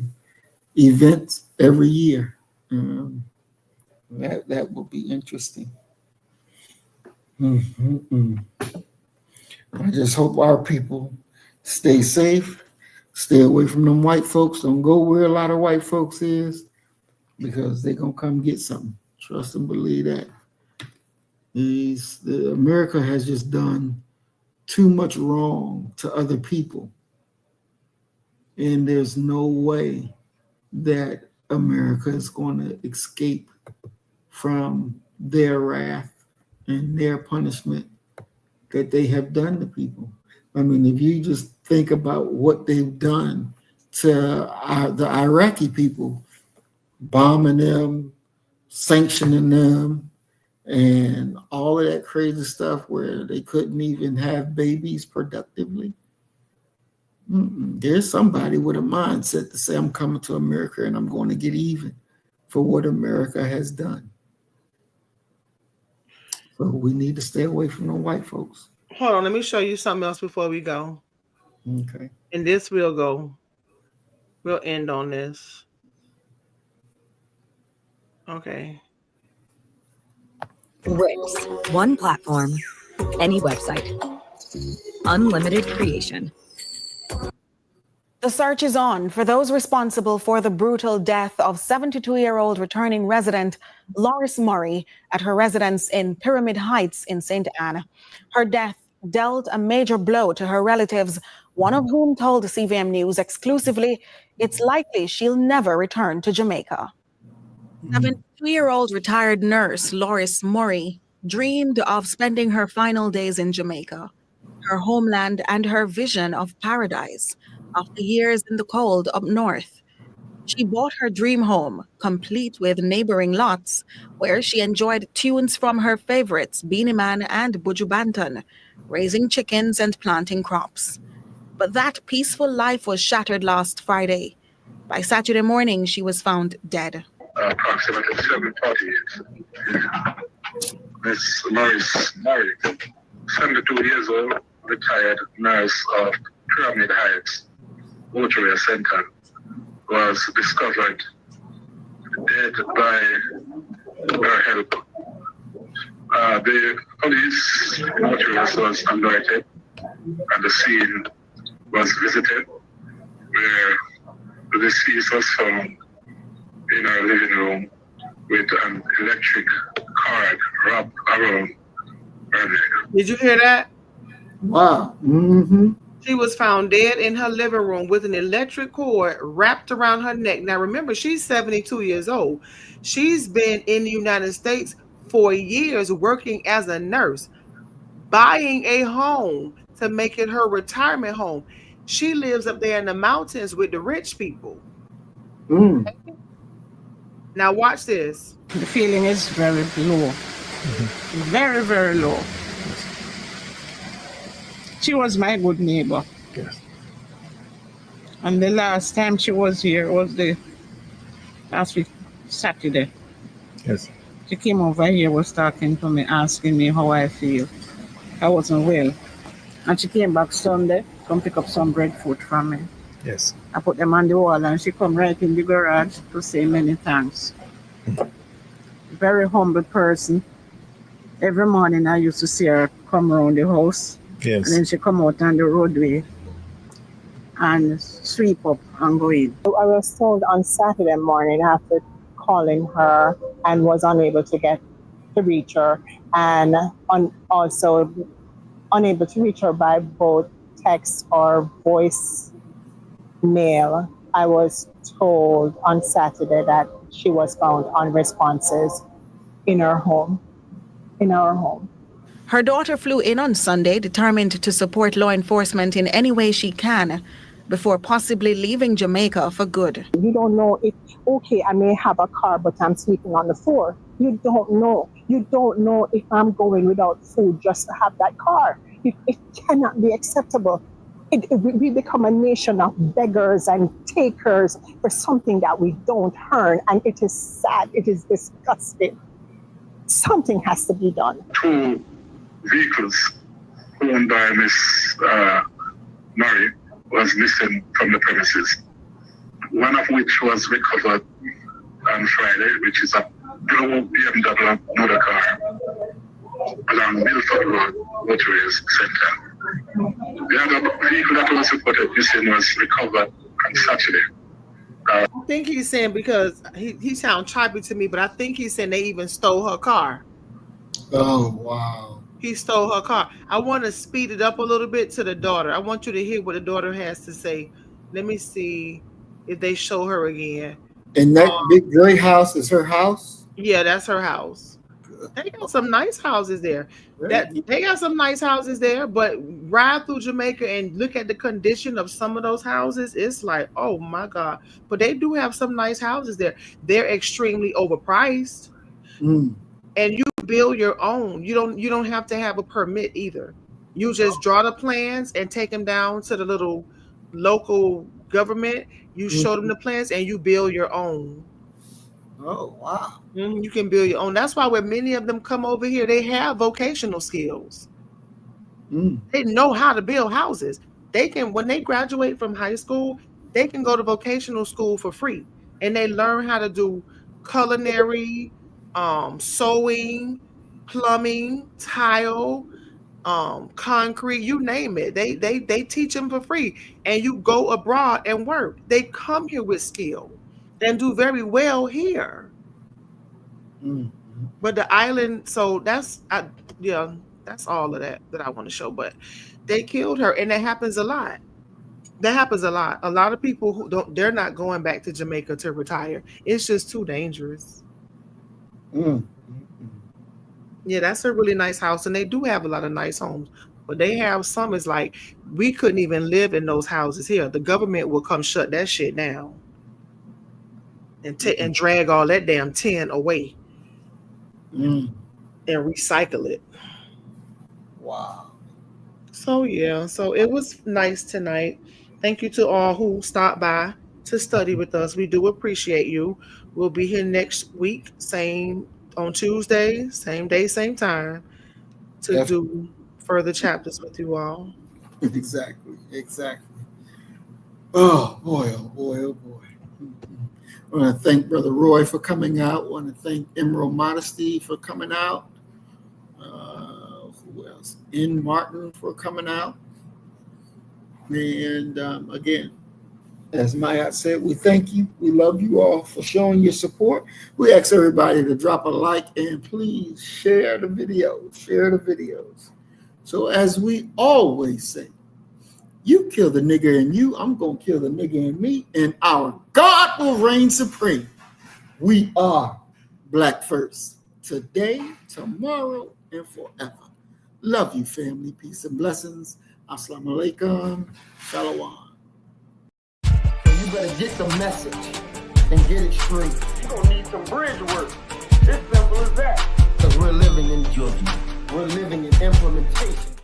events every year. That will be interesting. I just hope our people stay safe, stay away from them white folks. Don't go where a lot of white folks is because they're going to come get something. Trust and believe that. America has just done too much wrong to other people. And there's no way that America is going to escape from their wrath and their punishment that they have done to people. I mean, if you just think about what they've done to the Iraqi people, bombing them, sanctioning them, and all of that crazy stuff where they couldn't even have babies productively. There's somebody with a mindset to say, I'm coming to America and I'm going to get even for what America has done. So we need to stay away from the white folks. Hold on, let me show you something else before we go. Okay. And this we'll end on this. Okay. Wix, one platform, any website, unlimited creation. The search is on for those responsible for the brutal death of 72-year-old returning resident Loris Murray at her residence in Pyramid Heights in St. Anne. Her death dealt a major blow to her relatives, one of whom told CVM News exclusively it's likely she'll never return to Jamaica. 72-year-old retired nurse Loris Murray dreamed of spending her final days in Jamaica, her homeland and her vision of paradise after years in the cold up north. She bought her dream home, complete with neighboring lots, where she enjoyed tunes from her favorites, Beanie Man and Buju Banton, raising chickens and planting crops. But that peaceful life was shattered last Friday. By Saturday morning, she was found dead. Approximately 7:48. Miss Loris Murray, 72 years old, retired nurse of Pyramid Heights, Mortuary Center, was discovered dead by her help. The police motorist was alerted and the scene was visited where the deceased was found in her living room with an electric cord wrapped around her neck. Did you hear that? Wow. Mm-hmm. She was found dead in her living room with an electric cord wrapped around her neck. Now, remember, she's 72 years old. She's been in the United States for years working as a nurse, buying a home to make it her retirement home. She lives up there in the mountains with the rich people. Mm. Now, watch this. The feeling is very low. Very, very low. She was my good neighbor. Yes. And the last time she was here was the last week, Saturday. Yes. She came over here, was talking to me, asking me how I feel. I wasn't well. And she came back Sunday, come pick up some breadfruit from me. Yes. I put them on the wall and she come right in the garage to say many thanks. Very humble person. Every morning I used to see her come around the house. Yes. And then she come out on the roadway and sweep up and go in. I was told on Saturday morning after calling her and was unable to reach her, and also unable to reach her by both text or voice mail. I was told on Saturday that she was found unresponsive in her home. Her daughter flew in on Sunday, determined to support law enforcement in any way she can, before possibly leaving Jamaica for good. You don't know if, okay, I may have a car, but I'm sleeping on the floor. You don't know. You don't know if I'm going without food just to have that car. It cannot be acceptable. We become a nation of beggars and takers for something that we don't earn, and it is sad. It is disgusting. Something has to be done. 2 vehicles owned by Miss Murray was missing from the premises. One of which was recovered on Friday, which is a blue BMW motor car along Milford Road, Motorways Center. The other vehicle that was reported missing was recovered on Saturday. I think he's saying, because he sounds choppy to me, but I think he's saying they even stole her car. Oh, wow. He stole her car. I want to speed it up a little bit to the daughter. I want you to hear what the daughter has to say. Let me see if they show her again. And that big gray house is her house? Yeah, that's her house. They got some nice houses there. They got some nice houses there, but ride through Jamaica and look at the condition of some of those houses. It's like, oh my God. But they do have some nice houses there. They're extremely overpriced. Mm. And you build your own. You don't have to have a permit either. You just draw the plans and take them down to the little local government. You show them the plans and you build your own. Oh, wow. You can build your own. That's why when many of them come over here, they have vocational skills. They know how to build houses. They can, when they graduate from high school, they can go to vocational school for free. And they learn how to do culinary, sewing, plumbing, tile, concrete, you name it. They teach them for free. And you go abroad and work. They come here with skill and do very well here. But the island, so that's all of that I want to show. But they killed her, and that happens a lot. That happens a lot. A lot of people who they're not going back to Jamaica to retire. It's just too dangerous. Yeah, that's a really nice house, and they do have a lot of nice homes. But they have some, it's like, we couldn't even live in those houses here. The government will come shut that shit down. and drag all that damn tin away Mm. and recycle it. Wow. So yeah, so it was nice tonight. Thank you to all who stopped by to study with us. We do appreciate you. We'll be here next week, same on Tuesday, same day, same time, to Yes. do further chapters with you all. Exactly. Oh boy, oh boy, oh boy. I want to thank Brother Roy for coming out. I want to thank Emerald Modesty for coming out. Who else? N. Martin for coming out. And again, as Mayat said, we thank you. We love you all for showing your support. We ask everybody to drop a like and please share the videos. Share the videos. So as we always say, you kill the nigger in you, I'm going to kill the nigger in me, and our God will reign supreme. We are Black First, today, tomorrow, and forever. Love you, family. Peace and blessings. Assalamu alaikum. Shalom. So you better get the message and get it straight. You're going to need some bridge work. It's simple as that. Because we're living in judgment. We're living in implementation.